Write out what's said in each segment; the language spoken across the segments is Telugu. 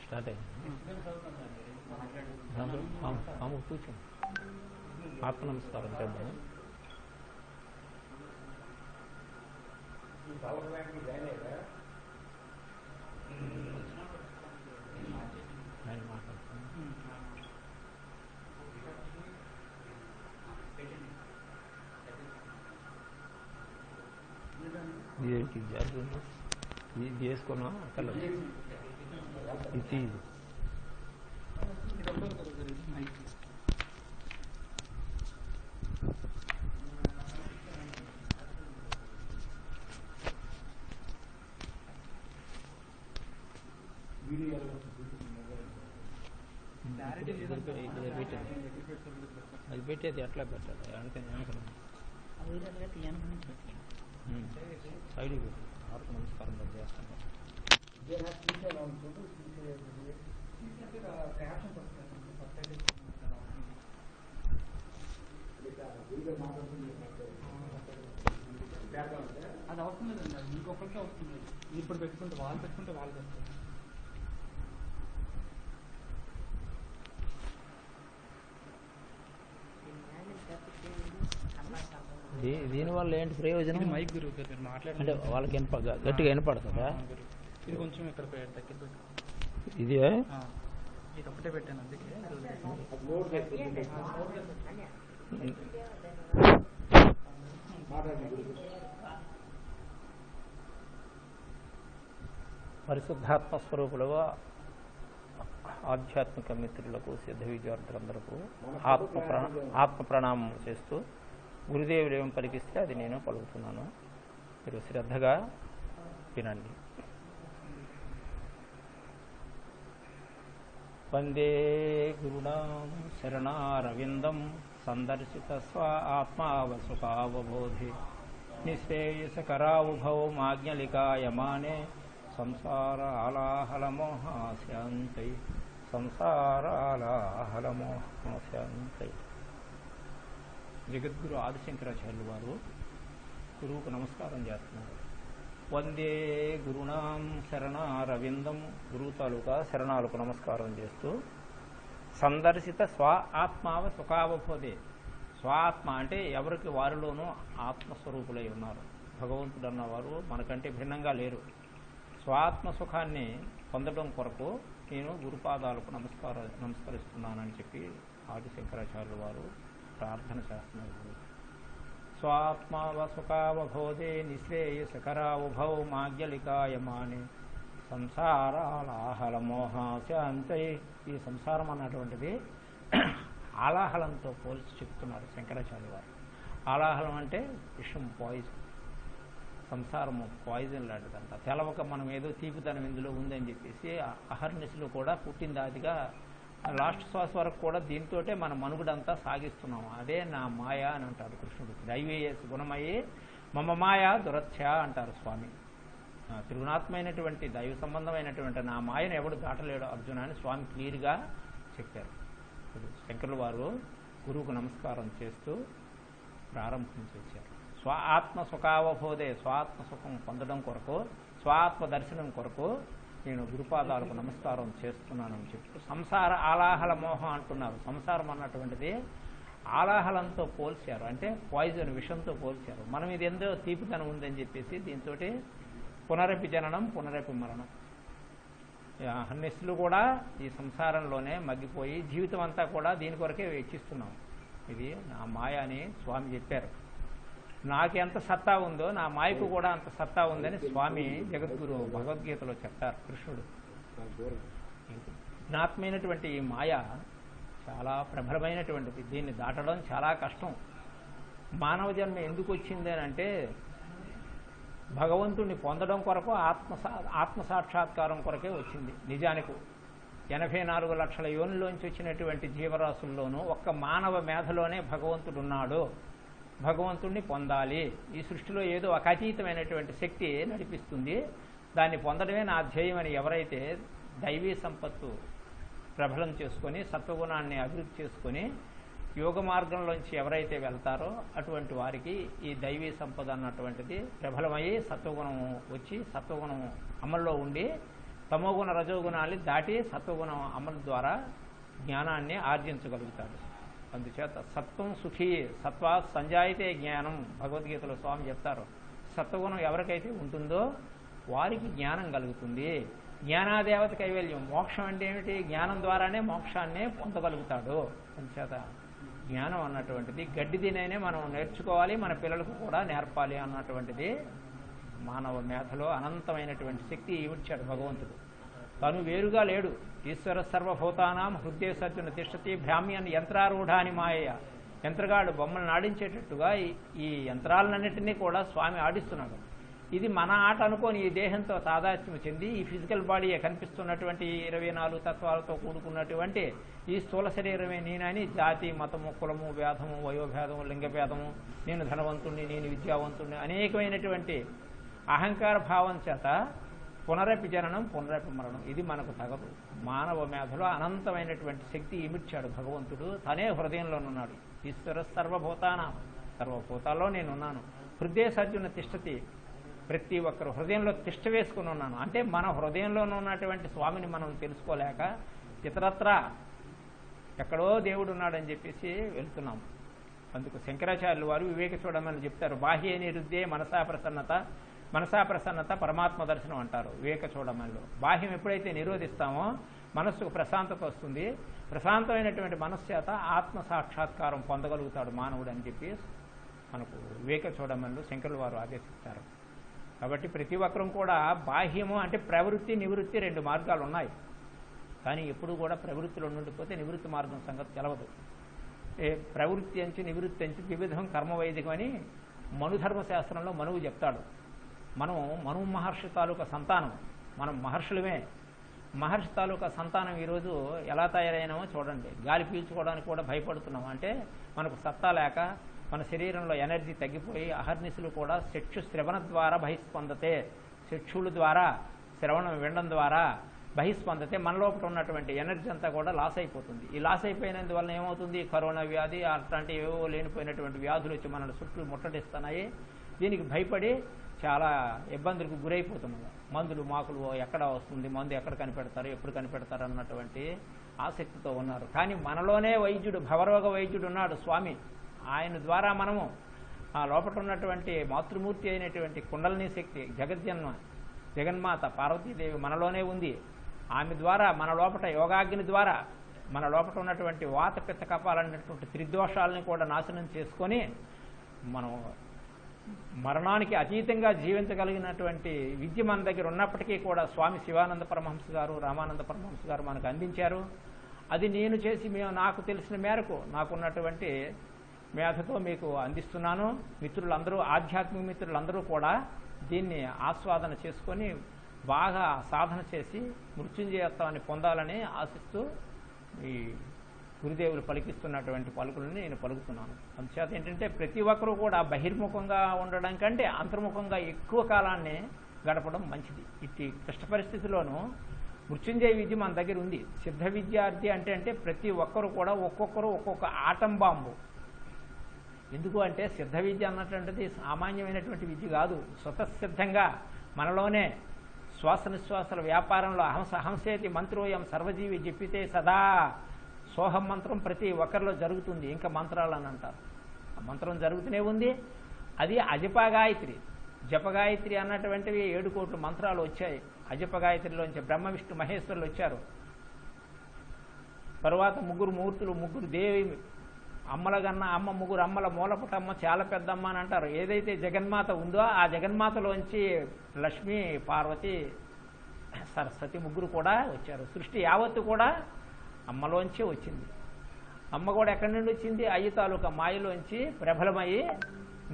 స్టార్ట్ అయింది. కూర్చోండి. ఆత్మ నమస్కారం చేద్దాం. ఆయన మాట్లాడుతున్నాను. ఇది వేసుకున్నా అక్కడ ఇది అది పెట్టేది ఎట్లా పెట్టాలి అంటే సైడ్ ఆత్మ నమస్కారం చేస్తాను. అది అవసరం లేదండి, అది ఇంకొకరికే వస్తుంది. ఇప్పుడు పెట్టుకుంటే వాళ్ళు పెడతారు. దీనివల్ల ఏంటి ప్రయోజనం? మైక్ గురువు గారు మాట్లాడండి. అంటే వాళ్ళకి గట్టిగా వినపడుతుందా? ఇది కొంచెం ఇక్కడ దగ్గర ఇది ఇది ఒకటే పెట్టాను, అందుకే పరిశుద్ధాత్మ స్వరూపులుగా ఆధ్యాత్మిక మిత్రులకు, సిద్ధ విద్యార్థులందరకు ఆత్మ ప్రణామం చేస్తూ గురుదేవులు ఏం పలికిస్తే అది నేను పలుకుతున్నాను. మీరు శ్రద్ధగా వినండి. వందే గురుణాం శరణారవిందం సందర్శిత స్వ ఆత్మావసుకావబోధి నిశ్రేయసకరావుభౌ మాజ్ఞలికాయమానే సంసార ఆలాహలమోహాస్యాంతై జగద్గురు ఆదిశంకరాచార్యులు వారు గురువుకు నమస్కారం చేస్తున్నారు. వందే గురుణాం శరణారవిందం, గురువు తాలూకా శరణాలకు నమస్కారం చేస్తూ సందర్శిత స్వ ఆత్మావ సుఖావబోధే. స్వాత్మ అంటే ఎవరికి వారిలోనూ ఆత్మస్వరూపులై ఉన్నారు. భగవంతుడు అన్నవారు మనకంటే భిన్నంగా లేరు. స్వాత్మ సుఖాన్ని పొందడం కొరకు నేను గురుపాదాలకు నమస్కరిస్తున్నానని చెప్పి ఆదిశంకరాచార్యులు వారు ప్రార్థన చేస్తున్నారు. స్వాత్మావసుకావబోధే నిశ్రేయసకరావుభౌ మాజ్ఞలికాయమానే సంసారాలాహలమోహాశాంతై. ఈ సంసారం అన్నటువంటిది ఆలాహలంతో పోల్చి చెప్తున్నారు శంకరాచార్య వారు. ఆలాహలం అంటే విషం, పాయిజన్. సంసారము పాయిజన్ లాంటిదంట. తెలవక మనం ఏదో తీపిదనం ఇందులో ఉందని చెప్పేసి అహర్నిశలు కూడా పుట్టిందాదిగా లాస్ట్ శ్వాస వరకు కూడా దీంతోటే మన మనుగుడంతా సాగిస్తున్నాం. అదే నా మాయ అని అంటారు కృష్ణుడు. దైవేయస్ గుణమయ్యి మమ మాయ దురత్య అంటారు స్వామి. త్రిగుణాత్మైనటువంటి దైవ సంబంధమైనటువంటి నా మాయను ఎవడు దాటలేడు అర్జున అని స్వామి క్లియర్గా చెప్పారు. శంకరుల వారు గురువుకు నమస్కారం చేస్తూ ప్రారంభం చేశారు. స్వ ఆత్మ సుఖావబోధే, స్వాత్మ సుఖం పొందడం కొరకు, స్వాత్మ దర్శనం కొరకు నేను గురుపాదాలకు నమస్కారం చేస్తున్నానని చెప్తూ సంసార ఆలాహల మోహం అంటున్నారు. సంసారం అన్నటువంటిది ఆలాహలంతో పోల్చారు, అంటే పాయిజన్, విషంతో పోల్చారు. మనం ఇది ఎంతో తీపితనం ఉందని చెప్పేసి దీంతో పునరపి జననం పునరపి మరణం. అన్నిస్లు కూడా ఈ సంసారంలోనే మగ్గిపోయి జీవితం అంతా కూడా దీని కొరకే వెచ్చిస్తున్నాం. ఇది నా మాయ అని స్వామి చెప్పారు. నాకు ఎంత సత్తా ఉందో నా మాయకు కూడా అంత సత్తా ఉందని స్వామి జగద్గురు భగవద్గీతలో చెప్తారు కృష్ణుడు. జ్ఞాత్మైనటువంటి ఈ మాయ చాలా ప్రబలమైనటువంటిది. దీన్ని దాటడం చాలా కష్టం. మానవ జన్మ ఎందుకు వచ్చింది అని అంటే భగవంతుణ్ణి పొందడం కొరకు, ఆత్మసాక్షాత్కారం కొరకే వచ్చింది. నిజానికి 84 లక్షల యోనిలోంచి వచ్చినటువంటి జీవరాశుల్లోనూ ఒక్క మానవ మేధలోనే భగవంతుడు ఉన్నాడు. భగవంతుణ్ణి పొందాలి. ఈ సృష్టిలో ఏదో ఒక అతీతమైనటువంటి శక్తి నడిపిస్తుంది, దాన్ని పొందడమే నా ధ్యేయం అని ఎవరైతే దైవీ సంపత్తు ప్రబలం చేసుకొని సత్వగుణాన్ని అభివృద్ధి చేసుకొని యోగ మార్గంలోంచి ఎవరైతే వెళ్తారో అటువంటి వారికి ఈ దైవీ సంపద అన్నటువంటిది ప్రబలమయ్యి సత్వగుణం వచ్చి సత్వగుణం అమల్లో ఉండి తమోగుణ రజోగుణాన్ని దాటి సత్వగుణం అమలు ద్వారా జ్ఞానాన్ని ఆర్జించగలుగుతాడు. అందుచేత సత్వం సుఖీ సత్వా సంజాయితే జ్ఞానం భగవద్గీతలో స్వామి చెప్తారు. సత్వగుణం ఎవరికైతే ఉంటుందో వారికి జ్ఞానం కలుగుతుంది. జ్ఞానాదేవత కైవల్యం. మోక్షం అంటే ఏమిటి? జ్ఞానం ద్వారానే మోక్షాన్నే పొందగలుగుతాడు. అందుచేత జ్ఞానం అన్నటువంటిది గడ్డి తినైనే మనం నేర్చుకోవాలి, మన పిల్లలకు కూడా నేర్పాలి అన్నటువంటిది మానవ మేధలో అనంతమైనటువంటి శక్తి ఇచ్చాడు భగవంతుడు. తను వేరుగా లేడు. ఈశ్వర సర్వభూతానాం హృదయ సర్జున తిష్టతి భ్రామ్యన్ యంత్రారూఢాని మాయ. యంత్రగాడు బొమ్మలను ఆడించేటట్టుగా ఈ యంత్రాలన్నింటినీ కూడా స్వామి ఆడిస్తున్నాడు. ఇది మన ఆట అనుకోని ఈ దేహంతో తాదాత్మ్యం చెంది ఈ ఫిజికల్ బాడీయే కనిపిస్తున్నటువంటి 24 తత్వాలతో కూడుకున్నటువంటి ఈ స్థూల శరీరమే నేనని జాతి, మతము, కులము, భేదము, వయోభేదము, లింగభేదము, నేను ధనవంతుణ్ణి, నేను విద్యావంతుణ్ణి అనేకమైనటువంటి అహంకార భావం చేత పునరపి జననం పునరపి మరణం. ఇది మనకు తగదు. మానవ మేధలో అనంతమైనటువంటి శక్తి ఇమిడ్చాడు భగవంతుడు. తనే హృదయంలోనున్నాడు. ఈశ్వర సర్వభూతానాం సర్వభూతాల్లో నేనున్నాను. హృదయ సర్జున తిష్టతి. ప్రతి ఒక్కరు హృదయంలో తిష్ట వేసుకుని ఉన్నాను. అంటే మన హృదయంలోనూ ఉన్నటువంటి స్వామిని మనం తెలుసుకోలేక ఇతరత్ర ఎక్కడో దేవుడు ఉన్నాడని చెప్పేసి వెళ్తున్నాం. అందుకు శంకరాచార్యులు వారు వివేక చూడమని చెప్తారు. బాహ్య నిరుద్దే మనసా ప్రసన్నత పరమాత్మ దర్శనం అంటారు వివేక చూడమనిలో. బాహ్యం ఎప్పుడైతే నిరోధిస్తామో మనస్సుకు ప్రశాంతత వస్తుంది. ప్రశాంతమైనటువంటి మనస్సు చేత ఆత్మ సాక్షాత్కారం పొందగలుగుతాడు మానవుడు అని చెప్పి మనకు వివేక చూడమనిలో శంకరులు వారు ఆదేశిస్తారు. కాబట్టి ప్రతి ఒక్కరం కూడా బాహ్యము అంటే ప్రవృత్తి, నివృత్తి 2 మార్గాలు ఉన్నాయి. కానీ ఎప్పుడు కూడా ప్రవృత్తిలో ఉండిపోతే నివృత్తి మార్గం సంగతి తెలవదు. ప్రవృత్తి అంచి నివృత్తి అంచి వివిధం కర్మవైదికం అని మనుధర్మశాస్త్రంలో మనువు చెప్తాడు. మనం మనువు మహర్షి తాలూకా సంతానం. మనం మహర్షులమే. మహర్షి తాలూకా సంతానం ఈరోజు ఎలా తయారైనామో చూడండి. గాలి పీల్చుకోవడానికి కూడా భయపడుతున్నాం. అంటే మనకు సత్తా లేక మన శరీరంలో ఎనర్జీ తగ్గిపోయి అహర్నిశలు కూడా చక్షు శ్రవణ ద్వారా బహిస్పందతే. చక్షుల ద్వారా శ్రవణం వినడం ద్వారా బహిస్పందతే మన లోపల ఉన్నటువంటి ఎనర్జీ అంతా కూడా లాస్ అయిపోతుంది. ఈ లాస్ అయిపోయినందువల్ల ఏమవుతుంది? కరోనా వ్యాధి అట్లాంటి ఏవో లేనిపోయినటువంటి వ్యాధులు వచ్చి మన చుట్టూ ముట్టడిస్తున్నాయి. దీనికి భయపడి చాలా ఇబ్బందులకు గురైపోతున్నాం. మందులు మాకులు ఎక్కడ వస్తుంది, మందు ఎక్కడ కనిపెడతారు, ఎప్పుడు కనిపెడతారు అన్నటువంటి ఆసక్తితో ఉన్నారు. కానీ మనలోనే వైద్యుడు, భవరోగ వైద్యుడు ఉన్నాడు స్వామి. ఆయన ద్వారా మనము ఆ లోపల ఉన్నటువంటి మాతృమూర్తి అయినటువంటి కుండలిని శక్తి జగన్మాత పార్వతీదేవి మనలోనే ఉంది. ఆమె ద్వారా మన లోపల యోగాగ్ని ద్వారా మన లోపల ఉన్నటువంటి వాత పిత్త కపాలన్నటువంటి త్రిదోషాలని కూడా నాశనం చేసుకొని మనం మరణానికి అతీతంగా జీవించగలిగినటువంటి విద్య మన దగ్గర ఉన్నప్పటికీ కూడా స్వామి శివానంద పరమహంస గారు, రామానంద పరమహంస గారు మనకు అందించారు. అది నేను చేసి నాకు తెలిసిన మేరకు నాకున్నటువంటి మేధతో మీకు అందిస్తున్నాను. మిత్రులందరూ, ఆధ్యాత్మిక మిత్రులందరూ కూడా దీన్ని ఆస్వాదన చేసుకొని బాగా సాధన చేసి మృత్యుంజయత్వాన్ని పొందాలని ఆశిస్తూ ఈ గురుదేవులు పలికిస్తున్నటువంటి పలుకులని నేను పలుకుతున్నాను. అందుచేత ఏంటంటే ప్రతి ఒక్కరూ కూడా బహిర్ముఖంగా ఉండడం కంటే అంతర్ముఖంగా ఎక్కువ కాలాన్ని గడపడం మంచిది. ఇట్టి కష్ట పరిస్థితిలోనూ మృత్యుంజయ విద్య మన దగ్గర ఉంది. సిద్ధ విద్యార్థి అంటే ప్రతి ఒక్కరు కూడా ఒక్కొక్కరు ఒక్కొక్క ఆటం బాంబు. ఎందుకు అంటే సిద్ధ విద్య అన్నటువంటిది సామాన్యమైనటువంటి విద్య కాదు. స్వతసిద్ధంగా మనలోనే శ్వాస నిశ్వాసాల వ్యాపారంలో అహంసేతి మంత్రోయం సర్వజీవి జపితే సదా సోహం మంత్రం ప్రతి ఒక్కరిలో జరుగుతుంది. ఇంకా మంత్రాలు అని అంటారు. ఆ మంత్రం జరుగుతూనే ఉంది. అది అజపగాయత్రి. జపగాయత్రి అన్నటువంటివి 7 కోట్ల మంత్రాలు వచ్చాయి. అజపగాయత్రిలోంచి బ్రహ్మ విష్ణు మహేశ్వరులు వచ్చారు. తరువాత 3 మూర్తులు, 3 దేవి అమ్మల కన్నా అమ్మ, 3 అమ్మల మూలపుటమ్మ చాలా పెద్దమ్మ అని అంటారు. ఏదైతే జగన్మాత ఉందో ఆ జగన్మాతలోంచి లక్ష్మి, పార్వతి, సరస్వతి 3 కూడా వచ్చారు. సృష్టి యావత్తు కూడా అమ్మలోంచి వచ్చింది. అమ్మ కూడా ఎక్కడి నుండి వచ్చింది? అయ్యి తాలూకా మాయలోంచి ప్రబలమయ్యి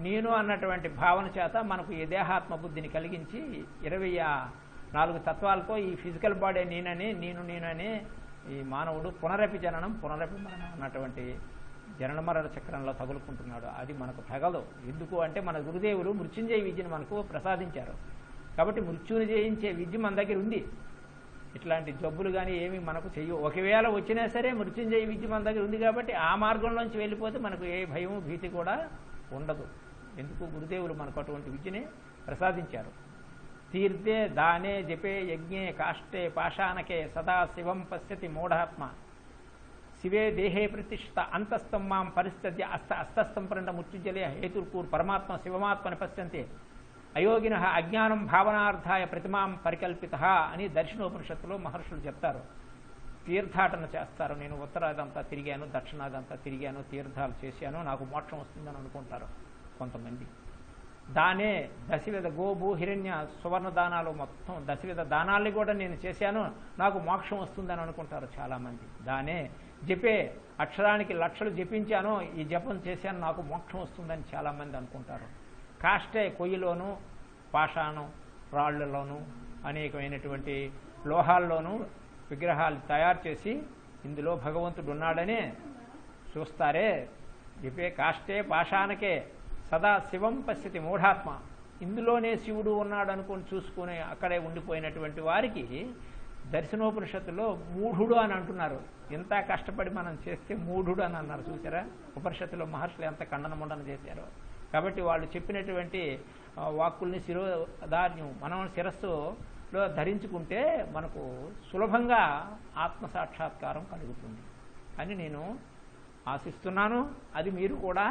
నేను అన్నటువంటి భావన చేత మనకు ఈ దేహాత్మ బుద్ధిని కలిగించి 24 తత్వాలతో ఈ ఫిజికల్ బాడీ నేనని ఈ మానవుడు పునరపి జననం పునరపి మరణం అన్నటువంటి జనన మరణ చక్రంలో తగులుకుంటున్నాడు. అది మనకు తగదు. ఎందుకు అంటే మన గురుదేవులు మృత్యుంజయ విద్యను మనకు ప్రసాదించారు. కాబట్టి మృత్యుని జయించే విద్య మన దగ్గర ఉంది. ఇట్లాంటి జబ్బులు కానీ ఏమి మనకు చెయ్యవు. ఒకవేళ వచ్చినా సరే మృత్యుంజయ విద్య మన దగ్గర ఉంది కాబట్టి ఆ మార్గంలోంచి వెళ్ళిపోతే మనకు ఏ భయం, భీతి కూడా ఉండదు. ఎందుకు? గురుదేవులు మనకు అటువంటి విద్యని ప్రసాదించారు. తీర్థే దానే జపే యజ్ఞే కాష్టే పాషాణకే సదా శివం పశ్యతి మూఢాత్మ శివే దేహే ప్రతిష్ఠిత అంతస్థం మాం పరిస్థితి అస్తస్థం పరండ ముత్యుజలే హేతుర్కూర్ పరమాత్మ శివమాత్మని పశ్యంతే అయోగిన అజ్ఞానం భావనార్థాయ ప్రతిమాం పరికల్పిత అని దర్శనోపనిషత్తులో మహర్షులు చెప్తారు. తీర్థాటన చేస్తారు. నేను ఉత్తరాదంతా తిరిగాను, దక్షిణాదంతా తిరిగాను, తీర్థాలు చేశాను, నాకు మోక్షం వస్తుందని అనుకుంటారు కొంతమంది. దానే దశవిధ గోభూ హిరణ్య సువర్ణ దానాలు మొత్తం దశవిధ దానాల్ని కూడా నేను చేశాను, నాకు మోక్షం వస్తుందని అనుకుంటారు చాలామంది. దానే జపే అక్షరానికి లక్షలు జపించాను, ఈ జపం చేశాను, నాకు మోక్షం వస్తుందని చాలామంది అనుకుంటారు. కాష్టే కొయ్యిలోను పాషాణం రాళ్లలోనూ అనేకమైనటువంటి లోహాల్లోనూ విగ్రహాలు తయారు చేసి ఇందులో భగవంతుడు ఉన్నాడని చూస్తారే. జపే కాష్టే పాషాణకే సదా శివం పశ్యతి మూఢాత్మ. ఇందులోనే శివుడు ఉన్నాడు అనుకుని చూసుకుని అక్కడే ఉండిపోయినటువంటి వారికి దర్శనోపనిషత్తులో మూఢుడు అని అంటున్నారు. ఎంత కష్టపడి మనం చేస్తే మూఢుడు అని అన్నారు. చూసారా ఉపనిషత్తులో మహర్షులు ఎంత ఖండనముండన చేశారో. కాబట్టి వాళ్ళు చెప్పినటువంటి వాక్కుల్ని శిరోధార్యం మనం శిరస్సులో ధరించుకుంటే మనకు సులభంగా ఆత్మసాక్షాత్కారం కలుగుతుంది అని నేను ఆశిస్తున్నాను. అది మీరు కూడా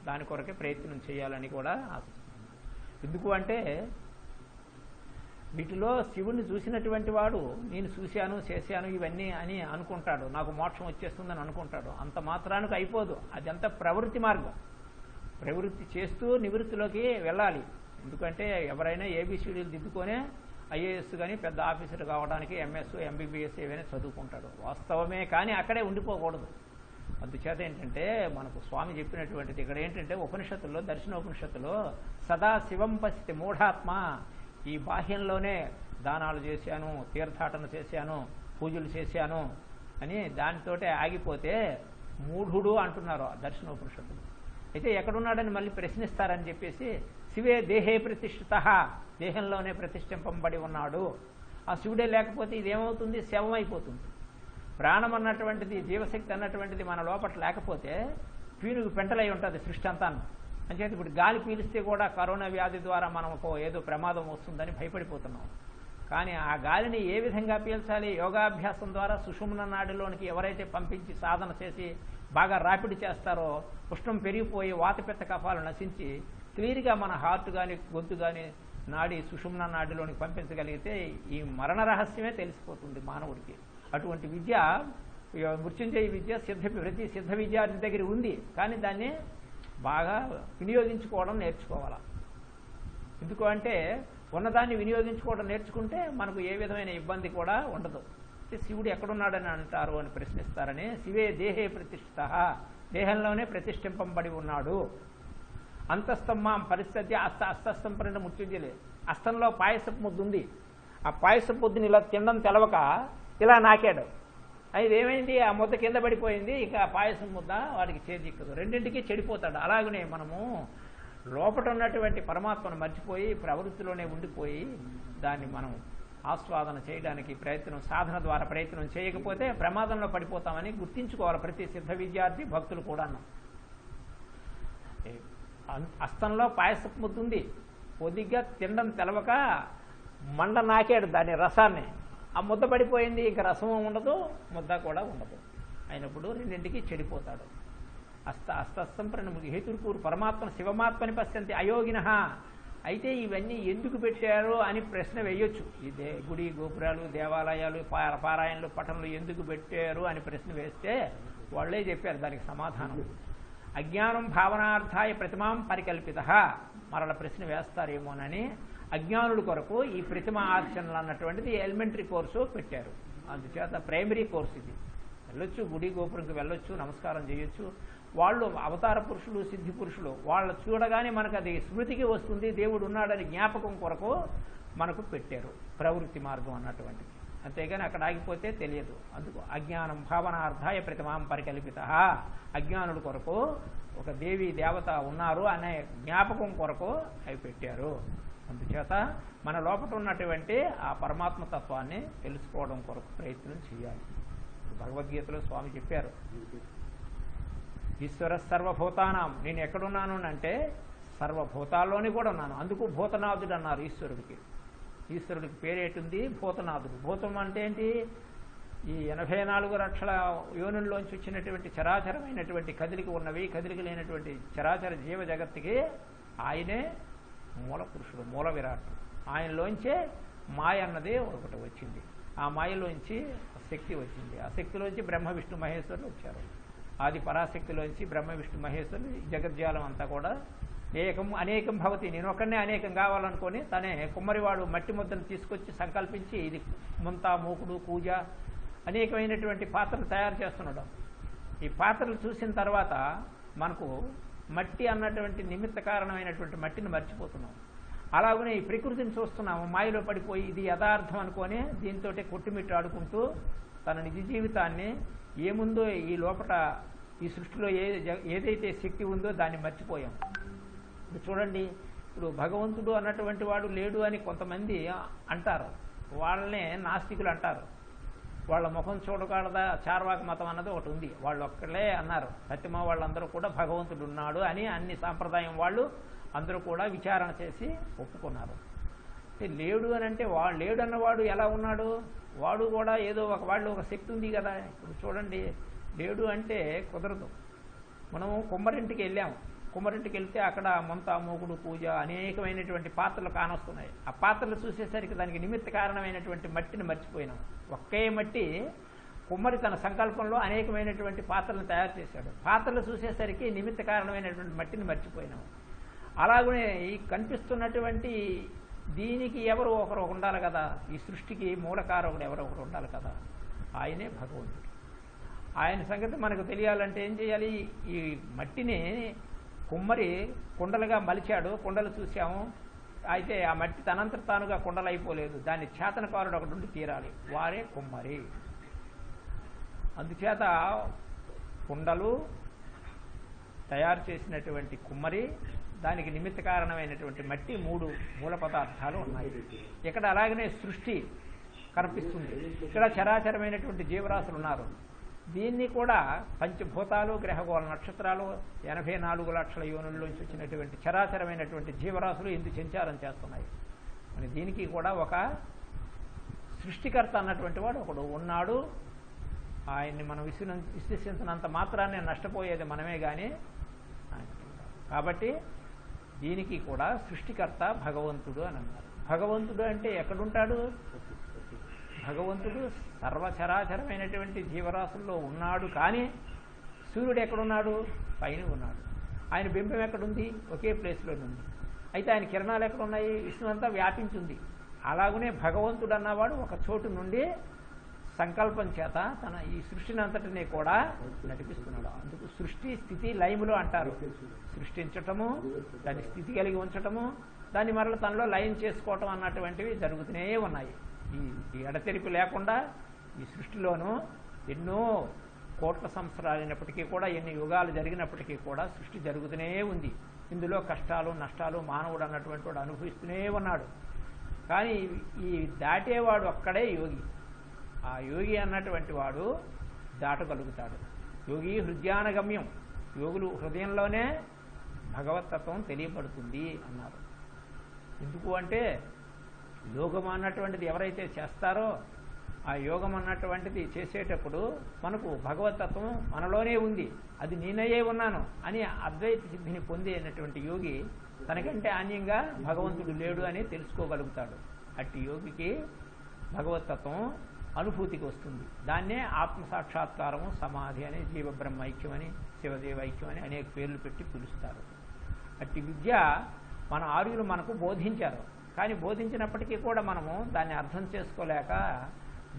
దాని కొరకే ప్రయత్నం చేయాలని కూడా ఆశిస్తున్నాను. ఎందుకు అంటే వీటిలో శివుణ్ణి చూసినటువంటి వాడు నేను చూశాను చేశాను ఇవన్నీ అని అనుకుంటాడు, నాకు మోక్షం వచ్చేస్తుందని అనుకుంటాడు. అంత మాత్రానికి అయిపోదు. అదంతా ప్రవృత్తి మార్గం. ప్రవృత్తి చేస్తూ నివృత్తిలోకి వెళ్ళాలి. ఎందుకంటే ఎవరైనా ఏబిసిడీలు దిద్దుకొనే ఐఏఎస్ కానీ పెద్ద ఆఫీసర్ కావడానికి ఎంఎస్ ఎంబీబీఎస్ ఏవైనా చదువుకుంటాడు. వాస్తవమే, కానీ అక్కడే ఉండిపోకూడదు. అందుచేత ఏంటంటే మనకు స్వామి చెప్పినటువంటిది ఇక్కడ ఏంటంటే ఉపనిషత్తుల్లో దర్శనోపనిషత్తులో సదా శివం పశ్యతి మూఢాత్మ. ఈ బాహ్యంలోనే దానాలు చేశాను, తీర్థాటన చేశాను, పూజలు చేశాను అని దానితోటే ఆగిపోతే మూఢుడు అంటున్నారు దర్శనోపనిషత్తులు. అయితే ఎక్కడున్నాడని మళ్ళీ ప్రశ్నిస్తారని చెప్పేసి శివే దేహే ప్రతిష్ఠిత, దేహంలోనే ప్రతిష్ఠింపబడి ఉన్నాడు. ఆ శివుడే లేకపోతే ఇదేమవుతుంది? శవం అయిపోతుంది. ప్రాణం అన్నటువంటిది జీవశక్తి అన్నటువంటిది మన లోపల లేకపోతే పీనుగు పెంటలై ఉంటుంది సృష్టి అంతాను. అంచేత ఇప్పుడు గాలి పీలిస్తే కూడా కరోనా వ్యాధి ద్వారా మనకు ఏదో ప్రమాదం వస్తుందని భయపడిపోతున్నాం. కానీ ఆ గాలిని ఏ విధంగా పీల్చాలి? యోగాభ్యాసం ద్వారా సుషుమ్న నాడిలోనికి ఎవరైతే పంపించి సాధన చేసి బాగా రాపిడి చేస్తారో ఉష్ణం పెరిగిపోయి వాతపిత్త కఫాలు నశించి క్లియర్గా మన హార్ట్ కానీ గొంతు కానీ నాడి సుషుమ్న నాడిలోనికి పంపించగలిగితే ఈ మరణ రహస్యమే తెలిసిపోతుంది మానవుడికి. అటువంటి విద్య మృత్యుంజయ విద్య ప్రతి సిద్ధ విద్యార్థి దగ్గర ఉంది. కానీ దాన్ని బాగా వినియోగించుకోవడం నేర్చుకోవాలి. ఎందుకు అంటే ఉన్నదాన్ని వినియోగించుకోవడం నేర్చుకుంటే మనకు ఏ విధమైన ఇబ్బంది కూడా ఉండదు. శివుడు ఎక్కడున్నాడని అంటారు అని ప్రశ్నిస్తారని శివే దేహే ప్రతిష్ఠిత, దేహంలోనే ప్రతిష్ఠింపబడి ఉన్నాడు. అంతస్థం మాం పరిస్థితి అస్తస్థం పడిన మృత్యుంజలే. అస్తంలో పాయసపు ముద్దు ఉంది. ఆ పాయసపు ముద్దుని ఇలా తినడం తెలవక ఇలా నాకాడు. అది ఏమైంది? ఆ ముద్ద కింద పడిపోయింది. ఇక పాయసం ముద్ద వాడికి చేజిక్కదు, రెండింటికి చెడిపోతాడు. అలాగనే మనము లోపట ఉన్నటువంటి పరమాత్మను మర్చిపోయి ప్రవృత్తిలోనే ఉండిపోయి దాన్ని మనం ఆస్వాదన చేయడానికి ప్రయత్నం సాధన ద్వారా ప్రయత్నం చేయకపోతే ప్రమాదంలో పడిపోతామని గుర్తించుకోవాలి ప్రతి సిద్ధ విద్యార్థి భక్తులు కూడాను. అస్తంలో పాయసపు ముద్ద ఉంది. పొద్దుగా తినడం తెలవక మండ నాకాడు దాని రసాన్ని. ఆ ముద్ద పడిపోయింది. ఇంకా రసం ఉండదు, ముద్ద కూడా ఉండదు. అయినప్పుడు రెండింటికి చెడిపోతాడు. అస్తస్థం హేతుర్కూరు పరమాత్మ శివమాత్మని పశ్యంతి అయోగిన. అయితే ఇవన్నీ ఎందుకు పెట్టారు అని ప్రశ్న వేయొచ్చు. ఈ గుడి గోపురాలు దేవాలయాలు పారాయణలు పఠనలు ఎందుకు పెట్టారు అని ప్రశ్న వేస్తే వాళ్ళే చెప్పారు దానికి సమాధానం. అజ్ఞానం భావనార్థాయ ప్రతిమాం పరికల్పిత. మరల ప్రశ్న వేస్తారేమోనని అజ్ఞానుల కొరకు ఈ ప్రతిమ ఆర్చనలు అన్నటువంటిది ఎలిమెంటరీ కోర్సు పెట్టారు. అందుచేత ప్రైమరీ కోర్సు ఇది. వెళ్ళొచ్చు, గుడి గోపురంకి వెళ్ళొచ్చు, నమస్కారం చేయొచ్చు. వాళ్ళు అవతార పురుషులు సిద్ధి పురుషులు, వాళ్ళు చూడగానే మనకు అది స్మృతికి వస్తుంది. దేవుడు ఉన్నాడని జ్ఞాపకం కొరకు మనకు పెట్టారు ప్రవృత్తి మార్గం అన్నటువంటిది. అంతేగాని అక్కడ ఆగిపోతే తెలియదు. అందుకు అజ్ఞానం భావనార్థాయ ప్రతిమాం పరికల్పిత. అజ్ఞానుల కొరకు ఒక దేవి దేవత ఉన్నారు అనే జ్ఞాపకం కొరకు అవి పెట్టారు. అందుచేత మన లోపల ఉన్నటువంటి ఆ పరమాత్మతత్వాన్ని తెలుసుకోవడం కొరకు ప్రయత్నం చేయాలి. భగవద్గీతలో స్వామి చెప్పారు, ఈశ్వర సర్వభూతానాం. నేను ఎక్కడున్నాను అంటే సర్వభూతాల్లోని కూడా ఉన్నాను. అందుకు భూతనాథుడు అన్నారు ఈశ్వరుడికి. ఈశ్వరుడికి పేరేటుంది భూతనాథుడు. భూతం అంటే ఏంటి? ఈ 84 లక్షల యోనుల్లోంచి వచ్చినటువంటి చరాచరమైనటువంటి కదిలిక ఉన్నవి, కదిలిక లేనటువంటి చరాచర జీవ జగత్తుకి ఆయనే మూల పురుషుడు, మూల విరాట్. ఆయనలోంచే మాయ అన్నది ఒకటి వచ్చింది. ఆ మాయలోంచి శక్తి వచ్చింది. ఆ శక్తిలోంచి బ్రహ్మ విష్ణు మహేశ్వరులు వచ్చారు. ఆది పరాశక్తిలోంచి బ్రహ్మ విష్ణు మహేశ్వరులు జగజ్జాలం అంతా కూడా ఏకం అనేకం భవతి, నేను ఒక్కడనే అనేకం కావాలనుకొని తనే కుమ్మరివాడు మట్టి ముద్దను తీసుకొచ్చి సంకల్పించి ఇది ముంత, మూకుడు, కూజ అనేకమైనటువంటి పాత్రలు తయారు చేస్తున్నాడు. ఈ పాత్రలు చూసిన తర్వాత మనకు మట్టి అన్నటువంటి నిమిత్త కారణమైనటువంటి మట్టిని మర్చిపోతున్నాం. అలాగనే ఈ ప్రకృతిని చూస్తున్నాము, మాయలో పడిపోయి ఇది యథార్థం అనుకొని దీంతో కొట్టుమిట్టు ఆడుకుంటూ తన నిజ జీవితాన్ని ఏముందో ఈ లోపల ఈ సృష్టిలో ఏదైతే శక్తి ఉందో దాన్ని మర్చిపోయాం. ఇప్పుడు చూడండి, ఇప్పుడు భగవంతుడు అన్నటువంటి వాడు లేడు అని కొంతమంది అంటారు. వాళ్ళనే నాస్తికులు అంటారు. వాళ్ళ ముఖం చూడకూడదా చార్వాక మతం అన్నది ఒకటి ఉంది. వాళ్ళు ఒక్కళ్ళే అన్నారు, సత్యమా వాళ్ళందరూ కూడా భగవంతుడు ఉన్నాడు అని అన్ని సాంప్రదాయం వాళ్ళు అందరూ కూడా విచారణ చేసి ఒప్పుకున్నారు. అంటే లేడు అని అంటే లేడు అన్నవాడు ఎలా ఉన్నాడు? వాడు కూడా ఏదో వాళ్ళు ఒక శక్తి ఉంది కదా. ఇప్పుడు చూడండి, లేడు అంటే కుదరదు. మనము కుమ్మరింటికి వెళ్ళాము. కుమ్మరింటికి వెళ్తే అక్కడ ముంత, మూకుడు, పూజ అనేకమైనటువంటి పాత్రలు కానొస్తున్నాయి. ఆ పాత్రలు చూసేసరికి దానికి నిమిత్త కారణమైనటువంటి మట్టిని మర్చిపోయినాం. ఒకే మట్టి కుమ్మరి తన సంకల్పంలో అనేకమైనటువంటి పాత్రలను తయారు చేశాడు. పాత్రలు చూసేసరికి నిమిత్త కారణమైనటువంటి మట్టిని మర్చిపోయినాం. అలాగనే ఈ కనిపిస్తున్నటువంటి దీనికి ఎవరు ఒకరు ఉండాలి కదా. ఈ సృష్టికి మూలకారకుడు ఎవరో ఒకరు ఉండాలి కదా. ఆయనే భగవంతుడు. ఆయన సంగతి మనకు తెలియాలంటే ఏం చేయాలి? ఈ మట్టిని కుమ్మరి కుండలుగా మలిచాడు, కుండలు చూసాము. అయితే ఆ మట్టి తనంతట తానుగా కుండలు అయిపోలేదు. దాన్ని చేతనకారుడు ఒకటి ఉండి తీరాలి, వారే కుమ్మరి. అందుచేత కుండలు తయారు చేసినటువంటి కుమ్మరి, దానికి నిమిత్త కారణమైనటువంటి మట్టి, 3 మూల పదార్థాలు ఉన్నాయి. ఇక్కడ అలాగనే సృష్టి కనిపిస్తుంది. ఇక్కడ చరాచరమైనటువంటి జీవరాశులు ఉన్నారు. దీన్ని కూడా పంచభూతాలు, గ్రహగోళ నక్షత్రాలు, 84 లక్షల యోనుల్లోంచి వచ్చినటువంటి చరాచరమైనటువంటి జీవరాశులు ఇందు సంచారం చేస్తున్నాయి. మరి దీనికి కూడా ఒక సృష్టికర్త అన్నటువంటి వాడు ఒకడు ఉన్నాడు. ఆయన్ని మనం విశ్వసించినంత మాత్రాన్ని నష్టపోయేది మనమే కానీ. కాబట్టి దీనికి కూడా సృష్టికర్త భగవంతుడు అని అన్నారు. భగవంతుడు అంటే ఎక్కడుంటాడు? భగవంతుడు సర్వచరాచరమైనటువంటి జీవరాశుల్లో ఉన్నాడు. కానీ సూర్యుడు ఎక్కడున్నాడు? పైన ఉన్నాడు. ఆయన బింబం ఎక్కడుంది? ఒకే ప్లేస్లో ఉంది. అయితే ఆయన కిరణాలు ఎక్కడున్నాయి? విష్ణు అంతా వ్యాపించింది. అలాగనే భగవంతుడు అన్నవాడు ఒక చోటు నుండి సంకల్పం చేత తన ఈ సృష్టిని అంతటినీ కూడా నడిపిస్తున్నాడు. అందుకు సృష్టి, స్థితి, లయములు అంటారు. సృష్టించటము, దాన్ని స్థితి కలిగి ఉంచటము, దాన్ని మరల తనలో లయం చేసుకోవటం అన్నటువంటివి జరుగుతూనే ఉన్నాయి. ఈ ఎడతెరిపి లేకుండా ఈ సృష్టిలోనూ ఎన్నో కోట్ల సంవత్సరాలు అయినప్పటికీ కూడా, ఎన్ని యుగాలు జరిగినప్పటికీ కూడా సృష్టి జరుగుతూనే ఉంది. ఇందులో కష్టాలు, నష్టాలు మానవుడు అన్నటువంటి వాడు అనుభవిస్తూనే ఉన్నాడు. కానీ ఈ దాటేవాడు అక్కడే యోగి. ఆ యోగి అన్నటువంటి వాడు దాటగలుగుతాడు. యోగి హృదయానగమ్యం. యోగులు హృదయంలోనే భగవతత్వం తెలియబడుతుంది అన్నారు. ఎందుకు అంటే యోగం అన్నటువంటిది ఎవరైతే చేస్తారో ఆ యోగం అన్నటువంటిది చేసేటప్పుడు మనకు భగవతత్వం మనలోనే ఉంది, అది నేనయ్యే ఉన్నాను అని అద్వైత సిద్ధిని పొందేనటువంటి యోగి తనకంటే అన్యంగా భగవంతుడు లేడు అని తెలుసుకోగలుగుతాడు. అట్టి యోగికి భగవతత్వం అనుభూతికి వస్తుంది. దాన్నే ఆత్మసాక్షాత్కారము, సమాధి అని, జీవబ్రహ్మ ఐక్యమని, శివదేవ ఐక్యమని అనేక పేర్లు పెట్టి పిలుస్తారు. అట్టి విద్య మన ఆర్యులు మనకు బోధించారు. కానీ బోధించినప్పటికీ కూడా మనము దాన్ని అర్థం చేసుకోలేక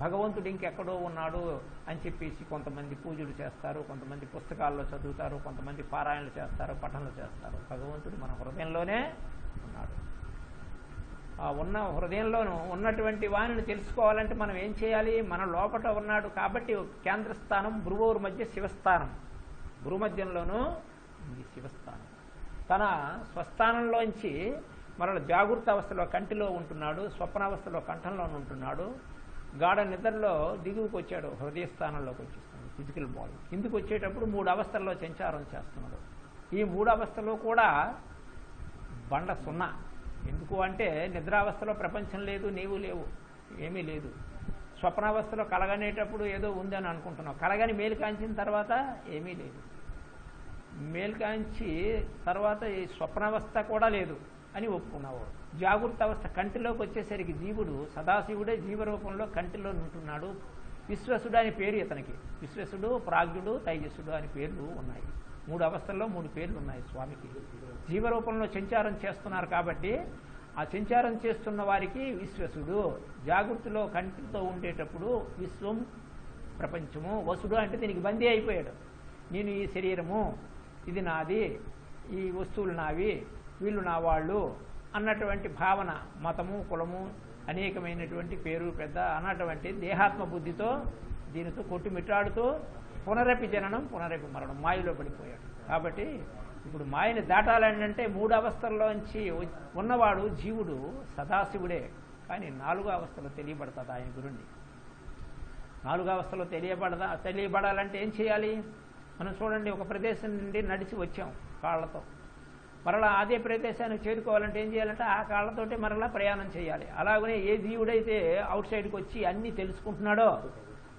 భగవంతుడు ఇంకెక్కడో ఉన్నాడు అని చెప్పేసి కొంతమంది పూజలు చేస్తారు, కొంతమంది పుస్తకాల్లో చదువుతారు, కొంతమంది పారాయణలు చేస్తారు, పఠనలు చేస్తారు. భగవంతుడు మన హృదయంలోనే ఉన్నాడు. ఆ ఉన్న హృదయంలోనూ ఉన్నటువంటి వాణిని తెలుసుకోవాలంటే మనం ఏం చేయాలి? మన లోపల ఉన్నాడు కాబట్టి కేంద్రస్థానం భ్రువోరు మధ్య శివస్థానం, భ్రూమధ్యంలోనూ ఉంది శివస్థానం. తన స్వస్థానంలోంచి మరల జాగృత అవస్థలో కంటిలో ఉంటున్నాడు, స్వప్నావస్థలో కంఠంలో ఉంటున్నాడు, గాఢ నిద్రలో దిగువకు వచ్చాడు, హృదయస్థానంలోకి వచ్చేస్తాడు, ఫిజికల్ బాడీ. కిందికి వచ్చేటప్పుడు 3 అవస్థల్లో సంచారం చేస్తున్నాడు. ఈ 3 అవస్థలో కూడా బండ సున్నా, ఎందుకు అంటే నిద్రావస్థలో ప్రపంచం లేదు, నీవు లేవు, ఏమీ లేదు. స్వప్నావస్థలో కలగనేటప్పుడు ఏదో ఉందని అనుకుంటున్నావు, కలగని మేలుకాంచిన తర్వాత ఏమీ లేదు. మేలుకాంచి తర్వాత ఈ స్వప్నావస్థ కూడా లేదు అని ఒప్పుకున్నావు. జాగృత అవస్థ కంటిలోకి వచ్చేసరికి జీవుడు సదాశివుడే జీవరూపంలో కంటిలో ఉంటున్నాడు. విశ్వసుడు అని పేరు ఇతనికి. విశ్వసుడు, ప్రాజ్ఞుడు, తైజసుడు అని పేర్లు ఉన్నాయి. 3 అవస్థల్లో 3 పేర్లు ఉన్నాయి స్వామికి. జీవరూపంలో సంచారం చేస్తున్నారు కాబట్టి ఆ సంచారం చేస్తున్న వారికి విశ్వసుడు. జాగృతిలో కంటితో ఉండేటప్పుడు విశ్వం, ప్రపంచము. వసుడు అంటే దీనికి బందీ అయిపోయాడు. నేను ఈ శరీరము, ఇది నాది, ఈ వస్తువులు నావి, వీళ్ళు నా వాళ్ళు అన్నటువంటి భావన, మతము, కులము, అనేకమైనటువంటి పేరు పెద్ద అన్నటువంటి దేహాత్మ బుద్ధితో దీనితో కొట్టుమిట్టాడుతూ పునరపి జననం పునరపి మరణం మాయలో పడిపోయాడు. కాబట్టి ఇప్పుడు మాయని దాటాలంటే 3 అవస్థల్లోంచి ఉన్నవాడు జీవుడు సదాశివుడే. కానీ 4వ అవస్థలో తెలియబడుతుంది ఆయన గురుండి. 4వ అవస్థలో తెలియబడాలంటే ఏం చేయాలి? మనం చూడండి, ఒక ప్రదేశం నుండి నడిచి వచ్చాం కాళ్లతో, మరలా అదే ప్రదేశానికి చేరుకోవాలంటే ఏం చేయాలంటే ఆ కాళ్లతోటి మరలా ప్రయాణం చేయాలి. అలాగనే ఏ జీవుడైతే అవుట్ సైడ్కి వచ్చి అన్నీ తెలుసుకుంటున్నాడో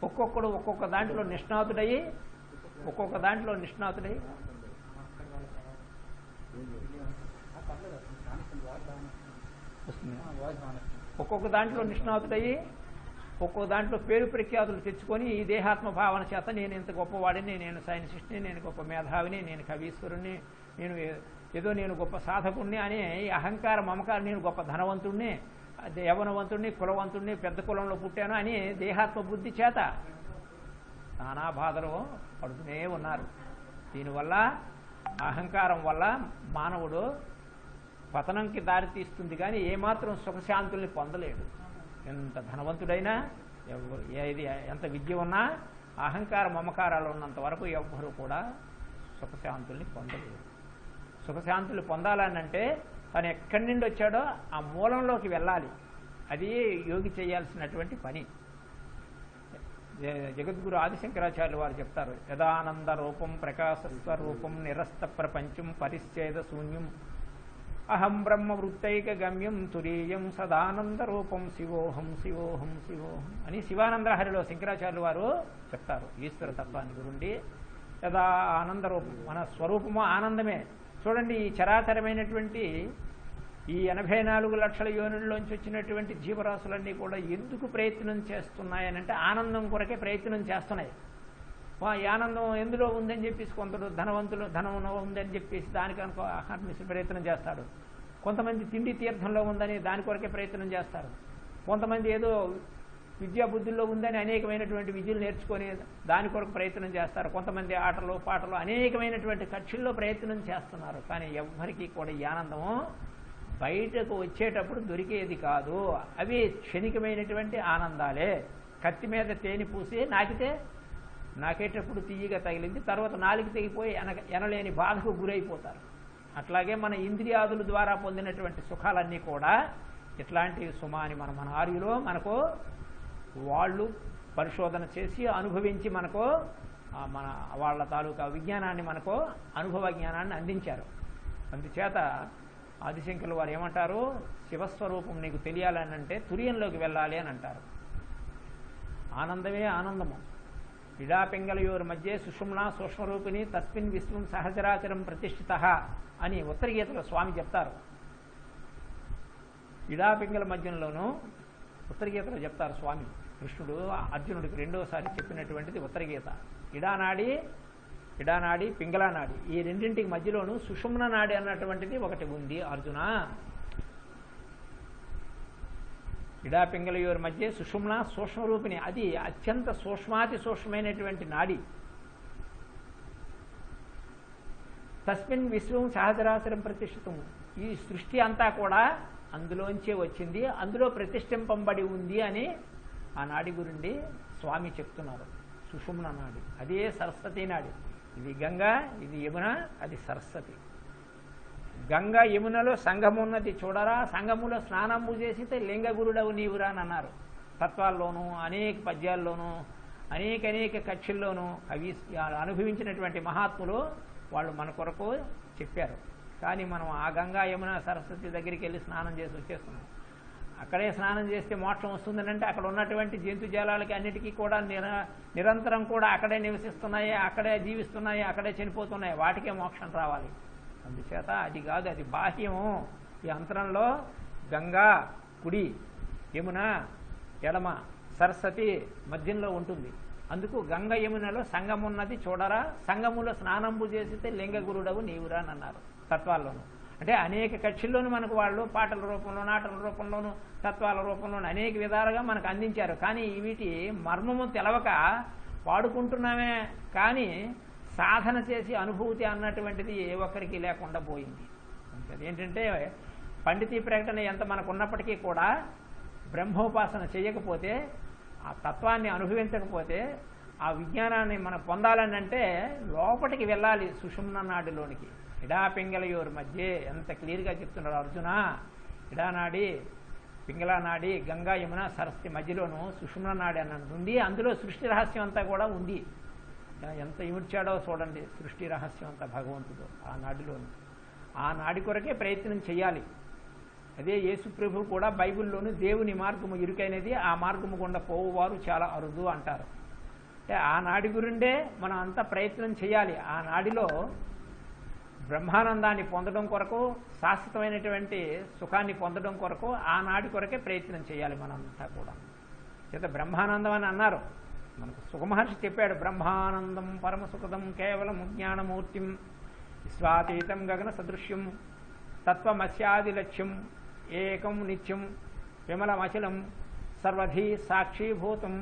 ఒక్కొక్కడు ఒక్కొక్క దాంట్లో నిష్ణాతుడై ఒక్కొక్క దాంట్లో నిష్ణాతుడయ్యి ఒక్కొక్క దాంట్లో పేరు ప్రఖ్యాతులు తెచ్చుకొని ఈ దేహాత్మ భావన చేత నేను ఇంత గొప్పవాడిని, నేను సైంటిస్ట్ని, నేను గొప్ప మేధావిని, నేను కవీశ్వరుణ్ణి, నేను గొప్ప సాధకుణ్ణి అనే ఈ అహంకార మమకారం, నేను గొప్ప ధనవంతుణ్ణి, యవనవంతుణ్ణి, కులవంతుణ్ణి, పెద్ద కులంలో పుట్టాను అని దేహాత్మ బుద్ధి చేత నానా బాధలు పడుతూనే ఉన్నారు. దీనివల్ల అహంకారం వల్ల మానవుడు పతనంకి దారి తీస్తుంది కానీ ఏమాత్రం సుఖశాంతుల్ని పొందలేడు. ఎంత ధనవంతుడైనా, ఎంత విద్య ఉన్నా అహంకార మమకారాలు ఉన్నంత వరకు ఎవ్వరూ కూడా సుఖశాంతుల్ని పొందలేరు. సుఖశాంతులు పొందాలనంటే తను ఎక్కడి నుండి వచ్చాడో ఆ మూలంలోకి వెళ్ళాలి. అది యోగి చేయాల్సినటువంటి పని. జగద్గురు ఆదిశంకరాచార్యులు వారు చెప్తారు, యదానంద రూపం ప్రకాశస్వరూపం నిరస్త ప్రపంచం పరిచ్ఛేద శూన్యం అహం బ్రహ్మ వృత్తైక గమ్యం తురీయం సదానంద రూపం శివోహం శివోహం శివోహం అని శివానందహరిలో శంకరాచార్యులు వారు చెప్తారు. ఈశ్వర తత్వాన్ని గురించి యదా ఆనంద రూపం, మన స్వరూపము ఆనందమే. చూడండి, ఈ చరాచరమైనటువంటి ఈ 84 లక్షల యోనుల్లోంచి వచ్చినటువంటి జీవరాశులన్నీ కూడా ఎందుకు ప్రయత్నం చేస్తున్నాయనంటే ఆనందం కొరకే ప్రయత్నం చేస్తున్నాయి. ఈ ఆనందం ఎందులో ఉందని చెప్పేసి కొందరు ధనం ఉందని చెప్పేసి దానికనుకో ఆహర్నిశ ప్రయత్నం చేస్తాడు. కొంతమంది తిండి తీర్థంలో ఉందని దాని కొరకే ప్రయత్నం చేస్తారు. కొంతమంది ఏదో విద్యాబుద్ధుల్లో ఉందని అనేకమైనటువంటి విద్యలు నేర్చుకొని దాని కొరకు ప్రయత్నం చేస్తారు. కొంతమంది ఆటలు పాటలు అనేకమైనటువంటి కక్షల్లో ప్రయత్నం చేస్తున్నారు. కానీ ఎవ్వరికీ కూడా ఈ ఆనందము బయటకు వచ్చేటప్పుడు దొరికేది కాదు. అవి క్షణికమైనటువంటి ఆనందాలే. కత్తి మీద తేనె పూసి నాకేటప్పుడు తీయగా తగిలింది, తర్వాత నాలుగు తెగిపోయి ఎనలేని బాధకు గురైపోతారు. అట్లాగే మన ఇంద్రియాదుల ద్వారా పొందినటువంటి సుఖాలన్నీ కూడా ఇట్లాంటి సుమాని మన ఆర్యులో మనకు వాళ్ళు పరిశోధన చేసి అనుభవించి మనకు మన వాళ్ళ తాలూకా విజ్ఞానాన్ని మనకు అనుభవ జ్ఞానాన్ని అందించారు. అందుచేత ఆదిశంకరులు వారు ఏమంటారు, శివస్వరూపం నీకు తెలియాలని అంటే తుర్యంలోకి వెళ్ళాలి అని అంటారు. ఆనందమే ఆనందము. ఇడాపింగళయోర్ మధ్య సుషుమ్నా సూక్ష్మరూపిణి తస్మిన్ విశ్వం సహచరాచరం ప్రతిష్ఠిత అని ఉత్తర గీతలో స్వామి చెప్తారు. ఇడాపింగళ మధ్యంలోనూ ఉత్తర గీతలో చెప్తారు స్వామి. కృష్ణుడు అర్జునుడికి రెండోసారి చెప్పినటువంటిది ఉత్తర గీత. ఇడానాడి పింగళానాడి ఈ రెండింటికి మధ్యలోనూ సుషుమ్న నాడి అన్నటువంటిది ఒకటి ఉంది. అర్జున, ఇడాపింగళయోర్ మధ్య సుషుమ్న సూక్ష్మరూపిణి, అది అత్యంత సూక్ష్మాతి సూక్ష్మమైనటువంటి నాడి. తస్మిన్ విశ్వం సహచరాచరం ప్రతిష్ఠితం, ఈ సృష్టి అంతా కూడా అందులోంచే వచ్చింది, అందులో ప్రతిష్ఠింపబడి ఉంది అని ఆ నాడి గురించి స్వామి చెప్తున్నారు. సుషుమ్న నాడి అదే సరస్వతి నాడి. ఇది గంగా, ఇది యమున, అది సరస్వతి. గంగా యమునలో సంగము ఉన్నది చూడరా, సంగములో స్నానము చేసితే లింగగురుడవు నీవురా అని అన్నారు. తత్వాల్లోనూ అనేక పద్యాల్లోనూ అనేక కక్షల్లోనూ అవి అనుభవించినటువంటి మహాత్ములు వాళ్ళు మన కొరకు చెప్పారు. కానీ మనం ఆ గంగా యమున సరస్వతి దగ్గరికి వెళ్ళి స్నానం చేసి వచ్చేస్తున్నాం. అక్కడే స్నానం చేస్తే మోక్షం వస్తుందని అంటే అక్కడ ఉన్నటువంటి జంతుజాలాలకి అన్నిటికీ కూడా నిరంతరం కూడా అక్కడే నివసిస్తున్నాయి, అక్కడే జీవిస్తున్నాయి, అక్కడే చనిపోతున్నాయి, వాటికే మోక్షం రావాలి. అందుచేత అది కాదు, అది బాహ్యము. ఈ అంతరంలో గంగా కుడి, యమున ఎడమ, సరస్వతి మధ్యంలో ఉంటుంది. అందుకు గంగ యమునలో సంగం ఉన్నది చూడరా, సంగములో స్నానంబు చేసితే లింగగురుడవు నీవురా అని అన్నారు తత్వాల్లోనూ. అంటే అనేక కక్షల్లోనూ మనకు వాళ్ళు పాటల రూపంలో, నాటల రూపంలోనూ, తత్వాల రూపంలోనూ అనేక విధాలుగా మనకు అందించారు. కానీ వీటి మర్మము తెలవక వాడుకుంటున్నామే, కానీ సాధన చేసి అనుభూతి అన్నటువంటిది ఏ ఒక్కరికి లేకుండా పోయింది. అదేంటంటే పండితీ ప్రకటన ఎంత మనకు ఉన్నప్పటికీ కూడా బ్రహ్మోపాసన చేయకపోతే, ఆ తత్వాన్ని అనుభవించకపోతే, ఆ విజ్ఞానాన్ని మనం పొందాలని అంటే లోపలికి వెళ్ళాలి, సుషుమ్న నాడిలోనికి. ఇడా పింగళయోరు మధ్య ఎంత క్లియర్గా చెప్తున్నారు అర్జున. ఇడానాడి, పింగళ నాడి, గంగా యమున సరస్వతి మధ్యలోనూ సుషుమ్న నాడి అన్నది ఉంది. అందులో సృష్టి రహస్యం అంతా కూడా ఉంది. ఎంత ఇమిడ్చాడో చూడండి సృష్టి రహస్యం అంతా భగవంతుడు ఆ నాడిలోను. ఆ నాడి కొరకే ప్రయత్నం చేయాలి. అదే యేసుప్రభు కూడా బైబిల్లోనూ దేవుని మార్గము ఇరుకైనది, ఆ మార్గము గుండా పోవువారు చాలా అరుదు అంటారు. అంటే ఆ నాడి గురిండే మనం అంతా ప్రయత్నం చేయాలి. ఆ నాడిలో బ్రహ్మానందాన్ని పొందడం కొరకు, శాశ్వతమైనటువంటి సుఖాన్ని పొందడం కొరకు ఆ నాడి కొరకే ప్రయత్నం చేయాలి మనంతా కూడా. చేత బ్రహ్మానందం అని అన్నారు. మనకు సుఖమహర్షి చెప్పాడు, బ్రహ్మానందం పరమసుఖదం కేవలం జ్ఞానమూర్తిం విశ్వాతీతం గగన సదృశ్యం తత్వమస్యాది లక్ష్యం ఏకం నిత్యం విమలమచలం సర్వధీ సాక్షీభూతం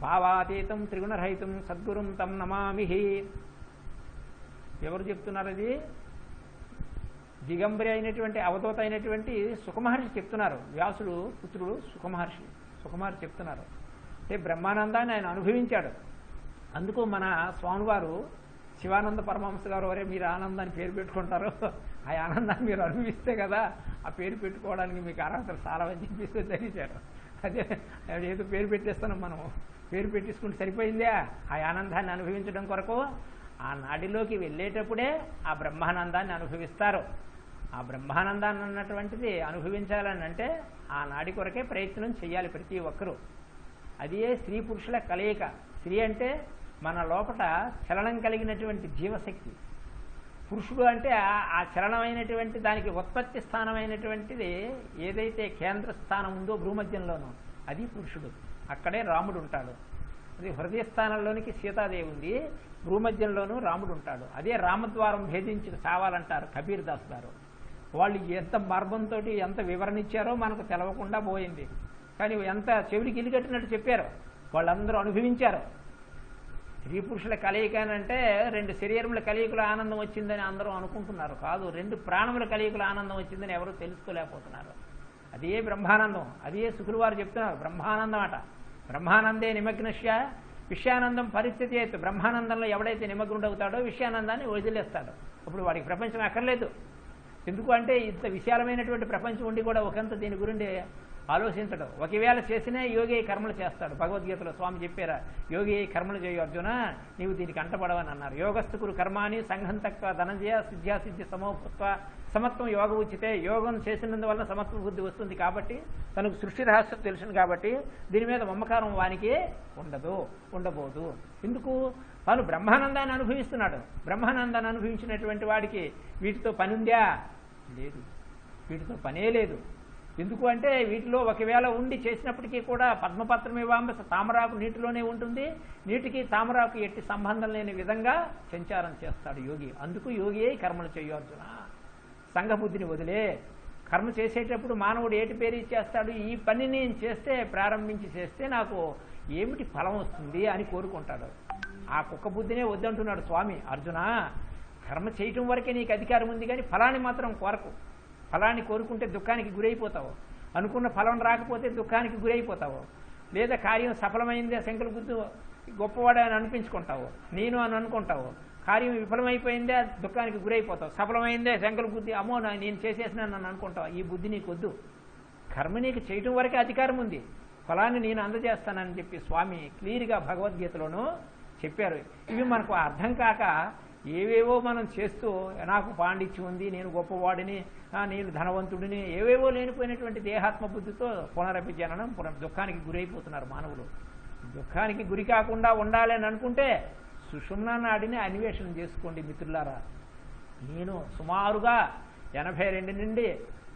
భావాతీతం త్రిగుణరహితం సద్గురుం తం నమామి. ఎవరు చెప్తున్నారు? అది దిగంబరి అయినటువంటి అవధూత అయినటువంటి సుఖమహర్షి చెప్తున్నారు. వ్యాసుడు పుత్రుడు సుఖమహర్షి చెప్తున్నారు. అంటే బ్రహ్మానందాన్ని ఆయన అనుభవించాడు. అందుకు మన స్వామివారు శివానంద పరమహంస గారు, వరే మీరు ఆనందాన్ని పేరు పెట్టుకుంటారు, ఆ ఆనందాన్ని మీరు అనుభవిస్తే కదా ఆ పేరు పెట్టుకోవడానికి మీకు అర్హతలు చాలా అని చెప్పేసి తెలిసాడు. అదే ఏదో పేరు పెట్టేస్తున్నాం మనం, పేరు పెట్టేసుకుంటే సరిపోయిందే. ఆ ఆనందాన్ని అనుభవించడం కొరకు ఆ నాడిలోకి వెళ్ళేటప్పుడే ఆ బ్రహ్మానందాన్ని అనుభవిస్తారు. ఆ బ్రహ్మానందాన్ని అన్నటువంటిది అనుభవించాలని అంటే ఆ నాడి కొరకే ప్రయత్నం చేయాలి ప్రతి ఒక్కరూ. అదే స్త్రీ పురుషుల కలయిక. స్త్రీ అంటే మన లోపల చలనం కలిగినటువంటి జీవశక్తి, పురుషుడు అంటే ఆ చలనమైనటువంటి దానికి ఉత్పత్తి స్థానమైనటువంటిది ఏదైతే కేంద్ర స్థానం ఉందో భూమధ్యంలోనూ అది పురుషుడు. అక్కడే రాముడు ఉంటాడు. అది హృదయ స్థానంలోనికి సీతాదేవి ఉంది, భూమధ్యంలోనూ రాముడు ఉంటాడు. అదే రామద్వారం భేదించి చావాలంటారు కబీర్ దాస్ గారు. వాళ్ళు ఎంత మర్మంతో ఎంత వివరణ ఇచ్చారో మనకు తెలవకుండా పోయింది. కానీ ఎంత చెవిడికి ఇల్లుకట్టినట్టు చెప్పారు. వాళ్ళందరూ అనుభవించారు. స్త్రీ పురుషుల కలయిక అంటే రెండు శరీరముల కలయికల ఆనందం వచ్చిందని అందరూ అనుకుంటున్నారు. కాదు, రెండు ప్రాణముల కలయికల ఆనందం వచ్చిందని ఎవరూ తెలుసుకోలేకపోతున్నారు. అదే బ్రహ్మానందం. అదే శుకులు వారు చెప్తున్నారు, బ్రహ్మానందం అట. బ్రహ్మానందే నిమగ్నశ్య విషయానందం పరిస్థితి అయితే. బ్రహ్మానందంలో ఎవడైతే నిమగ్నుడవుతాడో విషయానందాన్ని వదిలేస్తాడు. అప్పుడు వాడికి ప్రపంచం అక్కర్లేదు. ఎందుకు అంటే ఇంత విశాలమైనటువంటి ప్రపంచం ఉండి కూడా ఒకంత దీని గురించి ఆలోచించడం. ఒకవేళ చేసినా యోగి కర్మలు చేస్తాడు. భగవద్గీతలో స్వామి చెప్పారా, యోగి కర్మలు చేయు అర్జున, నీవు దీనికి అంటపడవని అన్నారు. యోగస్థుకురు కర్మాని సంఘం తక్కువ ధనంజయ సిద్ధ్యాసిద్ధి సమోపుత్వ సమత్వం యోగ ఉచితే. యోగం చేసినందువల్ల సమత్వ బుద్ధి వస్తుంది. కాబట్టి తనకు సృష్టి రహస్యం తెలుసును కాబట్టి దీని మీద మమకారం వానికి ఉండబోదు. ఎందుకు? తాను బ్రహ్మానందాన్ని అనుభవిస్తున్నాడు. బ్రహ్మానందాన్ని అనుభవించినటువంటి వాడికి వీటితో పని ఉందా? లేదు, వీటితో పనే లేదు. ఎందుకు అంటే వీటిలో ఒకవేళ ఉండి చేసినప్పటికీ కూడా పద్మపత్రమివాంబ తామరాకు నీటిలోనే ఉంటుంది. నీటికి తామరాకు ఎట్టి సంబంధం లేని విధంగా సంచారం చేస్తాడు యోగి. అందుకు యోగి అయి కర్మలు చేయు అర్జున. సంఘబుద్ధిని వదిలే. కర్మ చేసేటప్పుడు మానవుడు ఏటి పేరు ఇచ్చేస్తాడు, ఈ పని నేను చేస్తే ప్రారంభించి చేస్తే నాకు ఏమిటి ఫలం వస్తుంది అని కోరుకుంటాడు. ఆ కుక్క బుద్ధినే వద్దంటున్నాడు స్వామి. అర్జున, కర్మ చేయటం వరకే నీకు అధికారం ఉంది, కానీ ఫలాన్ని మాత్రం కోరకు. ఫలాన్ని కోరుకుంటే దుఃఖానికి గురైపోతావు. అనుకున్న ఫలం రాకపోతే దుఃఖానికి గురైపోతావు. లేదా కార్యం సఫలమైందే శంకల బుద్ధి గొప్పవాడే అని అనిపించుకుంటావు, నేను అని అనుకుంటావు. కార్యం విఫలమైపోయిందే దుఃఖానికి గురైపోతావు. సఫలమైందే శంకల బుద్ధి అమ్మో నేను చేసేసినా నన్ను అనుకుంటావు. ఈ బుద్ధి నీకు వద్దు. కర్మ నీకు చేయటం వరకే అధికారం ఉంది, ఫలాన్ని నేను అందజేస్తానని చెప్పి స్వామి క్లియర్గా భగవద్గీతలోనూ చెప్పారు. ఇవి మనకు అర్థం కాక ఏవేవో మనం చేస్తూ నాకు పాండిత్యం ఉంది, నేను గొప్పవాడిని, నేను ధనవంతుడిని, ఏవేవో లేనిపోయినటువంటి దేహాత్మ బుద్ధితో పునరపి జననం దుఃఖానికి గురైపోతున్నారు మానవులు. దుఃఖానికి గురి కాకుండా ఉండాలని అనుకుంటే సుషుమ్నా నాడిని అన్వేషణ చేసుకోండి మిత్రులారా. నేను సుమారుగా 82 నుండి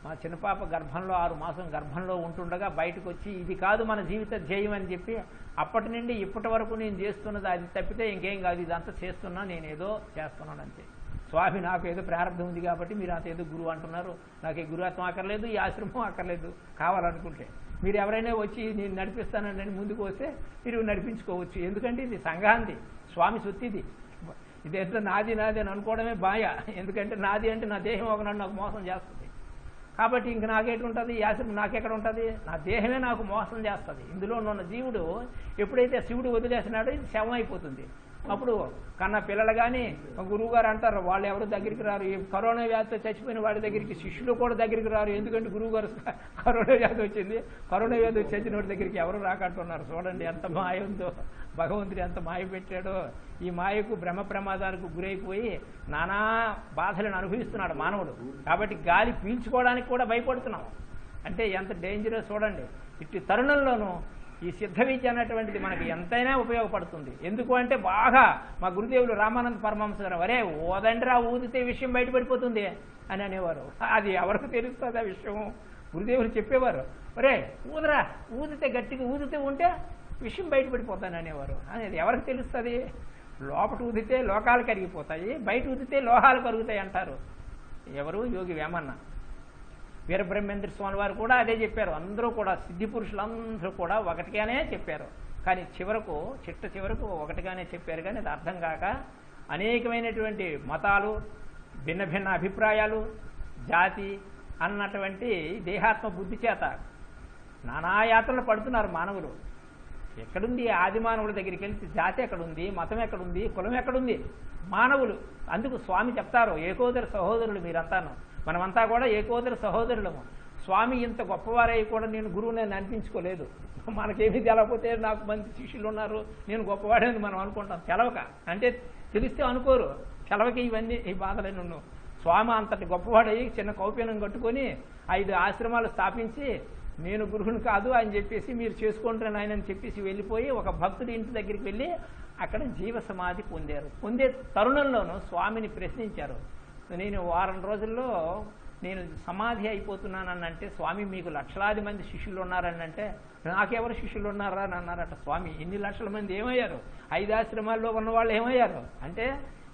మా చిన్నపాప గర్భంలో 6 మాసం గర్భంలో ఉంటుండగా బయటకు వచ్చి ఇది కాదు మన జీవిత ధ్యేయం అని చెప్పి అప్పటి నుండి ఇప్పటి వరకు నేను చేస్తున్నది అది తప్పితే ఇంకేం కాదు, ఇదంతా చేస్తున్నా, నేను ఏదో చేస్తున్నాను అంతే. స్వామి నాకు ఏదో ప్రారంభం ఉంది కాబట్టి మీరు అంత ఏదో గురువు అంటున్నారు, నాకు ఈ గురుత్వం అక్కర్లేదు, ఈ ఆశ్రమం అక్కర్లేదు. కావాలనుకుంటే మీరు ఎవరైనా వచ్చి నేను నడిపిస్తానని ముందుకు వస్తే మీరు నడిపించుకోవచ్చు. ఎందుకంటే ఇది సంఘాంది, స్వామి సొత్తిది. ఇదేంటో నాది నాది అని అనుకోవడమే బాయ. ఎందుకంటే నాది అంటే నా దేహం ఒకనాడు నాకు మోసం చేస్తుంది కాబట్టి ఇంక నాకేటుంటుంది, ఈ ఆశ్రమం నాకెక్కడ ఉంటుంది, నా దేహమే నాకు మోసం చేస్తుంది. ఇందులో ఉన్న జీవుడు ఎప్పుడైతే శివుడు వదిలేసినాడో ఇది శవం అయిపోతుంది. అప్పుడు కన్నా పిల్లలు కానీ గురువు గారు అంటారు వాళ్ళు ఎవరు దగ్గరికి రారు. ఈ కరోనా వ్యాధితో చచ్చిపోయిన వాడి దగ్గరికి శిష్యులు కూడా దగ్గరికి రారు. ఎందుకంటే గురువు గారు కరోనా వ్యాధి వచ్చింది, కరోనా వ్యాధి వచ్చి చచ్చిన వాడి దగ్గరికి ఎవరు రాకంటున్నారు. చూడండి ఎంత మాయ ఉందో, భగవంతుడు ఎంత మాయ పెట్టాడో. ఈ మాయకు బ్రహ్మ ప్రమాదాలకు గురైపోయి నానా బాధలను అనుభవిస్తున్నాడు మానవుడు. కాబట్టి గాలి పీల్చుకోవడానికి కూడా భయపడుతున్నాం. అంటే ఎంత డేంజరస్ చూడండి. ఇట్టి తరుణంలోనూ ఈ సిద్ధ విద్య అనేటువంటిది మనకి ఎంతైనా ఉపయోగపడుతుంది. ఎందుకు అంటే బాగా మా గురుదేవులు రామానంద పరమహంస గారు వరే ఓదండ్రా ఊదితే విషయం బయటపడిపోతుంది అని అనేవారు. అది ఎవరికి తెలుస్తుంది ఆ విషయం? గురుదేవులు చెప్పేవారు, ఒరే ఊదరా, ఊదితే గట్టిగా ఊదితే ఉంటే విషయం బయటపడిపోతాను అనేవారు. అనేది ఎవరికి తెలుస్తుంది? లోపట ఊదితే లోకాలు కరిగిపోతాయి, బయట ఊదితే లోహాలు కరుగుతాయి అంటారు. ఎవరు? యోగి వేమన్న. వీరబ్రహ్మేంద్ర స్వామి వారు కూడా అదే చెప్పారు. అందరూ కూడా సిద్ధి పురుషులందరూ కూడా ఒకటిగానే చెప్పారు. కానీ చిట్ట చివరకు ఒకటిగానే చెప్పారు. కానీ అది అర్థం కాక అనేకమైనటువంటి మతాలు, భిన్న భిన్న అభిప్రాయాలు, జాతి అన్నటువంటి దేహాత్మ బుద్ధి చేత నానాయాత్రలు పడుతున్నారు మానవులు. ఎక్కడుంది ఆది మానవుల దగ్గరికి వెళ్తే జాతి ఎక్కడుంది, మతం ఎక్కడుంది, కులం ఎక్కడుంది? మానవులు. అందుకు స్వామి చెప్తారు, ఏకోదర సహోదరులు మీరంతాను, మనమంతా కూడా ఏకోదర సహోదరులము. స్వామి ఇంత గొప్పవారై కూడా నేను గురువుని అనిపించుకోలేదు. మనకేమీ తెలవకపోతే నాకు మంచి శిష్యులు ఉన్నారు, నేను గొప్పవాడని మనం అనుకుంటాం. తెలవక అంటే తెలిస్తే అనుకోరు. తెలవకి ఇవన్నీ ఈ బాధలన్నీ ఉన్నావు. స్వామి అంతటి గొప్పవాడయ్యి చిన్న కౌపీనం కట్టుకొని 5 ఆశ్రమాలు స్థాపించి నేను గురువుని కాదు అని చెప్పేసి మీరు చేసుకుంటారని ఆయన అని చెప్పేసి వెళ్ళిపోయి ఒక భక్తుడి ఇంటి దగ్గరికి వెళ్ళి అక్కడ జీవ సమాధి పొందారు. పొందే తరుణంలోనూ స్వామిని ప్రశ్నించారు, నేను వారం రోజుల్లో నేను సమాధి అయిపోతున్నానని అంటే స్వామి మీకు లక్షలాది మంది శిష్యులు ఉన్నారని అంటే నాకెవరు శిష్యులు ఉన్నారా అని అన్నారట స్వామి. ఇన్ని లక్షల మంది ఏమయ్యారు? 5 ఆశ్రమాల్లో ఉన్న వాళ్ళు ఏమయ్యారు అంటే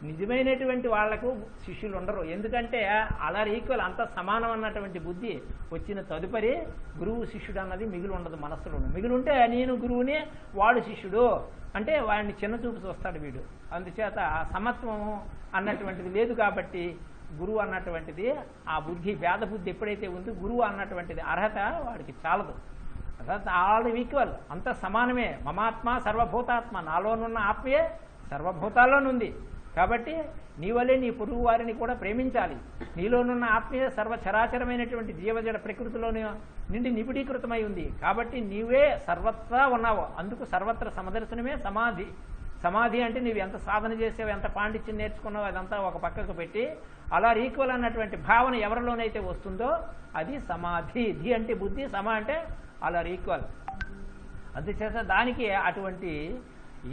నిజమైనటువంటి వాళ్లకు శిష్యులు ఉండరు. ఎందుకంటే అలా ఈక్వల్ అంత సమానం అన్నటువంటి బుద్ధి వచ్చిన తదుపరి గురువు శిష్యుడు అన్నది మిగిలి ఉండదు మనస్సులో. మిగిలి ఉంటే నేను గురువుని వాడు శిష్యుడు అంటే వాడిని చిన్న చూపు చూస్తాడు వీడు. అందుచేత సమత్వం అన్నటువంటిది లేదు. కాబట్టి గురువు అన్నటువంటిది ఆ బుద్ధి వేద బుద్ధి ఎప్పుడైతే ఉందో గురువు అన్నటువంటిది అర్హత వాడికి చాలదు. అర్హత ఆల్ ఈక్వల్, అంత సమానమే. మమాత్మ సర్వభూతాత్మ, నాలోనున్న ఆత్మయే సర్వభూతాల్లోనుంది. కాబట్టి నీ వల్లే నీ పొరుగు వారిని కూడా ప్రేమించాలి. నీలోనున్న ఆత్మీయ సర్వచరాచరమైనటువంటి జీవజడ ప్రకృతిలో నిండి నిబిడీకృతమై ఉంది. కాబట్టి నీవే సర్వత్రా ఉన్నావు. అందుకు సర్వత్ర సమదర్శనమే సమాధి. సమాధి అంటే నీవు ఎంత సాధన చేసావు, ఎంత పాండిత్యం నేర్చుకున్నావు అదంతా ఒక పక్కకు పెట్టి అలా ఈక్వల్ అన్నటువంటి భావన ఎవరిలోనైతే వస్తుందో అది సమాధి. ధి అంటే బుద్ధి, సమ అంటే అలా ఈక్వల్. అందుచేత దానికి అటువంటి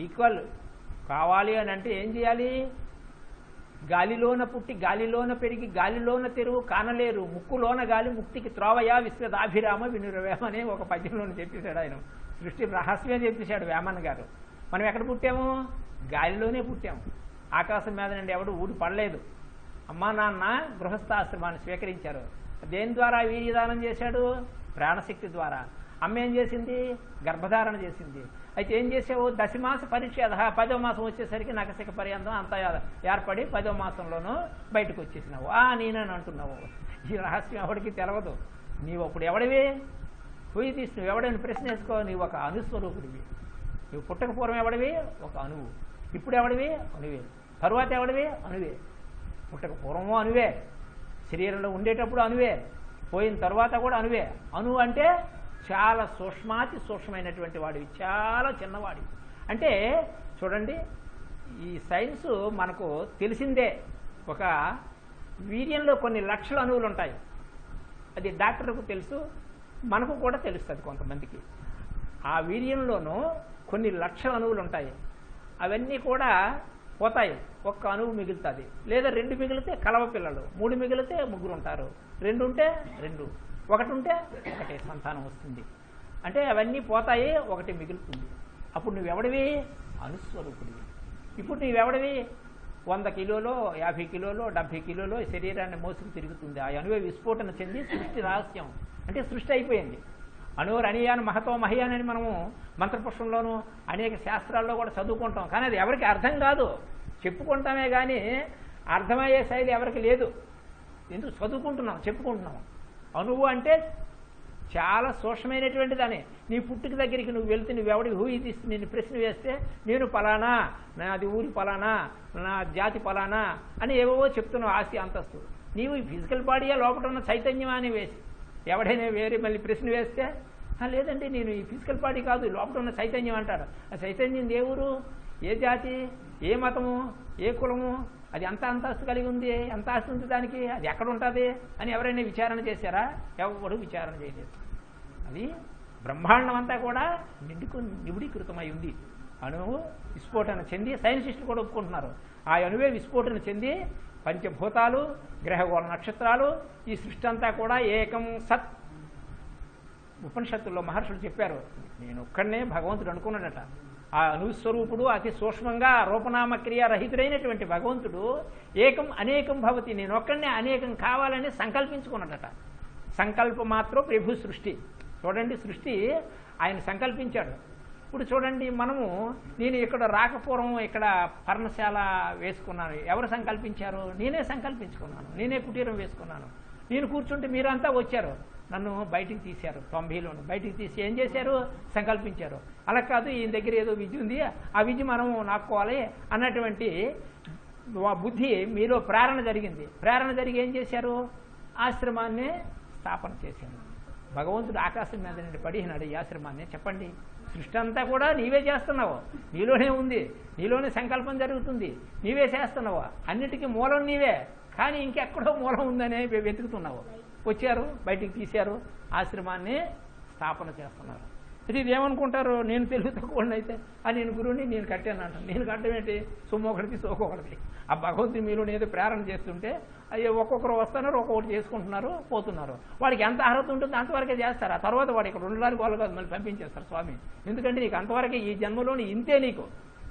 ఈక్వల్ కావాలి అని అంటే ఏం చేయాలి? గాలిలోన పుట్టి గాలిలోన పెరిగి గాలిలోన తెరువు కానలేరు, ముక్కులోన గాలి ముక్తికి త్రోవయా విశ్వదాభిరామ వినురవేమ అనే ఒక పద్యంలోనే చెప్పేశాడు ఆయన. సృష్టి రహస్యమే చెప్పేశాడు వేమన్న గారు. మనం ఎక్కడ పుట్టాము? గాలిలోనే పుట్టాము. ఆకాశం మీద నుండి ఎవడు ఊడి పడలేదు. అమ్మా నాన్న గృహస్థాశ్రమాన్ని స్వీకరించారు. దేని ద్వారా వీర్యదానం చేశాడు? ప్రాణశక్తి ద్వారా. అమ్మ ఏం చేసింది? గర్భధారణ చేసింది. అయితే ఏం చేసావు? దశమాస పరిచ్ఛేద, 10వ మాసం వచ్చేసరికి నకసిక పర్యంతం అంతా ఏర్పడి 10వ మాసంలోనూ బయటకు వచ్చేసినావు. నేనని అంటున్నావు. ఈ రహస్యం ఎవడికి తెలవదు. నీవు అప్పుడు ఎవడివి? పోయి తీసి నువ్వు ఎవడని ప్రశ్న వేసుకో. నీవు ఒక అనుస్వరూపుడివి. నువ్వు పుట్టక పూర్వం ఎవడివి? ఒక అణువు. ఇప్పుడు ఎవడివి? అణువే. తరువాత ఎవడివి? అణువే. పుట్టక పూర్వము అణువే, శరీరంలో ఉండేటప్పుడు అణువే, పోయిన తర్వాత కూడా అణువే. అణువు అంటే చాలా సూక్ష్మాతి సూక్ష్మమైనటువంటి వాడివి, చాలా చిన్నవాడివి. అంటే చూడండి, ఈ సైన్స్ మనకు తెలిసిందే. ఒక వీర్యంలో కొన్ని లక్షల అణువులు ఉంటాయి. అది డాక్టర్కు తెలుసు, మనకు కూడా తెలుస్తుంది కొంతమందికి. ఆ వీర్యంలోనూ కొన్ని లక్షల అణువులు ఉంటాయి. అవన్నీ కూడా పోతాయి, ఒక్క అణువు మిగులుతుంది. లేదా 2 మిగిలితే కలవ పిల్లలు, 3 మిగిలితే 3 ఉంటారు, 2 ఉంటే 2, 1 ఉంటే 1 సంతానం వస్తుంది. అంటే అవన్నీ పోతాయి, 1 మిగులుతుంది. అప్పుడు నువ్వెవడివి? అనుస్వరూపుడివి. ఇప్పుడు నువ్వెవడివి? 100 కిలోలో, 50 కిలోలో, 70 కిలోలో శరీరాన్ని మోసుకు తిరుగుతుంది. ఆ అణువే విస్ఫోటన చెంది సృష్టి రహస్యం. అంటే సృష్టి అయిపోయింది. అణురనీయాన్ మహతో మహియాన్ అని మనము మంత్రపుష్పంలోనూ అనేక శాస్త్రాల్లో కూడా చదువుకుంటాం. కానీ అది ఎవరికి అర్థం కాదు, చెప్పుకుంటామే కానీ అర్థమయ్యే శైలి ఎవరికి లేదు. ఎందుకు చదువుకుంటున్నాం, చెప్పుకుంటున్నాం. అణువు అంటే చాలా సూక్ష్మమైనటువంటి దాన్ని. నీ పుట్టుక దగ్గరికి నువ్వు వెళ్తే నువ్వెవడి ఊహి తీసి నేను ప్రశ్న వేస్తే నేను పలానా, నాది ఊరి పలానా, నా జాతి పలానా అని ఏవో చెప్తున్నావు, ఆస్తి అంతస్తు. నీవు ఈ ఫిజికల్ బాడీయే లోపల ఉన్న చైతన్యమా అని వేసి ఎవడైనా వేరే మళ్ళీ ప్రశ్న వేస్తే లేదండి నేను ఈ ఫిజికల్ బాడీ కాదు, లోపల ఉన్న చైతన్యం అంటారు. ఆ చైతన్యం ఏ ఊరు, ఏ జాతి, ఏ మతము, ఏ కులము, అది ఎంత అంతస్తు కలిగి ఉంది, ఎంత ఆస్తి ఉంది దానికి, అది ఎక్కడ ఉంటుంది అని ఎవరైనా విచారణ చేశారా? ఎవరు విచారణ చేయలేదు. అది బ్రహ్మాండం అంతా కూడా నిబిడీకృతమై ఉంది. అణువు విస్ఫోటన చెంది సైంటిస్టులు కూడా ఒప్పుకుంటున్నారు. ఆ అణువే విస్ఫోటన చెంది పంచభూతాలు, గ్రహగోళ నక్షత్రాలు, ఈ సృష్టి అంతా కూడా ఏకం సత్. ఉపనిషత్తుల్లో మహర్షులు చెప్పారు, నేను ఒక్కడనే భగవంతుడు అనుకున్నాడట. ఆ అనుస్వరూపుడు అతి సూక్ష్మంగా రూపనామక్రియ రహితుడైనటువంటి భగవంతుడు ఏకం అనేకం భవతి, నేను ఒక్కడనే అనేకం కావాలని సంకల్పించుకున్నాడట. సంకల్ప మాత్రం ప్రభు సృష్టి. చూడండి, సృష్టి ఆయన సంకల్పించాడు. ఇప్పుడు చూడండి, మనము నేను ఇక్కడ రాకపూర్వం ఇక్కడ పర్ణశాల వేసుకున్నాను. ఎవరు సంకల్పించారు? నేనే సంకల్పించుకున్నాను. నేనే కుటీరం వేసుకున్నాను. నేను కూర్చుంటే మీరంతా వచ్చారు, నన్ను బయటికి తీశారు. 90లోను బయటికి తీసి ఏం చేశారు? సంకల్పించారు. అలా కాదు, ఈయన దగ్గర ఏదో విద్య ఉంది, ఆ విద్య మనము నాక్కోవాలి అన్నటువంటి బుద్ధి మీలో ప్రేరణ జరిగింది. ప్రేరణ జరిగి ఏం చేశారు? ఆశ్రమాన్ని స్థాపన చేశారు. భగవంతుడు ఆకాశం మీద నుండి పడినాడు ఈ ఆశ్రమాన్ని. చెప్పండి, సృష్టి అంతా కూడా నీవే చేస్తున్నావు, నీలోనే ఉంది, నీలోనే సంకల్పం జరుగుతుంది, నీవే చేస్తున్నావు. అన్నిటికీ మూలం నీవే, కానీ ఇంకెక్కడో మూలం ఉందనే వెతుకుతున్నావు. వచ్చారు, బయటికి తీశారు, ఆశ్రమాన్ని స్థాపన చేస్తున్నారు. ఇది ఏమనుకుంటారు? నేను తెలుగు తక్కువ అయితే నేను గురువుని నేను కట్టాను అంటాను. నేను కట్టడం ఏంటి? సొమ్ము ఒకటిది సోకొకటిది. ఆ భగవంతుని మీలో ఏదో ప్రేరణ చేస్తుంటే అయ్యో ఒక్కొక్కరు వస్తున్నారు, ఒక్కొక్కటి చేసుకుంటున్నారు, పోతున్నారు. వాడికి ఎంత అర్హత ఉంటుందో అంతవరకే చేస్తారు. ఆ తర్వాత వాడు ఇక్కడ ఉండడానికి వాళ్ళు కాదు, మళ్ళీ పంపించేస్తారు స్వామి. ఎందుకంటే నీకు అంతవరకే ఈ జన్మలోని ఇంతే. నీకు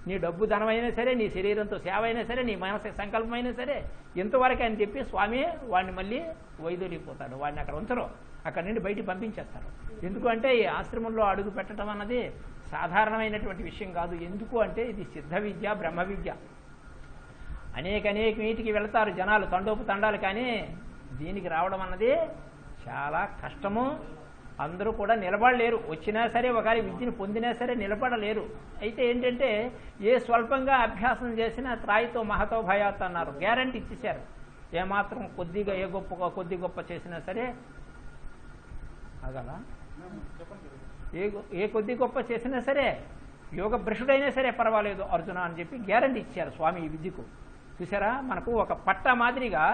నీ డబ్బు ధనమైనా సరే, నీ శరీరంతో సేవ అయినా సరే, నీ మనసు సంకల్పం అయినా సరే, ఇంతవరకే అని చెప్పి స్వామి వాడిని మళ్ళీ వైదొలిగిపోతాడు. వాడిని అక్కడ ఉంచరు, అక్కడి నుండి బయటికి పంపించేస్తారు. ఎందుకు అంటే ఈ ఆశ్రమంలో అడుగు పెట్టడం అన్నది సాధారణమైనటువంటి విషయం కాదు. ఎందుకు అంటే ఇది సిద్ధ విద్య, బ్రహ్మ విద్య. అనేక వీటికి వెళతారు జనాలు, తండోపు తండాలు. కానీ దీనికి రావడం అన్నది చాలా కష్టము. అందరూ కూడా నిలబడలేరు. వచ్చినా సరే, ఒకవేళ విద్యను పొందినా సరే నిలబడలేరు. అయితే ఏంటంటే ఏ స్వల్పంగా అభ్యాసం చేసినా త్రాయితో మహతో భయాత్ అన్నారు, గ్యారంటీ ఇచ్చేశారు. ఏమాత్రం కొద్దిగా కొద్ది గొప్ప చేసినా సరే అగలా, ఏ కొద్ది గొప్ప చేసినా సరే, యోగ భ్రష్టుడైనా సరే పర్వాలేదు అర్జున అని చెప్పి గ్యారంటీ ఇచ్చారు స్వామి ఈ విద్యకు. చూసారా, మనకు ఒక పట్ట మాదిరిగా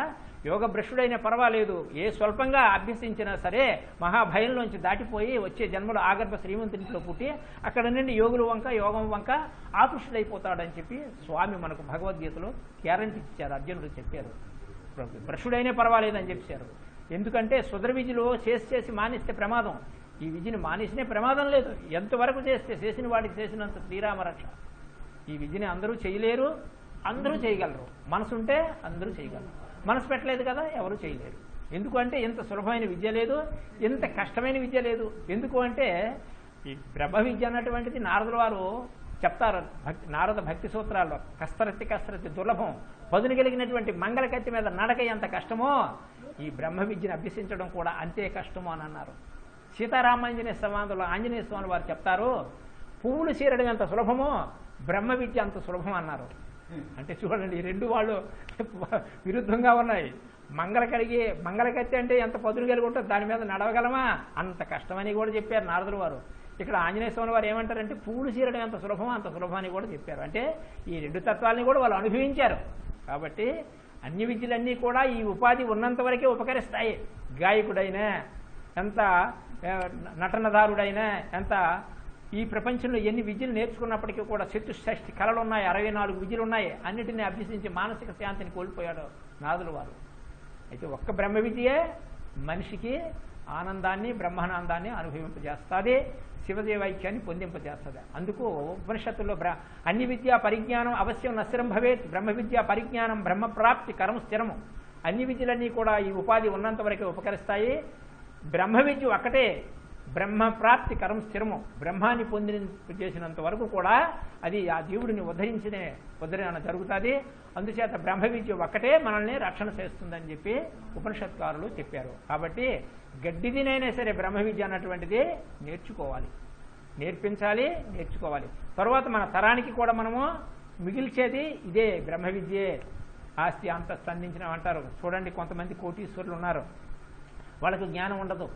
యోగ భ్రష్టుడైనా పర్వాలేదు, ఏ స్వల్పంగా అభ్యసించినా సరే మహాభయంలోంచి దాటిపోయి వచ్చే జన్మలో ఆగర్భ శ్రీమంతునిలో పుట్టి అక్కడ నుండి యోగుల వంక, యోగం వంక ఆకృష్టుడైపోతాడని చెప్పి స్వామి మనకు భగవద్గీతలో గ్యారంటీ ఇచ్చారు. అర్జునుడు చెప్పారు, భ్రష్టుడైనా పర్వాలేదని చెప్పారు. ఎందుకంటే సుదర విద్యలో చేసి మానేస్తే ప్రమాదం. ఈ విద్యను మానేసినే ప్రమాదం లేదు. ఎంతవరకు చేస్తే చేసిన వాడికి చేసినంత శ్రీరామరక్ష. ఈ విద్యని అందరూ చేయలేరు, అందరూ చేయగలరు. మనసు ఉంటే అందరూ చేయగలరు. మనసు పెట్టలేదు కదా, ఎవరు చేయలేరు. ఎందుకు అంటే ఇంత సులభమైన విద్య లేదు, ఇంత కష్టమైన విద్య లేదు. ఎందుకు అంటే ఈ బ్రహ్మ విద్య అన్నటువంటిది నారదుల వారు చెప్తారు నారద భక్తి సూత్రాల్లో, కస్తరతి దుర్లభం, పదును కలిగినటువంటి మంగళ కత్తి మీద నడక ఎంత కష్టమో ఈ బ్రహ్మ విద్యను అభ్యసించడం కూడా అంతే కష్టమో అని అన్నారు. సీతారామాంజనేయ సంవాదంలో ఆంజనేయ స్వామి వారు చెప్తారు, పువ్వులు చీరడం ఎంత సులభమో బ్రహ్మ విద్య అంత సులభం అన్నారు. అంటే చూడండి, ఈ రెండు వాళ్ళు విరుద్ధంగా ఉన్నాయి. మంగళ కత్తి అంటే ఎంత పదును కలిగి ఉంటుందో దాని మీద నడవగలమా, అంత కష్టమని కూడా చెప్పారు నారదుల వారు. ఇక్కడ ఆంజనేయ స్వామి వారు ఏమంటారంటే పువ్వులు చీరడం ఎంత సులభమో అంత సులభాన్ని కూడా చెప్పారు. అంటే ఈ రెండు తత్వాలని కూడా వాళ్ళు అనుభవించారు. కాబట్టి అన్ని విద్యలన్నీ కూడా ఈ ఉపాధి ఉన్నంత వరకే ఉపకరిస్తాయి. గాయకుడైనా, ఎంత నటనదారుడైనా, ఎంత ఈ ప్రపంచంలో ఎన్ని విద్యలు నేర్చుకున్నప్పటికీ కూడా చతుషష్ఠి కళలు ఉన్నాయి, 64 విద్యలు ఉన్నాయి. అన్నిటినీ అభ్యసించి మానసిక శాంతిని కోల్పోయాడు నాదుల వారు. అయితే ఒక్క బ్రహ్మ విద్యే మనిషికి ఆనందాన్ని, బ్రహ్మానందాన్ని అనుభవింపజేస్తుంది, శివదేవైక్యాన్ని పొందింపజేస్తుంది. అందుకు ఉపనిషత్తుల్లో అన్ని విద్యా పరిజ్ఞానం అవశ్యం నశ్వరం భవేత్, బ్రహ్మ విద్యా పరిజ్ఞానం బ్రహ్మప్రాప్తి కరం స్థిరము. అన్ని విద్యలన్నీ కూడా ఈ ఉపాధి ఉన్నంత వరకే ఉపకరిస్తాయి. బ్రహ్మ విద్య ఒక్కటే బ్రహ్మప్రాప్తి కరం స్థిరము. బ్రహ్మాన్ని చేసినంత వరకు కూడా అది ఆ జీవుడిని ఉద్ధరణ జరుగుతుంది. అందుచేత బ్రహ్మ విద్య ఒక్కటే మనల్ని రక్షణ చేస్తుందని చెప్పి ఉపనిషత్కారులు చెప్పారు. కాబట్టి గడ్డిదినైనా సరే బ్రహ్మ విద్య అన్నటువంటిది నేర్చుకోవాలి, నేర్పించాలి, నేర్చుకోవాలి. తర్వాత మన తరానికి కూడా మనము మిగిల్చేది ఇదే బ్రహ్మ విద్యే. ఆస్తి అంతస్తు అందించిన అంటారు చూడండి, కొంతమంది కోటీశ్వరులు ఉన్నారు, వాళ్ళకు జ్ఞానం ఉండదు,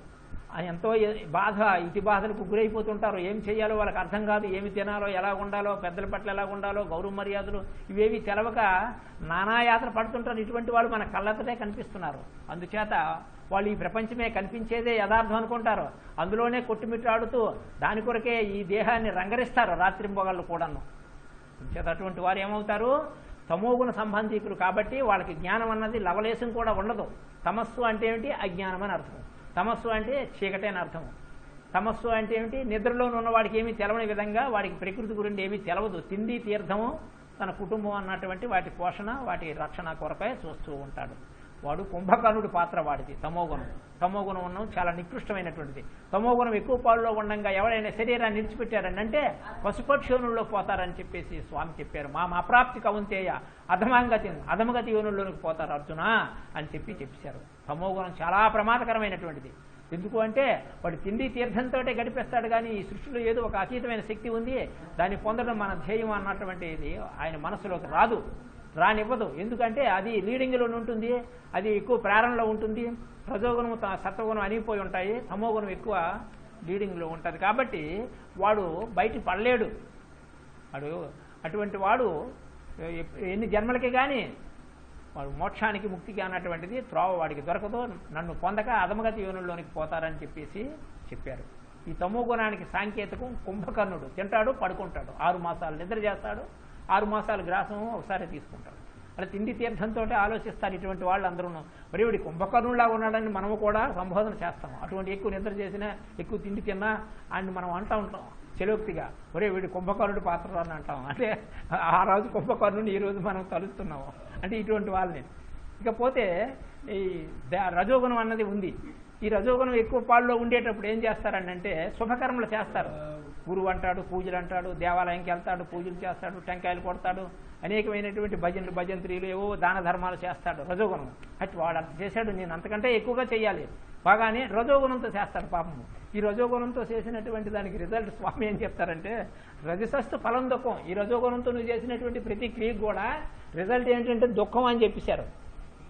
ఎంతో బాధ ఇటు బాధలకు గురైపోతుంటారు. ఏం చేయాలో వాళ్ళకి అర్థం కాదు, ఏమి తినాలో, ఎలా ఉండాలో, పెద్దల పట్ల ఎలా ఉండాలో, గౌరవ మర్యాదలు ఇవేవి తెలవక నానాయాత్ర పడుతుంటారు. ఇటువంటి వాళ్ళు మన కళ్ళతోనే కనిపిస్తున్నారు. అందుచేత వాళ్ళు ఈ ప్రపంచమే కనిపించేదే యథార్థం అనుకుంటారు. అందులోనే కొట్టుమిట్టాడుతూ దాని కొరకే ఈ దేహాన్ని రంగరిస్తారు రాత్రింబగళ్ళు కూడాను. అందుచేత అటువంటి వారు ఏమవుతారు? తమోగుణ సంబంధీకులు. కాబట్టి వాళ్ళకి జ్ఞానం అన్నది లవలేశం కూడా ఉండదు. తమస్సు అంటే ఏమిటి? అజ్ఞానం అని అర్థం. తమస్సు అంటే చీకటి అని అర్థం. తమస్సు అంటే ఏమిటి? నిద్రలో ఉన్నవాడికి ఏమీ తెలవని విధంగా వాడికి ప్రకృతి గురించి ఏమీ తెలవదు. తిండి, తీర్థము, తన కుటుంబం అన్నటువంటి వాటి పోషణ, వాటి రక్షణ కొరకే చూస్తూ ఉంటాడు. వాడు కుంభకర్ణుడి పాత్ర వాడిది తమోగుణం. తమోగుణం ఉన్నం చాలా నికృష్టమైనటువంటిది. తమోగుణం ఎక్కువ పాలులో ఉండగా ఎవరైనా శరీరాన్ని నిలిచిపెట్టారని అంటే పశుపక్షోనుల్లో పోతారని చెప్పేసి స్వామి చెప్పారు. మా అప్రాప్తి కౌంతేయ అధమగతి యోనుల్లోనికి పోతారు అర్జున అని చెప్పారు. తమోగుణం చాలా ప్రమాదకరమైనటువంటిది. ఎందుకు అంటే వాడు తిండి తీర్థంతో గడిపేస్తాడు, కానీ ఈ సృష్టిలో ఏదో ఒక అతీతమైన శక్తి ఉంది, దాన్ని పొందడం మన ధ్యేయం అన్నటువంటిది ఆయన మనసులోకి రానివ్వదు. ఎందుకంటే అది లీడింగ్లో ఉంటుంది, అది ఎక్కువ ప్రేరణలో ఉంటుంది. రజోగుణము సత్వగుణం అనిగిపోయి ఉంటాయి, తమోగుణం ఎక్కువ లీడింగ్లో ఉంటుంది. కాబట్టి వాడు బయట పడలేడు. అటువంటి వాడు ఎన్ని జన్మలకి కానీ వాడు మోక్షానికి, ముక్తికి అన్నటువంటిది త్రోవ వాడికి దొరకదు. నన్ను పొందక అధమగతి యోనుల్లోనికి పోతారని చెప్పారు. ఈ తమోగుణానికి సాంకేతికం కుంభకర్ణుడు. తింటాడు, పడుకుంటాడు, 6 మాసాలు నిద్ర చేస్తాడు, 6 మాసాలు గ్రాసం ఒకసారి తీసుకుంటాడు. అలా తిండి తీర్థంతో ఆలోచిస్తారు ఇటువంటి వాళ్ళు అందరూ. మరి వీడి కుంభకర్ణులాగా ఉన్నాడని మనము కూడా సంబోధన చేస్తాం. అటువంటి ఎక్కువ నిద్ర చేసినా, ఎక్కువ తిండి తిన్నా ఆయన మనం అంటూ ఉంటాం చెలోక్తిగా, ఒరే వీడి కుంభకర్ణుడి పాత్ర అని అంటాం. అంటే ఆ రోజు కుంభకర్ణుని ఈ రోజు మనం తలుస్తున్నాము అంటే ఇటువంటి వాళ్ళని. ఇకపోతే ఈ రజోగుణం అన్నది ఉంది. ఈ రజోగుణం ఎక్కువ పాల్లో ఉండేటప్పుడు ఏం చేస్తారంటే శుభకర్మలు చేస్తారు. గురువు అంటాడు, పూజలు అంటాడు, దేవాలయంకి వెళ్తాడు, పూజలు చేస్తాడు, టెంకాయలు కొడతాడు, అనేకమైనటువంటి భజంత్రీలు ఏవో దాన ధర్మాలు చేస్తాడు. రజోగుణం అటు వాడు అంత చేశాడు, నేను అంతకంటే ఎక్కువగా చేయాలి బాగానే రజోగుణంతో చేస్తాడు పాపము. ఈ రజోగుణంతో చేసినటువంటి దానికి రిజల్ట్ స్వామి ఏం చెప్తారంటే రజసస్తు ఫలం దుఃఖం. ఈ రజోగుణంతో నువ్వు చేసినటువంటి ప్రతి క్రియకు కూడా రిజల్ట్ ఏంటంటే దుఃఖం అని చెప్పేశారు.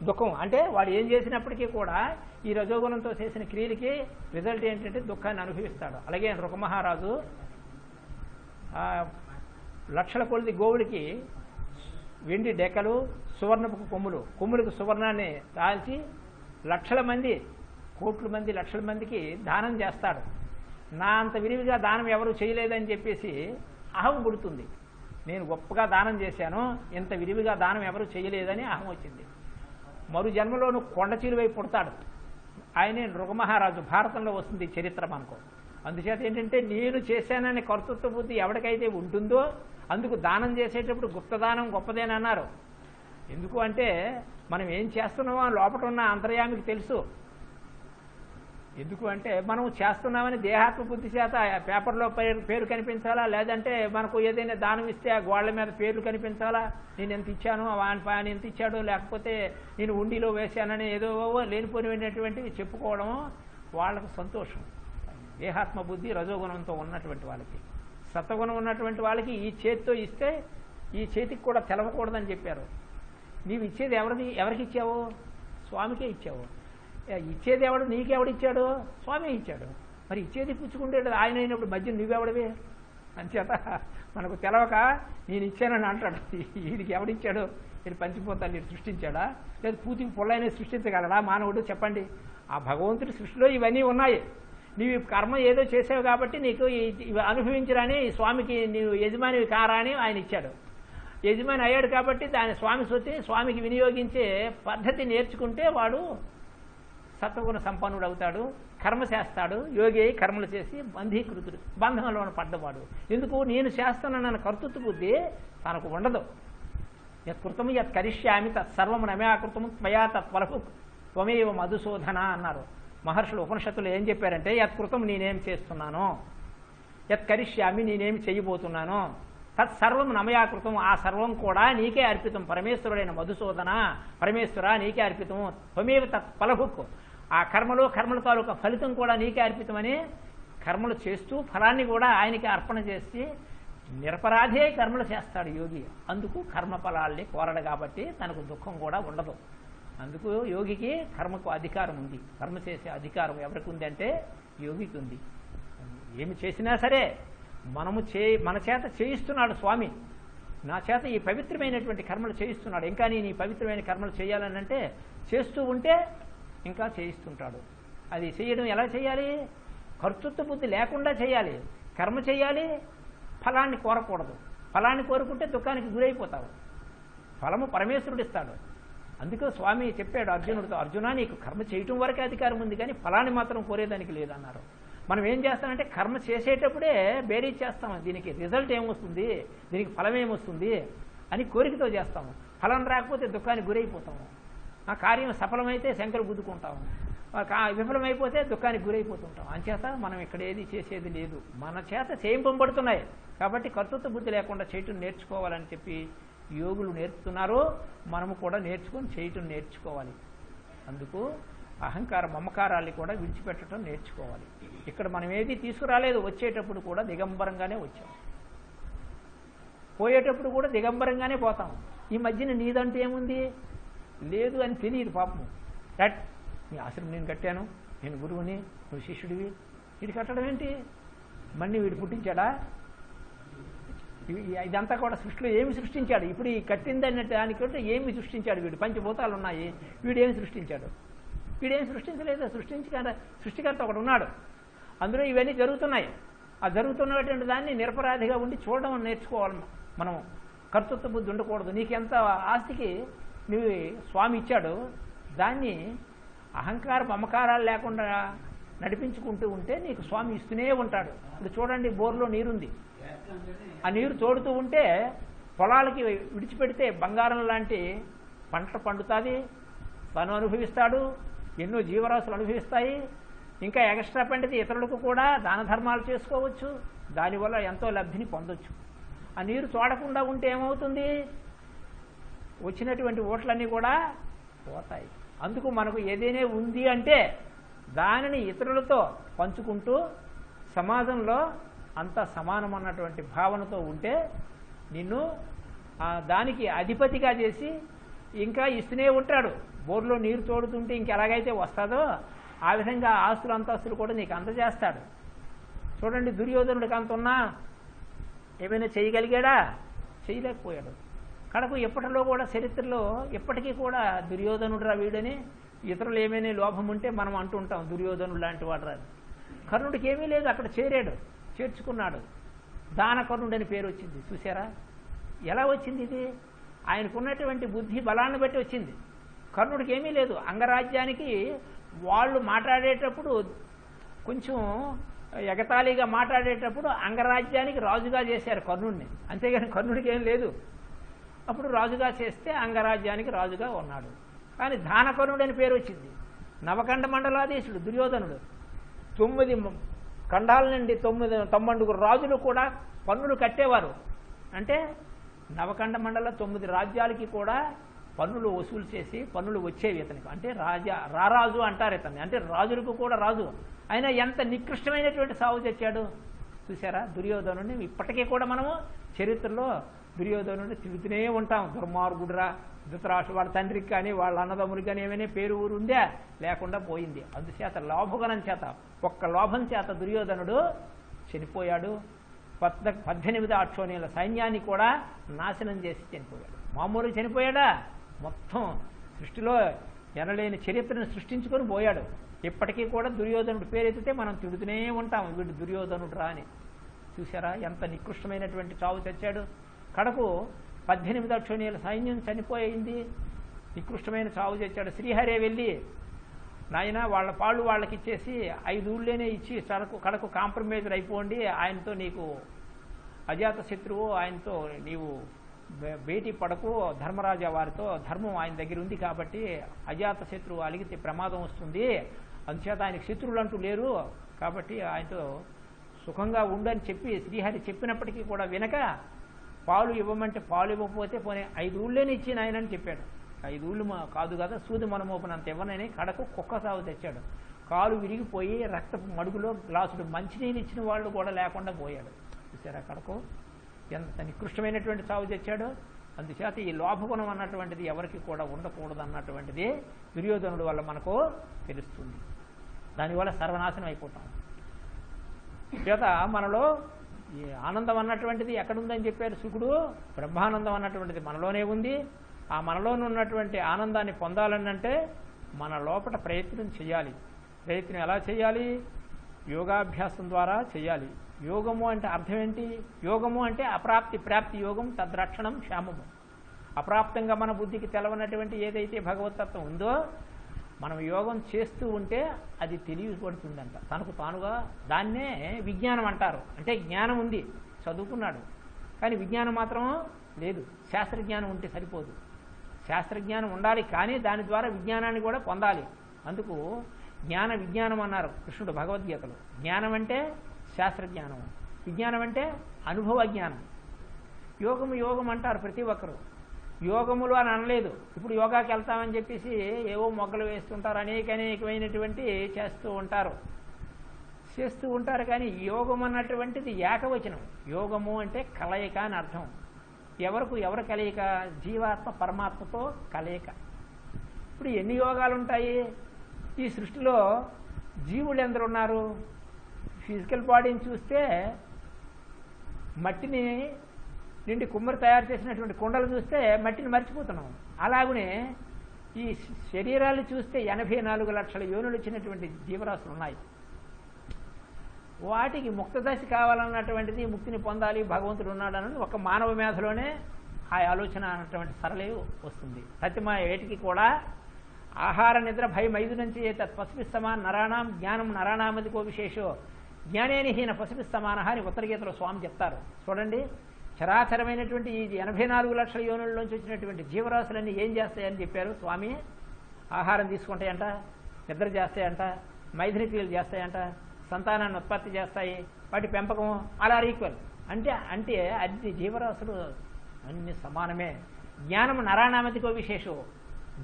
దుఃఖం అంటే వాడు ఏం చేసినప్పటికీ కూడా ఈ రజోగుణంతో చేసిన క్రియలకి రిజల్ట్ ఏంటంటే దుఃఖాన్ని అనుభవిస్తాడు. అలాగే రుకమహారాజు లక్షల కొలది గోవుడికి వెండి డెక్కలు, సువర్ణపు కొమ్ములకు సువర్ణాన్ని దాల్చి లక్షల మంది, కోట్ల మంది, లక్షల మందికి దానం చేస్తాడు. నా అంత విరివిగా దానం ఎవరు చేయలేదని చెప్పేసి అహం పుడుతుంది. నేను గొప్పగా దానం చేశాను, ఇంత విరివిగా దానం ఎవరు చేయలేదని అహం వచ్చింది. మరు జన్మలోను కొండ చీలువై పుడతాడు. ఆయనే నృగమహారాజు. భారతంలో వస్తుంది చరిత్ర మనకు. అందుచేత ఏంటంటే నేను చేశానని కర్తృత్వ బుద్ధి ఎవరికైతే ఉంటుందో అందుకు దానం చేసేటప్పుడు గుప్తదానం గొప్పదేని అన్నారు. ఎందుకు అంటే మనం ఏం చేస్తున్నామో లోపల ఉన్న అంతర్యామికి తెలుసు. ఎందుకు అంటే మనం చేస్తున్నామని దేహాత్మ బుద్ధి చేత పేపర్లో పేరు కనిపించాలా, లేదంటే మనకు ఏదైనా దానం ఇస్తే ఆ గోళ్ల మీద పేర్లు కనిపించాలా, నేను ఎంత ఇచ్చాను, ఆయన ఎంత ఇచ్చాడు, లేకపోతే నేను ఉండిలో వేశానని ఏదో లేనిపోయినటువంటివి చెప్పుకోవడం వాళ్ళకు సంతోషం. దేహాత్మ బుద్ధి రజోగుణంతో ఉన్నటువంటి వాళ్ళకి. సత్వగుణం ఉన్నటువంటి వాళ్ళకి ఈ చేతితో ఇస్తే ఈ చేతికి కూడా తెలవకూడదని చెప్పారు. నీవు ఇచ్చేది ఎవరికి ఇచ్చావు? స్వామికే ఇచ్చావు. ఇచ్చేది ఎవడు? నీకెవడిచ్చాడు? స్వామి ఇచ్చాడు. మరి ఇచ్చేది పుచ్చుకుంటే ఆయన అయినప్పుడు మధ్య నువ్వెవడవే అంచేత మనకు తెలవక నేను ఇచ్చానని అంటాడు. వీడికి ఎవడిచ్చాడు? వీడు పంచిపోతాను వీడు సృష్టించాడా? లేదు పూతికి పొల్లైన సృష్టించగలడా మానవుడు? చెప్పండి. ఆ భగవంతుడి సృష్టిలో ఇవన్నీ ఉన్నాయి. నీవు కర్మ ఏదో చేసావు కాబట్టి నీకు ఇవి అనుభవించరాని స్వామికి నీవు యజమానివి కారా అని ఆయన ఇచ్చాడు. యజమాని అయ్యాడు కాబట్టి దాని స్వామి సొత్తుని స్వామికి వినియోగించే పద్ధతి నేర్చుకుంటే వాడు సత్వగుణ సంపన్నుడు అవుతాడు, కర్మ చేస్తాడు. యోగి అయి కర్మలు చేసి బంధీకృతుడు, బంధంలో పడ్డవాడు. ఎందుకు? నేను చేస్తానన్న కర్తృత్వ బుద్ధి తనకు ఉండదు. యత్కృతము యత్ కరిష్యామి తత్సర్వము నమేకృతము త్వయా తత్వలకు త్వమేవ మధుసూదన అన్నారు మహర్షులు. ఉపనిషత్తులు ఏం చెప్పారంటే యత్కృతం నేనేం చేస్తున్నాను, యత్ కరిష్యామి నేనేమి చేయబోతున్నాను, తత్సర్వం నమయాకృతం ఆ సర్వం కూడా నీకే అర్పితం. పరమేశ్వరుడైన మధుసూదన, పరమేశ్వర నీకే అర్పితము. త్వమేవ తత్ ఫలభుక్ ఆ కర్మలో కర్మల తాలూకా ఫలితం కూడా నీకే అర్పితమని కర్మలు చేస్తూ ఫలాన్ని కూడా ఆయనకి అర్పణ చేసి నిరపరాధే కర్మలు చేస్తాడు యోగి. అందుకు కర్మఫలాల్ని కోరడు కాబట్టి తనకు దుఃఖం కూడా ఉండదు. అందుకు యోగికి కర్మకు అధికారం ఉంది. కర్మ చేసే అధికారం ఎవరికి ఉంది అంటే యోగికి ఉంది. ఏమి చేసినా సరే మన చేత చేయిస్తున్నాడు స్వామి. నా చేత ఈ పవిత్రమైనటువంటి కర్మలు చేయిస్తున్నాడు. ఇంకా నేను ఈ పవిత్రమైన కర్మలు చేయాలని అంటే చేస్తూ ఉంటే ఇంకా చేయిస్తుంటాడు. అది చేయడం ఎలా చేయాలి? కర్తృత్వ బుద్ధి లేకుండా చేయాలి. కర్మ చేయాలి, ఫలాన్ని కోరకూడదు. ఫలాన్ని కోరుకుంటే దుఃఖానికి గురైపోతావు. ఫలము పరమేశ్వరుడు ఇస్తాడు. అందుకే స్వామి చెప్పాడు అర్జునుడితో, అర్జున నీకు కర్మ చేయటం వరకే అధికారం ఉంది కానీ ఫలాన్ని మాత్రం కోరేదానికి లేదన్నారు. మనం ఏం చేస్తామంటే కర్మ చేసేటప్పుడే బేరీజ్ చేస్తాము. దీనికి రిజల్ట్ ఏమొస్తుంది, దీనికి ఫలం ఏమొస్తుంది అని కోరికతో చేస్తాము. ఫలం రాకపోతే దుఃఖానికి గురైపోతాము. ఆ కార్యం సఫలమైతే శంకరు గుద్దుకుంటాము, విఫలమైపోతే దుఃఖానికి గురైపోతుంటాం. అంచేత మనం ఇక్కడ ఏది చేసేది లేదు, మన చేత చేయింపబడుతున్నాయి కాబట్టి కర్తృత్వ బుద్ధి లేకుండా చేయటం నేర్చుకోవాలని చెప్పి యోగులు నేర్పుతున్నారు. మనము కూడా నేర్చుకొని చేయటం నేర్చుకోవాలి. అందుకు అహంకార మమకారాల్ని కూడా విడిచిపెట్టడం నేర్చుకోవాలి. ఇక్కడ మనం ఏది తీసుకురాలేదు. వచ్చేటప్పుడు కూడా దిగంబరంగానే వచ్చాం, పోయేటప్పుడు కూడా దిగంబరంగానే పోతాం. ఈ మధ్యన నీదంటూ ఏముంది లేదు అని తెలియదు పాపం. నీ ఆశ్రమం నేను కట్టాను, నేను గురువుని, నువ్వు శిష్యుడివి, వీడు కట్టడం ఏంటి? మళ్ళీ వీడు పుట్టించాడా? ఇదంతా కూడా సృష్టిలో ఏమి సృష్టించాడు? ఇప్పుడు ఈ కట్టిందన్నట్టు దానికంటే ఏమి సృష్టించాడు వీడు? పంచభూతాలు ఉన్నాయి, వీడేమి సృష్టించాడు? వీడేం సృష్టించలేదు. సృష్టికర్త ఒకడు ఉన్నాడు, అందులో ఇవన్నీ జరుగుతున్నాయి. ఆ జరుగుతున్నటువంటి దాన్ని నిరపరాధిగా ఉండి చూడడం నేర్చుకోవాలి మనం. కర్తృత్వ బుద్ధి ఉండకూడదు. నీకెంత ఆస్తికి నువ్వు స్వామి ఇచ్చాడు, దాన్ని అహంకార మమకారాలు లేకుండా నడిపించుకుంటూ ఉంటే నీకు స్వామి ఇస్తూనే ఉంటాడు. ఇప్పుడు చూడండి, బోర్లో నీరుంది, ఆ నీరు తోడుతూ ఉంటే పొలాలకి విడిచిపెడితే బంగారం లాంటి పంట పండుతుంది, తను అనుభవిస్తాడు, ఎన్నో జీవరాశులు అనుభవిస్తాయి. ఇంకా ఎక్స్ట్రా పండితే ఇతరులకు కూడా దాన ధర్మాలు చేసుకోవచ్చు, దానివల్ల ఎంతో లబ్ధిని పొందొచ్చు. ఆ నీరు చూడకుండా ఉంటే ఏమవుతుంది? వచ్చినటువంటి ఓట్లన్నీ కూడా పోతాయి. అందుకు మనకు ఏదైనా ఉంది అంటే దానిని ఇతరులతో పంచుకుంటూ సమాజంలో అంతా సమానం అన్నటువంటి భావనతో ఉంటే నిన్ను దానికి అధిపతిగా చేసి ఇంకా ఇస్తూనే ఉంటాడు. బోర్లో నీరు తోడుతుంటే ఇంకెలాగైతే వస్తుందో ఆ విధంగా ఆస్తులు అంతస్తులు కూడా నీకు అందజేస్తాడు. చూడండి, దుర్యోధనుడికి అంత ఉన్నా ఏమైనా చేయగలిగాడా? చేయలేకపోయాడు. కడకు ఎప్పటిలో కూడా చరిత్రలో ఎప్పటికీ కూడా దుర్యోధనుడు వీడని ఇతరులు ఏమైనా లోభం ఉంటే మనం అంటుంటాం దుర్యోధనుడు లాంటి వాడు రాదు. కర్ణుడికి ఏమీ లేదు, అక్కడ చేరాడు, చేర్చుకున్నాడు. దానకర్ణుడని పేరు వచ్చింది. చూసారా ఎలా వచ్చింది? ఇది ఆయనకున్నటువంటి బుద్ధి బలాన్ని బట్టి వచ్చింది. కర్ణుడికి ఏమీ లేదు. అంగరాజ్యానికి వాళ్ళు మాట్లాడేటప్పుడు కొంచెం ఎగతాళిగా మాట్లాడేటప్పుడు అంగరాజ్యానికి రాజుగా చేశారు కర్ణుడిని, అంతేగాని కర్ణుడికి ఏం లేదు. అప్పుడు రాజుగా చేస్తే అంగరాజ్యానికి రాజుగా ఉన్నాడు. కానీ దానకర్ణుడు అని పేరు వచ్చింది. నవకండ మండలాధీశుడు దుర్యోధనుడు. 9 ఖండాల నుండి 9 రాజులు కూడా పన్నులు కట్టేవారు. అంటే నవకండ మండల 9 రాజ్యాలకి కూడా పన్నులు వసూలు చేసి పన్నులు వచ్చేవి ఇతనికి. అంటే రారాజు అంటారు ఇతన్ని, అంటే రాజులకు కూడా రాజు. అయినా ఎంత నికృష్టమైనటువంటి సాగు తెచ్చాడు చూసారా దుర్యోధనుడిని. ఇప్పటికీ కూడా మనము చరిత్రలో దుర్యోధనుడు తిరుగుతూనే ఉంటాం, దుర్మార్గుడురా, ధృతరాష్ట్రుడు వాళ్ళ తండ్రికి కానీ వాళ్ళ అన్నదమ్ములకి కానీ ఏమైనా పేరు ఊరు ఉందా, లేకుండా పోయింది. అందుచేత లోభగుణం చేత, ఒక్క లోభం చేత దుర్యోధనుడు చనిపోయాడు. 18 అక్షోణీల సైన్యాన్ని కూడా నాశనం చేసి చనిపోయాడు. మామూలుగా చనిపోయాడా, మొత్తం సృష్టిలో ఎనలేని చరిత్రను సృష్టించుకొని పోయాడు. ఇప్పటికీ కూడా దుర్యోధనుడు పేరెత్తితే మనం తిడుతూనే ఉంటాం, వీడు దుర్యోధనుడు రా అని. చూసారా ఎంత నికృష్టమైనటువంటి చావు తెచ్చాడు. కడకు 18 అక్షోణీల సైన్యం చనిపోయింది, నికృష్టమైన చావు తెచ్చాడు. శ్రీహరే వెళ్ళి నాయన వాళ్ళ పాళ్ళు వాళ్ళకి ఇచ్చేసి 5 ఊళ్ళేనే ఇచ్చి కడకు కాంప్రమైజర్ అయిపోండి, ఆయనతో నీకు అజాత శత్రువు, ఆయనతో నీవు భేటీ పడకు, ధర్మరాజా వారితో ధర్మం ఆయన దగ్గర ఉంది కాబట్టి అజాత శత్రువు అలిగితే ప్రమాదం వస్తుంది, అందుచేత ఆయనకు శత్రువులు అంటూ లేరు కాబట్టి ఆయనతో సుఖంగా ఉండని చెప్పి శ్రీహరి చెప్పినప్పటికీ కూడా వినక పాలు ఇవ్వమంటే పాలు ఇవ్వకపోతే పోనీ 5 ఊళ్ళేనే ఇచ్చి నాయనని చెప్పాడు. 5 ఊళ్ళు కాదు కదా, సూది మనమోపనంత ఇవ్వనని కడకు కుక్క సాగు తెచ్చాడు. కాలు విరిగిపోయి రక్తపు మడుగులో గ్లాసుడు మంచినీళ్ళు ఇచ్చిన వాళ్ళు కూడా లేకుండా పోయాడు. చూసారా కడకు ఎంత నికృష్టమైనటువంటి సాగు తెచ్చాడు. అందుచేత ఈ లోభగుణం అన్నటువంటిది ఎవరికి కూడా ఉండకూడదు అన్నటువంటిది దుర్యోధనుడు వల్ల మనకు తెలుస్తుంది. దానివల్ల సర్వనాశనం అయిపోతాం. చేత మనలో ఈ ఆనందం అన్నటువంటిది ఎక్కడుందని చెప్పారు శుకుడు, బ్రహ్మానందం అన్నటువంటిది మనలోనే ఉంది. ఆ మనలోనే ఉన్నటువంటి ఆనందాన్ని పొందాలనంటే మన లోపల ప్రయత్నం చేయాలి. ప్రయత్నం ఎలా చేయాలి? యోగాభ్యాసం ద్వారా చేయాలి. యోగము అంటే అర్థం ఏంటి? యోగము అంటే అప్రాప్తి ప్రాప్తి యోగం, తద్రక్షణం క్షేమము. అప్రాప్తంగా మన బుద్ధికి తెలవనటువంటి ఏదైతే భగవతత్వం ఉందో మనం యోగం చేస్తూ ఉంటే అది తెలియబడుతుందంట తనకు తానుగా. దాన్నే విజ్ఞానం అంటారు. అంటే జ్ఞానం ఉంది, చదువుకున్నాడు, కానీ విజ్ఞానం మాత్రం లేదు. శాస్త్రజ్ఞానం ఉంటే సరిపోదు, శాస్త్రజ్ఞానం ఉండాలి, కానీ దాని ద్వారా విజ్ఞానాన్ని కూడా పొందాలి. అందుకు జ్ఞాన విజ్ఞానం అన్నారు కృష్ణుడు భగవద్గీతలో. జ్ఞానం అంటే శాస్త్రజ్ఞానం, విజ్ఞానం అంటే అనుభవ జ్ఞానం. యోగము యోగం అంటారు ప్రతి ఒక్కరు, యోగములు అని అనలేదు. ఇప్పుడు యోగాకి వెళ్తామని చెప్పేసి ఏవో మొగ్గలు వేస్తుంటారు, అనేకమైనటువంటి చేస్తూ ఉంటారు. కానీ యోగం అన్నటువంటిది ఏకవచనం. యోగము అంటే కలయిక అని అర్థం. ఎవరు కలయిక? జీవాత్మ పరమాత్మతో కలయిక. ఇప్పుడు ఎన్ని యోగాలు ఉంటాయి ఈ సృష్టిలో? జీవులు ఎందరు ఉన్నారు? ఫిజికల్ బాడీని చూస్తే మట్టిని నిండి కుమ్మరి తయారు చేసినటువంటి కుండలు చూస్తే మట్టిని మర్చిపోతున్నాం. అలాగనే ఈ శరీరాలు చూస్తే 84 లక్షల యోనులు వచ్చినటువంటి జీవరాశులు ఉన్నాయి. వాటికి ముక్త దశ కావాలన్నటువంటిది, ముక్తిని పొందాలి, భగవంతుడు ఉన్నాడని ఒక మానవ మేధలోనే ఆ ఆలోచన అన్నటువంటి సరళే వస్తుంది. సత్యమా వేటికి కూడా ఆహార నిద్ర భయం 5 నుంచి తత్పసిపిస్తమా నరాణం జ్ఞానం నరాణామదికో విశేషో జ్ఞానేనిహీన పసిపిస్తమాన అని ఉత్తరగీతలో స్వామి చెప్తారు. చూడండి, చరాచరమైనటువంటి ఈ 84 లక్షల యోనుల్లోంచి వచ్చినటువంటి జీవరాశులన్నీ ఏం చేస్తాయని చెప్పారు స్వామి? ఆహారం తీసుకుంటాయంట, నిద్ర చేస్తాయంట, మైథున క్రియలు చేస్తాయంట, సంతానాన్ని ఉత్పత్తి చేస్తాయి, వాటి పెంపకం అలా ఈక్వల్. అంటే అన్ని జీవరాశులు అన్ని సమానమే. జ్ఞానం నరాణామతికో విశేషం,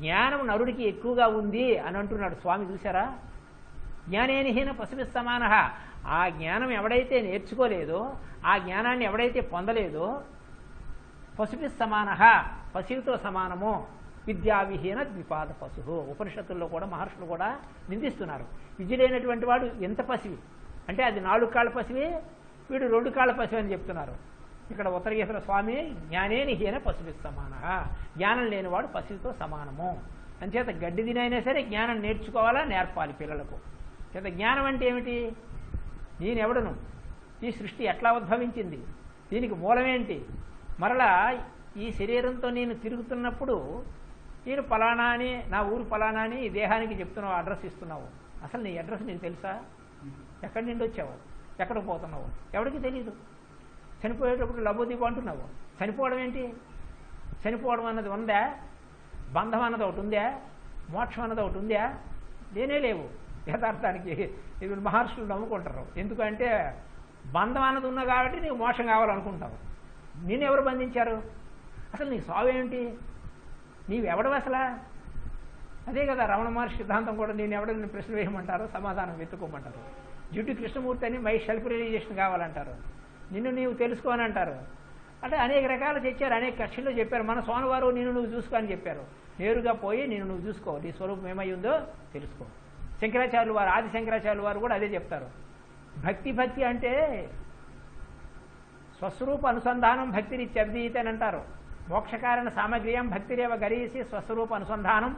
జ్ఞానం నరుడికి ఎక్కువగా ఉంది అని అంటున్నాడు స్వామి. చూసారా? జ్ఞానేనిహీన పశుభిస్తమాన. ఆ జ్ఞానం ఎవడైతే నేర్చుకోలేదో, ఆ జ్ఞానాన్ని ఎవడైతే పొందలేదో, పశుభిస్తమాన, పశువుతో సమానము. విద్యావిహీన ద్విపాద పశు. ఉపనిషత్తుల్లో కూడా మహర్షులు కూడా నిందిస్తున్నారు. విద్య లేనటువంటి వాడు ఎంత పసివి అంటే అది 4 కాళ్ళ పసివి, వీడు 2 కాళ్ళ పసివి అని చెప్తున్నారు. ఇక్కడ ఉత్తరగీతల స్వామి జ్ఞానేనిహీన పశుభిస్తమాన, జ్ఞానం లేనివాడు పశువుతో సమానము. అంచేత గడ్డి తినైనా సరే జ్ఞానం నేర్చుకోవాలా, నేర్పాలి పిల్లలకు. చేత జ్ఞానం అంటే ఏమిటి? నేనెవడను, ఈ సృష్టి ఎట్లా ఉద్భవించింది, దీనికి మూలమేంటి, మరలా ఈ శరీరంతో నేను తిరుగుతున్నప్పుడు నేను పలానా అని, నా ఊరు పలానా అని ఈ దేహానికి చెప్తున్నావు, అడ్రస్ ఇస్తున్నావు. అసలు నీ అడ్రస్ నీకు తెలుసా? ఎక్కడి నుండి వచ్చావు, ఎక్కడికి పోతున్నావు, ఎవరికి తెలియదు. చనిపోయేటప్పుడు లబోదీపం అంటున్నావు. చనిపోవడం ఏంటి? చనిపోవడం అన్నది ఉందా? బంధం అన్నది ఒకటి ఉందా? మోక్షం అన్నది ఒకటి ఉందా? లేనే లేవు. యథార్థానికి ఇది మహర్షులు నమ్ముకుంటారు. ఎందుకంటే బంధం అన్నది ఉన్నా కాబట్టి నీకు మోక్షం కావాలనుకుంటావు. నేను ఎవరు బంధించారు? అసలు నీకు సావు ఏమిటి? నీవెవడవు అసలా? అదే కదా రమణ మహర్షి సిద్ధాంతం కూడా. నేను ఎవడని ప్రశ్న వేయమంటారు, సమాధానం వెతుక్కోమంటారు. జిడ్డు కృష్ణమూర్తి అని మై సెల్ఫ్ రియలైజేషన్ కావాలంటారు. నిన్ను నీవు తెలుసుకోని అంటారు. అంటే అనేక రకాలు తెచ్చారు, అనేక కక్షల్లో చెప్పారు. మన స్వామివారు నేను నువ్వు చూసుకో అని చెప్పారు. నేరుగా పోయి నేను నువ్వు చూసుకో, నీ స్వరూపం ఏమై ఉందో తెలుసుకో. శంకరాచార్యులు వారు, ఆది శంకరాచార్యులు వారు కూడా అదే చెప్తారు. భక్తి అంటే స్వస్వరూప అనుసంధానం భక్తిరిత్యభిధీయత అని అంటారు. మోక్షకారణ సామగ్ర్యం భక్తిరేవ గరీసి స్వస్వరూప అనుసంధానం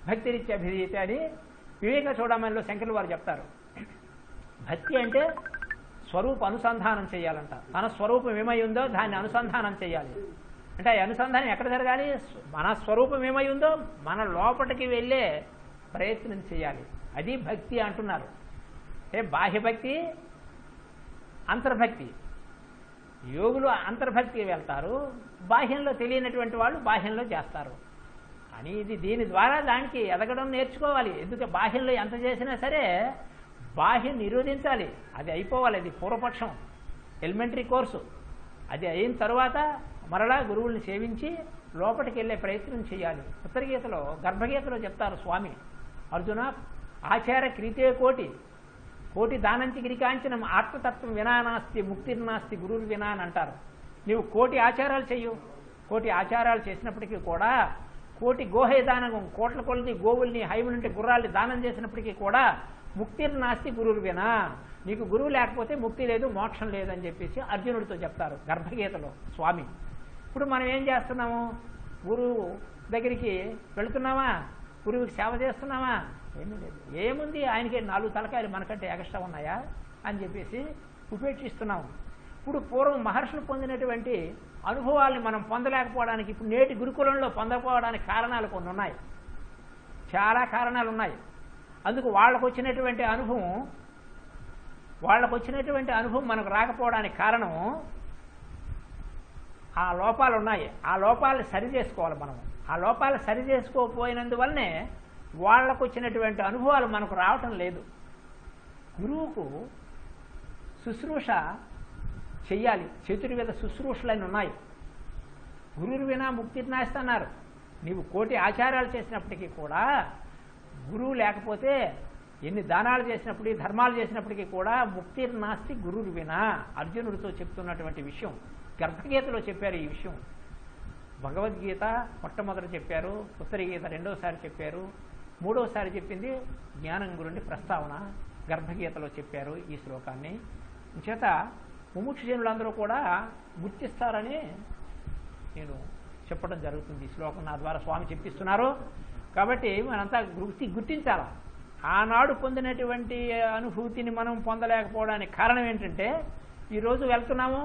భక్తిరిత్యభిధీయత అని వివేక చూడమనిలో శంకరులు వారు చెప్తారు. భక్తి అంటే స్వరూప అనుసంధానం చేయాలంట. తన స్వరూపం ఏమై ఉందో దాన్ని అనుసంధానం చేయాలి. అంటే ఆ అనుసంధానం ఎక్కడ జరగాలి? మన స్వరూపం ఏమై ఉందో మన లోపలికి వెళ్ళే ప్రయత్నం చేయాలి. అది భక్తి అంటున్నారు. అంటే బాహ్యభక్తి, అంతర్భక్తి. యోగులు అంతర్భక్తికి వెళ్తారు, బాహ్యంలో తెలియనటువంటి వాళ్ళు బాహ్యంలో చేస్తారు. కానీ దీని ద్వారా దానికి ఎదగడం నేర్చుకోవాలి. ఎందుకంటే బాహ్యంలో ఎంత చేసినా సరే బాహ్యం నిరోధించాలి, అది అయిపోవాలి. అది పూర్వపక్షం, ఎలిమెంటరీ కోర్సు. అది అయిన తర్వాత మరలా గురువుల్ని సేవించి లోపలికి వెళ్ళే ప్రయత్నం చేయాలి. ఉత్తరగీతలో, గర్భగీతలో చెప్తారు స్వామి, అర్జున ఆచార క్రీతే కోటి కోటి దానంతి గిరికాంచనం ఆత్మతత్వం వినా నాస్తి ముక్తిర్నాస్తి గురువు వినా అని అంటారు. నీవు కోటి ఆచారాలు చెయ్యు. కోటి ఆచారాలు చేసినప్పటికీ కూడా, కోటి గోహే దానం, కోట్ల కొలది గోవుల్ని, హైములుంటే గుర్రాల్ని దానం చేసినప్పటికీ కూడా ముక్తిర్నాస్తి గురువు వినా, నీకు గురువు లేకపోతే ముక్తి లేదు, మోక్షం లేదని చెప్పేసి అర్జునుడితో చెప్తారు గర్భగీతలో స్వామి. ఇప్పుడు మనం ఏం చేస్తున్నాము? గురువు దగ్గరికి వెళుతున్నామా? గురువుకి సేవ చేస్తున్నామా? ఏమీ లేదు. ఏముంది, ఆయనకి 4 తలకాయలు మనకంటే ఎక్స్ట్రా ఉన్నాయా అని చెప్పేసి ఉపేక్షిస్తున్నాము. ఇప్పుడు పూర్వం మహర్షులు పొందినటువంటి అనుభవాల్ని మనం పొందలేకపోవడానికి, ఇప్పుడు నేటి గురుకులంలో పొందకపోవడానికి కారణాలు కొన్ని ఉన్నాయి, చాలా కారణాలు ఉన్నాయి. అందుకు వాళ్ళకు వచ్చినటువంటి అనుభవం మనకు రాకపోవడానికి కారణం ఆ లోపాలు ఉన్నాయి. ఆ లోపాలను సరి చేసుకోవాలి మనం. ఆ లోపాలు సరి చేసుకోకపోయినందువల్లనే వాళ్లకు వచ్చినటువంటి అనుభవాలు మనకు రావటం లేదు. గురువుకు శుశ్రూష చెయ్యాలి. చతుర్వేద శుశ్రూషలని ఉన్నాయి. గురువు వినా ముక్తిర్నాస్తన్నారు. నీవు కోటి ఆచారాలు చేసినప్పటికీ కూడా గురువు లేకపోతే, ఎన్ని దానాలు చేసినప్పటికీ, ధర్మాలు చేసినప్పటికీ కూడా ముక్తిర్నాస్తి గురువు వినా. అర్జునుడితో చెప్తున్నటువంటి విషయం గర్భగీతలో చెప్పారు. ఈ విషయం భగవద్గీత మొట్టమొదటి చెప్పారు, ఉత్తరగీత రెండోసారి చెప్పారు, మూడోసారి చెప్పింది జ్ఞానం గురించి ప్రస్తావన గర్భగీతలో చెప్పారు ఈ శ్లోకాన్ని. చేత ముముక్షుజనులందరూ కూడా గుర్తిస్తారని నేను చెప్పడం జరుగుతుంది. ఈ శ్లోకం నా ద్వారా స్వామి చెప్పిస్తున్నారు. కాబట్టి మనంతా గుర్తించాల. ఆనాడు పొందినటువంటి అనుభూతిని మనం పొందలేకపోవడానికి కారణం ఏంటంటే, ఈరోజు వెళ్తున్నాము,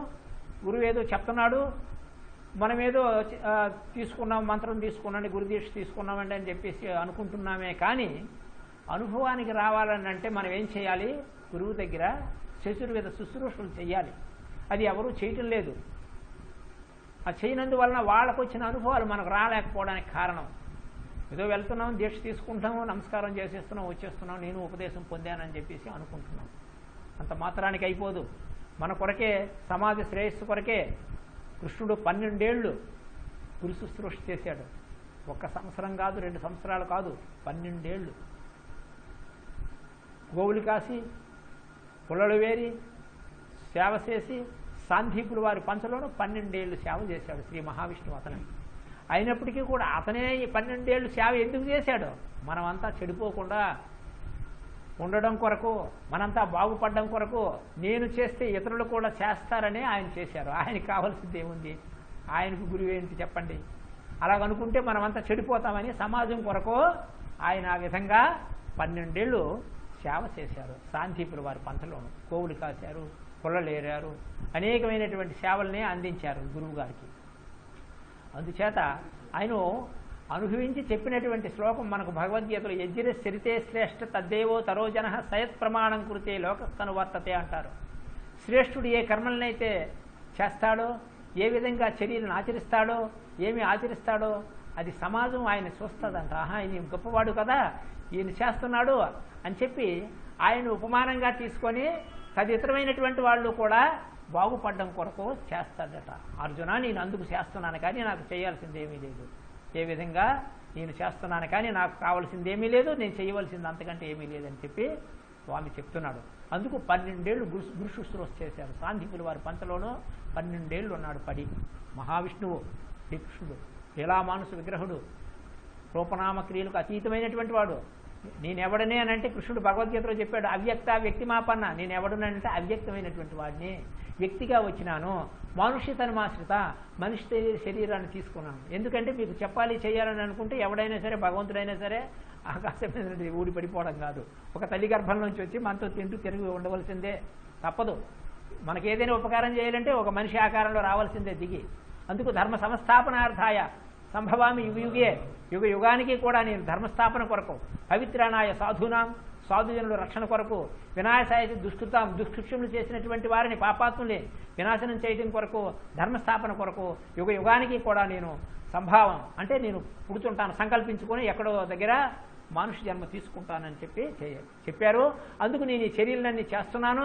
గురువు ఏదో చెప్తున్నాడు, మనం ఏదో తీసుకున్నాం, మంత్రం తీసుకున్నాం, గురుదీక్ష తీసుకున్నామండి అని చెప్పేసి అనుకుంటున్నామే. కానీ అనుభవానికి రావాలని అంటే మనం ఏం చేయాలి? గురువు దగ్గర చతుర్వేద శుశ్రూషలు చేయాలి. అది ఎవరూ చేయటం లేదు. అది చేయనందువలన వాళ్ళకు వచ్చిన అనుభవాలు మనకు రాలేకపోవడానికి కారణం, ఏదో వెళ్తున్నాం, దీక్ష తీసుకుంటాము, నమస్కారం చేసేస్తున్నాం, వచ్చేస్తున్నాం, నేను ఉపదేశం పొందానని చెప్పేసి అనుకుంటున్నాం. అంత మాత్రానికి అయిపోదు. మన కొరకే, సమాజ శ్రేయస్సు కొరకే కృష్ణుడు 12 ఏళ్ళు గురు శుశ్రూష చేశాడు. 1 సంవత్సరం కాదు, 2 సంవత్సరాలు కాదు, 12 ఏళ్ళు గోవులు కాసి, పుల్లలు వేరి సేవ చేసి, సాంధీపులు వారి పంచలోనూ 12 ఏళ్ళు సేవ చేశాడు శ్రీ మహావిష్ణువు అతను. అయినప్పటికీ కూడా అతనే 12 ఏళ్ళు సేవ ఎందుకు చేశాడు? మనమంతా చెడిపోకుండా ఉండడం కొరకు, మనంతా బాగుపడడం కొరకు, నేను చేస్తే ఇతరులు కూడా చేస్తారనే ఆయన చేశారు. ఆయనకు కావాల్సింది ఏముంది? ఆయనకు గురువు ఏంటి చెప్పండి? అలాగనుకుంటే మనమంతా చెడిపోతామని సమాజం కొరకు ఆయన ఆ విధంగా 12 ఏళ్ళు సేవ చేశారు. శాంతిపుర వారి పంతలోను కోవులు కాశారు, పుల్లలేరారు, అనేకమైనటువంటి సేవల్ని అందించారు గురువు గారికి. అందుచేత ఆయన అనుభవించి చెప్పినటువంటి శ్లోకం మనకు భగవద్గీతలో యజ్ఞ చరితే శ్రేష్ఠ తద్దేవో తరోజన సయత్ ప్రమాణం కృతే లోకస్తను వర్తతే అంటారు. శ్రేష్ఠుడు ఏ కర్మలనైతే చేస్తాడో, ఏ విధంగా చర్యలను ఆచరిస్తాడో, ఏమి ఆచరిస్తాడో అది సమాజం ఆయన చూస్తుందంట. ఆహా, ఈయన గొప్పవాడు కదా, ఈయన చేస్తున్నాడు అని చెప్పి ఆయన ఉపమానంగా తీసుకొని తదితరమైనటువంటి వాళ్ళు కూడా బాగుపడడం కొరకు చేస్తాడట. అర్జున, నేను అందుకు చేస్తున్నాను కానీ నాకు చేయాల్సింది ఏమీ లేదు. ఏ విధంగా నేను చేస్తున్నాను కానీ నాకు కావాల్సింది ఏమీ లేదు, నేను చేయవలసింది అంతకంటే ఏమీ లేదని చెప్పి స్వామి చెప్తున్నాడు. అందుకు 12 ఏళ్ళు గురుశుశ్రూష చేశారు. సాందీపుల వారి పంచలోనూ 12 ఏళ్ళు ఉన్నాడు పడి. మహావిష్ణువు శ్రీకృష్ణుడు లీలామానుష విగ్రహుడు, రూపనామ క్రియలకు అతీతమైనటువంటి వాడు. నేనెవడనే అని అంటే కృష్ణుడు భగవద్గీతలో చెప్పాడు, అవ్యక్త వ్యక్తిమాపన్న. నేనెవడనంటే అవ్యక్తమైనటువంటి వాడిని, వ్యక్తిగా వచ్చినాను, మనుష్య తనుమాశ్రిత, మనిషి శరీరాన్ని తీసుకున్నాను. ఎందుకంటే మీకు చెప్పాలి చేయాలని అనుకుంటే ఎవడైనా సరే, భగవంతుడైనా సరే ఆకాశం మీద ఊడి పడిపోవడం కాదు. ఒక తల్లి గర్భం నుంచి వచ్చి మనతో తింటూ తిరిగి ఉండవలసిందే, తప్పదు. మనకి ఏదైనా ఉపకారం చేయాలంటే ఒక మనిషి ఆకారంలో రావాల్సిందే దిగి. అందుకు ధర్మ సంస్థాపనార్థాయ సంభవామి యుగే, యుగ యుగానికి కూడా నేను ధర్మస్థాపన కొరకు, పవిత్రానాయ సాధూనాం, సాధుజనుల రక్షణ కొరకు, వినాశాయ దుష్కృతాం, దుష్కృత్యములు చేసినటువంటి వారిని పాపాత్ములే వినాశనం చేయడం కొరకు, ధర్మస్థాపన కొరకు యుగ యుగానికి కూడా నేను సంభావం అంటే నేను పుడుతుంటాను, సంకల్పించుకొని ఎక్కడో దగ్గర మనుష్య జన్మ తీసుకుంటానని చెప్పారు. అందుకు నేను ఈ చర్యలన్నీ చేస్తున్నాను.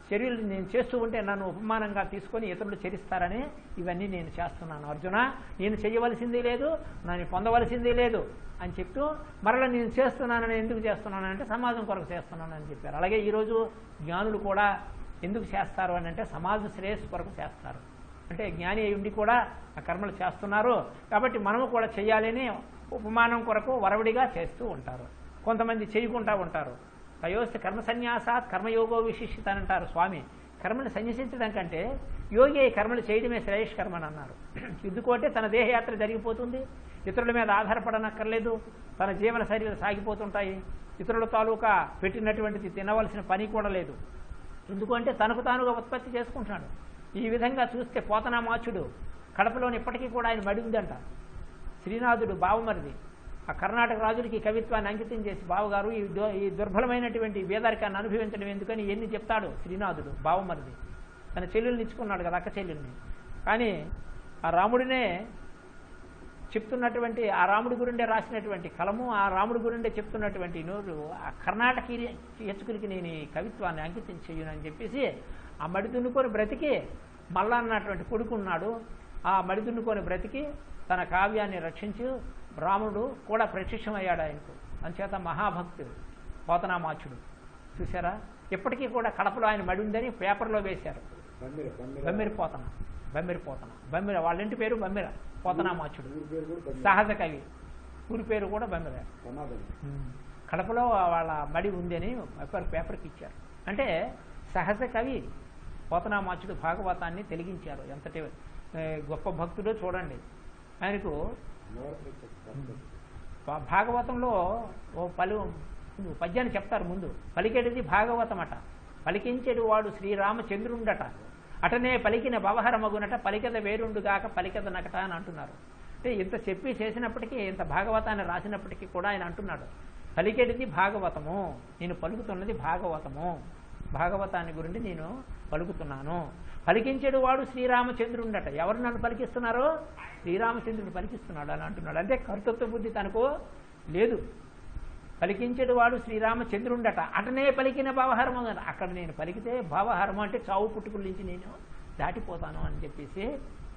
చర్యలు నేను చేస్తూ ఉంటే నన్ను ఉపమానంగా తీసుకొని ఇతరులు చరిస్తారని ఇవన్నీ నేను చేస్తున్నాను అర్జున. నేను చేయవలసింది లేదు, నన్ను పొందవలసింది లేదు అని చెప్తూ మరలా నేను చేస్తున్నానని, ఎందుకు చేస్తున్నానంటే సమాజం కొరకు చేస్తున్నానని చెప్పారు. అలాగే ఈరోజు జ్ఞానులు కూడా ఎందుకు చేస్తారు అని అంటే సమాజ శ్రేయస్సు కొరకు చేస్తారు. అంటే జ్ఞాని అయి ఉండి కూడా ఆ కర్మలు చేస్తున్నారు కాబట్టి మనము కూడా చేయాలని ఉపమానం కొరకు వరవడిగా చేస్తూ ఉంటారు. కొంతమంది చేయకుండా ఉంటారు. తయోస్తి కర్మ సన్యాసాత్ కర్మయోగో విశిష్యత అని అంటారు స్వామి. కర్మను సన్యసించడం కంటే యోగి కర్మలు చేయడమే శ్రేయస్కర్మ అని అన్నారు. ఎందుకంటే తన దేహయాత్ర జరిగిపోతుంది, ఇతరుల మీద ఆధారపడనక్కర్లేదు, తన జీవన శైలిలు సాగిపోతుంటాయి, ఇతరుల తాలూకా పెట్టినటువంటిది తినవలసిన పని కూడా లేదు. ఎందుకంటే తనకు తానుగా ఉత్పత్తి చేసుకుంటున్నాడు. ఈ విధంగా చూస్తే పోతనామాచుడు కడపలోని ఇప్పటికీ కూడా ఆయన మడి ఉందంట. శ్రీనాథుడు బావమరిది ఆ కర్ణాటక రాజులకి కవిత్వాన్ని అంకితం చేసి, బావగారు ఈ దుర్బలమైనటువంటి వేదారికాన్ని అనుభవించడం ఎందుకని ఎన్ని చెప్తాడు శ్రీనాథుడు బావమరిది. తన చెల్లెల్ని ఇచ్చుకున్నాడు కదా, అక్క చెల్లెల్ని. కానీ ఆ రాముడినే చెప్తున్నటువంటి, ఆ రాముడి గురిండే రాసినటువంటి కలము, ఆ రాముడి గురిండే చెప్తున్నటువంటి నోరు, ఆ కర్ణాటక యచకులకి నేను ఈ కవిత్వాన్ని అంకితం చెయ్యనని చెప్పేసి ఆ మడి దున్నుకొని బ్రతికి మల్ల అన్నటువంటి కొడుకున్నాడు. ఆ మడి దున్నుకొని బ్రతికి తన కావ్యాన్ని రక్షించి రాముడు కూడా ప్రత్యక్షమయ్యాడు ఆయనకు. అంచేత మహాభక్తుడు పోతనామాచుడు. చూసారా, ఇప్పటికీ కూడా కడపలో ఆయన మడి ఉందని పేపర్లో వేశారు. బమ్మిర వాళ్ళ ఇంటి పేరు బమ్మిర, పోతనామాచుడు సహజ కవి. ఊరి పేరు కూడా బమ్మిర. కడపలో వాళ్ళ మడి ఉందని పేపర్కి ఇచ్చారు. అంటే సహజ కవి పోతనామాచుడు భాగవతాన్ని తెలిగించారు. ఎంతటి గొప్ప భక్తుడో చూడండి. ఆయనకు భాగవతంలో ఓ పద్యాన్ని చెప్తారు ముందు. పలికేటిది భాగవతం అట, పలికించేడు వాడు శ్రీరామచంద్రుండట, అటనే పలికిన భవహరమగునట, పలికద వేరుండుగాక పలికద నకట అని అంటున్నారు. అంటే ఇంత చెప్పి చేసినప్పటికీ, ఇంత భాగవతాన్ని రాసినప్పటికీ కూడా ఆయన అంటున్నాడు, పలికేటిది భాగవతము, నేను పలుకుతున్నది భాగవతము, భాగవతాన్ని గురించి నేను పలుకుతున్నాను. పలికించేడు వాడు శ్రీరామచంద్రుండట. ఎవరు నన్ను పలికిస్తున్నారో? శ్రీరామచంద్రుడు పలికిస్తున్నాడు అని అంటున్నాడు. అంటే కర్తృత్వ బుద్ధి తనకు లేదు. పలికించేడు వాడు శ్రీరామచంద్రుండట, అటనే పలికిన భావహరము. అక్కడ నేను పలికితే భావహరము అంటే చావు పుట్టుకుల నుంచి నేను దాటిపోతాను అని చెప్పేసి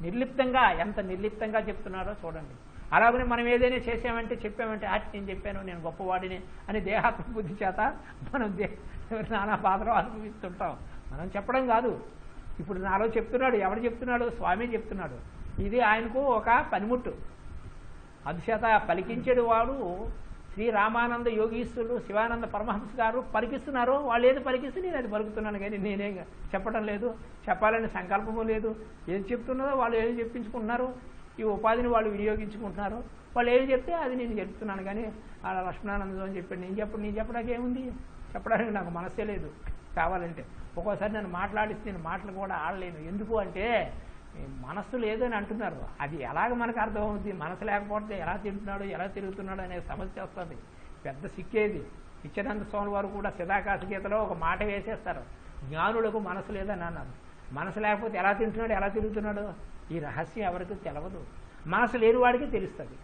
నిర్లిప్తంగా, ఎంత నిర్లిప్తంగా చెప్తున్నారో చూడండి. అలాగనే మనం ఏదైనా చేసామంటే, చెప్పామంటే నేను చెప్పాను, నేను గొప్పవాడిని అని దేహాత్మ బుద్ధి చేత మనం నానా బాధలు అనుభవిస్తుంటాం. మనం చెప్పడం కాదు. ఇప్పుడు నాలో చెప్తున్నాడు. ఎవడు చెప్తున్నాడు? స్వామి చెప్తున్నాడు. ఇది ఆయనకు ఒక పనిముట్టు. అందుచేత పలికించేడు వాడు శ్రీరామానంద యోగీశ్వరుడు, శివానంద పరమహంస గారు పలికిస్తున్నారు. వాళ్ళు ఏది పలికిస్తే నేను అది పలుకుతున్నాను, కానీ నేనే చెప్పడం లేదు, చెప్పాలని సంకల్పము లేదు. ఏది చెప్తున్నదో వాళ్ళు ఏది చెప్పించుకుంటున్నారు, ఈ ఉపాధిని వాళ్ళు వినియోగించుకుంటున్నారు. వాళ్ళు ఏది చెప్తే అది నేను చెప్తున్నాను. కానీ అలా లక్ష్మణానందం అని చెప్పాడు, నేను చెప్పడానికి ఏముంది? చెప్పడానికి నాకు మనస్సే లేదు. కావాలంటే ఒక్కోసారి నన్ను మాట్లాడిస్తే నేను మాటలు కూడా ఆడలేను. ఎందుకు అంటే మనస్సు లేదని అంటున్నారు. అది ఎలాగ మనకు అర్థమవుతుంది? మనసు లేకపోతే ఎలా తింటున్నాడు, ఎలా తిరుగుతున్నాడు అనే సమస్య వస్తుంది. పెద్ద సిక్కేది. నిత్యానంద స్వామి వారు కూడా సిద్ధాకాశ గీతలో ఒక మాట వేసేస్తారు, జ్ఞానులకు మనసు లేదని అన్నారు. మనసు లేకపోతే ఎలా తింటున్నాడు, ఎలా తిరుగుతున్నాడు, ఈ రహస్యం ఎవరికి తెలవదు. మనసు లేని వాడికి తెలుస్తుంది.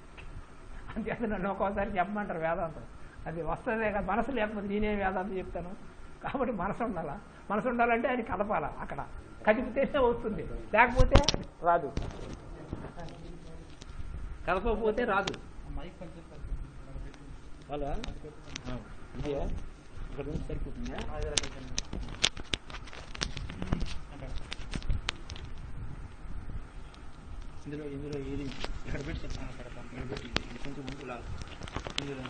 అంతే. నన్ను ఒక్కోసారి చెప్పమంటారు వేదాంతం, అది వస్తుందే కదా. మనసు లేకపోతే నేనే వేదాంతం చెప్తాను. కాబట్టి మనసు ఉండాలా. మనసు ఉండాలంటే ఆయన కదపాలా, అక్కడ కదిపితేనే వస్తుంది, లేకపోతే రాదు. కదపకపోతే రాదు. ఇక్కడ నుంచి సరిపోతుందా? ఇందులో ఏది ఇక్కడ పెట్టి చెప్తాను. ఇక్కడ పెట్టి ఇది కొంచెం ముందు లాగా ఇందులో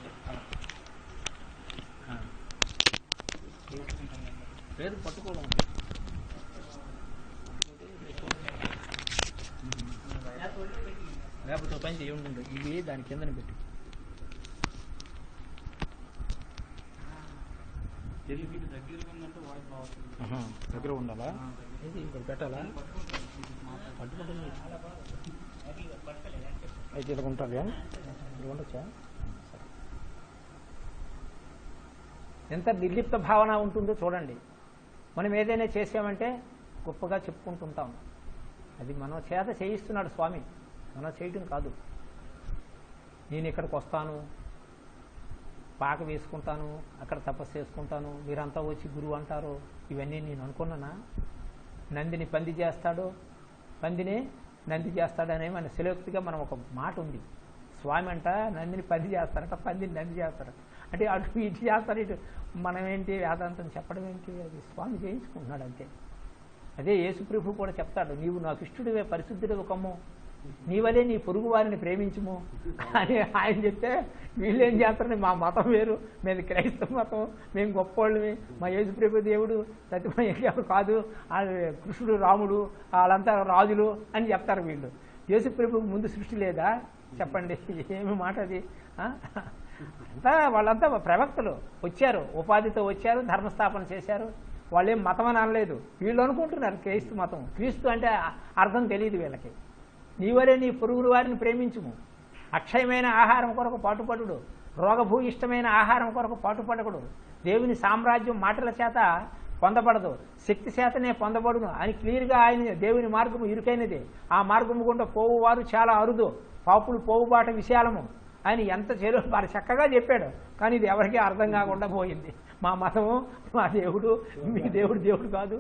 లేదు పట్టుకోవడం లేకపోతే పని చేయండి. ఇవి దాని కిందని పెట్టి దగ్గర ఉండాలా? ఇది ఇక్కడ పెట్టాలా? పట్టుకుంటుంది అయితే ఇలా ఉంటుంది. ఇది ఉండొచ్చా? ఎంత నిర్లిప్త భావన ఉంటుందో చూడండి. మనం ఏదైనా చేసామంటే గొప్పగా చెప్పుకుంటుంటాం. అది మన చేత చేయిస్తున్నాడు స్వామి, మనం చేయటం కాదు. నేను ఇక్కడికి వస్తాను, పాక వేసుకుంటాను, అక్కడ తపస్సు చేసుకుంటాను, మీరంతా వచ్చి గురువు అంటారు. ఇవన్నీ నేను అనుకున్నానా? నందిని పంది చేస్తాడు, పందిని నంది చేస్తాడనే మన శిలోక్తిగా మనం ఒక మాట ఉంది. స్వామి అంట నందిని పంది చేస్తారట, పందిని నంది చేస్తారట. అంటే అటు ఇటు చేస్తారు, ఇటు మనం ఏంటి వేదాంతం చెప్పడం ఏంటి? అది స్వామి చేయించుకుంటున్నాడు అంతే. అదే యేసుప్రభు కూడా చెప్తాడు, నీవు నాకు ఇష్టడివే, పరిశుద్ధుడివి కమ్ము, నీ వలే నీ పొరుగు వారిని ప్రేమించుము అని ఆయన చెప్తే, వీళ్ళు ఏం చేస్తారని మా మతం వేరు, మేము క్రైస్తవ మతం, మేము గొప్పవాళ్ళమి, మా యేసుప్రభు దేవుడు సత్యమయ్యేవాడు కాదు, కృష్ణుడు రాముడు వాళ్ళంతా రాజులు అని చెప్తారు వీళ్ళు. యేసుప్రభుకు ముందు సృష్టి లేదా? చెప్పండి, ఏమి మాట అది? అంతా వాళ్ళంతా ప్రవక్తలు వచ్చారు, ఉపాధితో వచ్చారు, ధర్మస్థాపన చేశారు. వాళ్ళేం మతం అని అనలేదు. వీళ్ళు అనుకుంటున్నారు క్రైస్తవ మతం. క్రీస్తు అంటే అర్థం తెలియదు వీళ్ళకి. నీవరే నీ పొరుగురు వారిని ప్రేమించుము, అక్షయమైన ఆహారం కొరకు పాటుపడుడు, రోగభూయిష్టమైన ఆహారం కొరకు పాటుపడకుడు, దేవుని సామ్రాజ్యం మాటల చేత పొందబడదు, శక్తి చేతనే పొందబడును అని క్లియర్గా ఆయన దేవుని మార్గము ఇరుకైనదే, ఆ మార్గము గుండా పోవువారు చాలా అరుదు, పాపులు పోవుబాట విశాలము అని ఎంత చేరు వారు చక్కగా చెప్పాడు. కానీ ఇది ఎవరికీ అర్థం కాకుండా పోయింది. మా మతము, మా దేవుడు, మీ దేవుడు దేవుడు కాదు,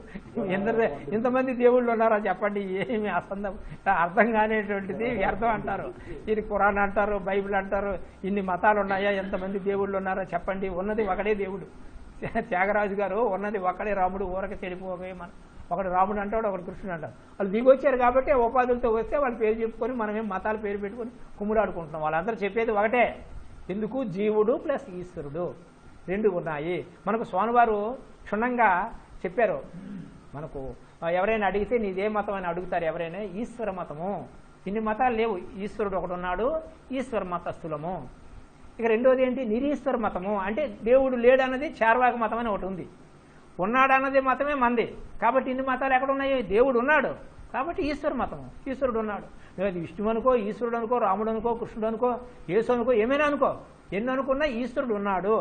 ఇంతమంది దేవుళ్ళు ఉన్నారా చెప్పండి? ఏమి అర్థం కానిటువంటిది వ్యర్థం అంటారు. ఇది ఖురాన్ అంటారు, బైబిల్ అంటారు. ఇన్ని మతాలు ఉన్నాయా? ఎంతమంది దేవుళ్ళు ఉన్నారో చెప్పండి? ఉన్నది ఒకడే దేవుడు. త్యాగరాజు గారు ఉన్నది ఒక్కడే రాముడు, ఊరక చెడిపోవే మన ఒకడు రాముడు అంటాడు, ఒకడు కృష్ణుడు అంటాడు. వాళ్ళు దిగొచ్చారు కాబట్టి ఉపాధులతో వస్తే వాళ్ళ పేరు చెప్పుకొని మనమేం మతాల పేరు పెట్టుకొని కుమ్ముడాడుకుంటున్నాం. వాళ్ళందరూ చెప్పేది ఒకటే, ఎందుకు? జీవుడు ప్లస్ ఈశ్వరుడు రెండు ఉన్నాయి. మనకు స్వామివారు క్షుణ్ణంగా చెప్పారు. మనకు ఎవరైనా అడిగితే నీదే మతం అని అడుగుతారు ఎవరైనా. ఈశ్వర మతము, ఇన్ని మతాలు లేవు, ఈశ్వరుడు ఒకడు ఉన్నాడు, ఈశ్వర మతస్థులము. ఇక రెండోది ఏంటి? నిరీశ్వర మతము, అంటే దేవుడు లేడన్నది చార్వాక మతం అని ఒకటి ఉంది. ఉన్నాడు అన్నది మతమే మంది. కాబట్టి ఇన్ని మతాలు ఎక్కడ ఉన్నాయో? దేవుడు ఉన్నాడు కాబట్టి ఈశ్వర మతము, ఈశ్వరుడు ఉన్నాడు. అది విష్ణువు అనుకో, ఈశ్వరుడు అనుకో, రాముడు అనుకో, కృష్ణుడు అనుకో, యేసు అనుకో, ఏమైనా అనుకో, ఎన్ని అనుకున్నా ఈశ్వరుడు ఉన్నాడు.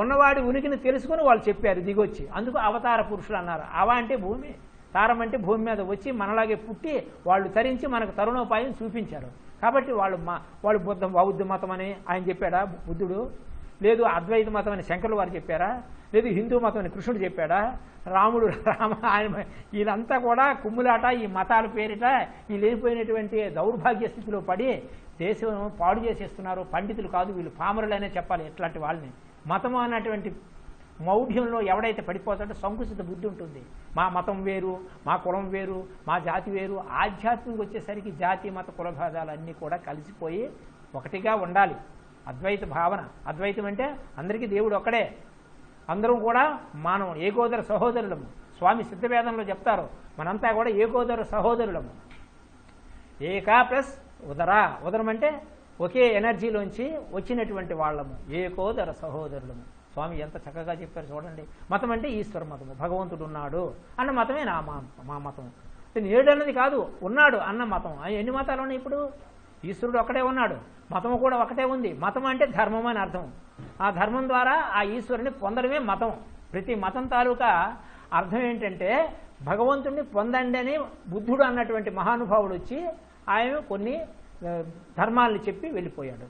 ఉన్నవాడి ఉనికిని తెలుసుకుని వాళ్ళు చెప్పారు దిగొచ్చి. అందుకు అవతార పురుషులు అన్నారు. అవ అంటే భూమి, తారం అంటే భూమి మీద వచ్చి మనలాగే పుట్టి వాళ్ళు తరించి మనకు తరుణోపాయం చూపించారు. కాబట్టి వాళ్ళు బౌద్ధ మతం అని ఆయన చెప్పాడా బుద్ధుడు? లేదు అద్వైత మతం అని శంకరులు వారు చెప్పారా? లేదు హిందూ మతం అని కృష్ణుడు చెప్పాడా? రాముడు ఆయన వీళ్ళంతా కూడా కుమ్ములాట, ఈ మతాల పేరిట ఈ లేనిపోయినటువంటి దౌర్భాగ్య స్థితిలో పడి దేశం పాడు చేసేస్తున్నారు. పండితులు కాదు వీళ్ళు, పామరులనే చెప్పాలి ఇట్లాంటి వాళ్ళని. మతము అన్నటువంటి మౌఢ్యంలో ఎవడైతే పడిపోతాడో సంకుచిత బుద్ధి ఉంటుంది. మా మతం వేరు, మా కులం వేరు, మా జాతి వేరు. ఆధ్యాత్మిక వచ్చేసరికి జాతి మత కులభేదాలు అన్నీ కూడా కలిసిపోయి ఒకటిగా ఉండాలి. అద్వైత భావన, అద్వైతం అంటే అందరికీ దేవుడు ఒక్కడే, అందరం కూడా మానవుడు, ఏకోదర సహోదరులము. స్వామి సిద్ధవేదంలో చెప్తారు, మనంతా కూడా ఏకోదర సహోదరులము. ఏకా ప్లస్ ఉదరా, ఉదరం అంటే ఒకే ఎనర్జీలోంచి వచ్చినటువంటి వాళ్ళము, ఏకోదర సహోదరులము. స్వామి ఎంత చక్కగా చెప్పారు చూడండి. మతం అంటే ఈశ్వర మతము, భగవంతుడు ఉన్నాడు అన్న మతమే మా మతం. నేడు అన్నది కాదు, ఉన్నాడు అన్న మతం. ఎన్ని మతాలు ఉన్నాయి ఇప్పుడు? ఈశ్వరుడు ఒకటే ఉన్నాడు, మతము కూడా ఒకటే ఉంది. మతం అంటే ధర్మం అని అర్థం. ఆ ధర్మం ద్వారా ఆ ఈశ్వరుని పొందడమే మతం. ప్రతి మతం తాలూకా అర్థం ఏంటంటే భగవంతుడిని పొందండి అని బుద్ధుడు అన్నటువంటి మహానుభావుడు వచ్చి ఆయన కొన్ని ధర్మాలను చెప్పి వెళ్ళిపోయాడు.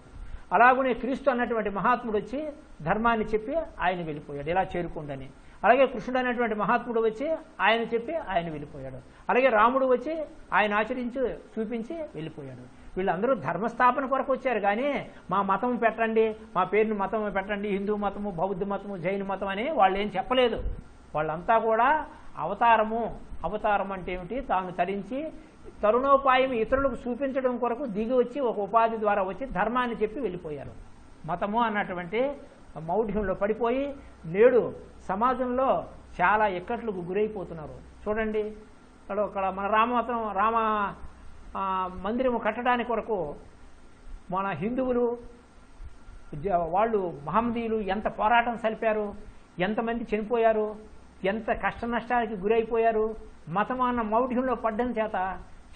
అలాగనే క్రీస్తు అన్నటువంటి మహాత్ముడు వచ్చి ధర్మాన్ని చెప్పి ఆయన వెళ్ళిపోయాడు, ఇలా చేరుకోండి. అలాగే కృష్ణుడు అనేటువంటి మహాత్ముడు వచ్చి ఆయన చెప్పి ఆయన వెళ్ళిపోయాడు. అలాగే రాముడు వచ్చి ఆయన ఆచరించి చూపించి వెళ్ళిపోయాడు. వీళ్ళందరూ ధర్మస్థాపన కొరకు వచ్చారు, కానీ మా మతం పెట్టండి, మా పేరుని మతం పెట్టండి, హిందూ మతము, బౌద్ధ మతము, జైన మతం అని వాళ్ళు ఏం చెప్పలేదు. వాళ్ళంతా కూడా అవతారం అంటే ఏమిటి, తాను తరించి తరుణోపాయం ఇతరులకు చూపించడం కొరకు దిగి వచ్చి ఒక ఉపాధి ద్వారా వచ్చి ధర్మాన్ని చెప్పి వెళ్ళిపోయారు. మతము అన్నటువంటి మౌఢ్యంలో పడిపోయి నేడు సమాజంలో చాలా ఇక్కట్లకు గురైపోతున్నారు. చూడండి, ఇక్కడ మన రామ మందిరము కట్టడానికి కొరకు మన హిందువులు వాళ్ళు మహమ్మదీయులు ఎంత పోరాటం సలిపారు, ఎంతమంది చనిపోయారు, ఎంత కష్ట నష్టానికి గురైపోయారు. మతం అన్న మౌఢ్యంలో పడ్డం చేత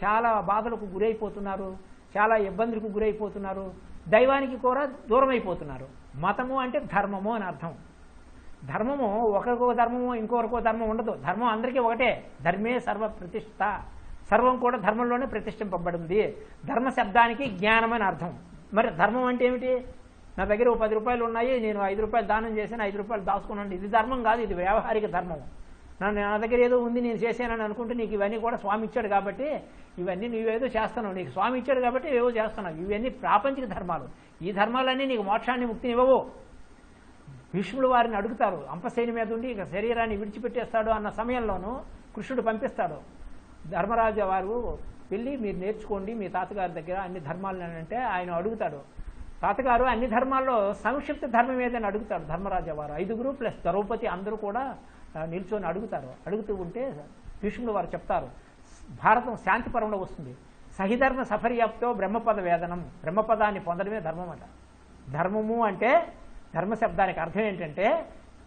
చాలా బాధలకు గురైపోతున్నారు, చాలా ఇబ్బందులకు గురైపోతున్నారు, దైవానికి కూడా దూరం అయిపోతున్నారు. మతము అంటే ధర్మము అని అర్థం. ధర్మము ఒకరికో ధర్మము ఇంకొకరికో ధర్మం ఉండదు. ధర్మం అందరికీ ఒకటే. ధర్మే సర్వ ప్రతిష్ఠ, సర్వం కూడా ధర్మంలోనే ప్రతిష్ఠింపబడింది. ధర్మ శబ్దానికి జ్ఞానం అని అర్థం. మరి ధర్మం అంటే ఏమిటి? నా దగ్గర 10 రూపాయలు ఉన్నాయి, నేను 5 రూపాయలు దానం చేశాను, 5 రూపాయలు దాచుకున్నాను, ఇది ధర్మం కాదు, ఇది వ్యావహారిక ధర్మం. నా దగ్గర ఏదో ఉంది నేను చేశానని అనుకుంటే నీకు ఇవన్నీ కూడా స్వామి ఇచ్చాడు కాబట్టి ఇవన్నీ నువ్వేదో చేస్తున్నావు, నీకు స్వామి ఇచ్చాడు కాబట్టి ఏవో చేస్తున్నావు. ఇవన్నీ ప్రాపంచిక ధర్మాలు. ఈ ధర్మాలన్నీ నీకు మోక్షాన్ని ముక్తిని ఇవ్వవు. భీష్ముడు వారిని అడుగుతారు, అంపశయని మీద ఉండి ఇక శరీరాన్ని విడిచిపెట్టేస్తాడు అన్న సమయంలోనూ కృష్ణుడు పంపిస్తాడు. ధర్మరాజు వారు వెళ్ళి మీరు నేర్చుకోండి మీ తాతగారి దగ్గర అన్ని ధర్మాలని అంటే ఆయన అడుగుతాడు, తాతగారు అన్ని ధర్మాల్లో సంక్షిప్త ధర్మం ఏదని అడుగుతాడు ధర్మరాజు వారు. 5గురు ప్లస్ ద్రౌపది అందరూ కూడా నిల్చొని అడుగుతారు. అడుగుతూ ఉంటే భీష్ముడు వారు చెప్తారు, భారతం శాంతి పర్వంలో వస్తుంది, సహిధర్మ సఫర్యాప్తో బ్రహ్మపద వేదనం. బ్రహ్మపదాన్ని పొందడమే ధర్మం అట. ధర్మము అంటే ధర్మశబ్దానికి అర్థం ఏంటంటే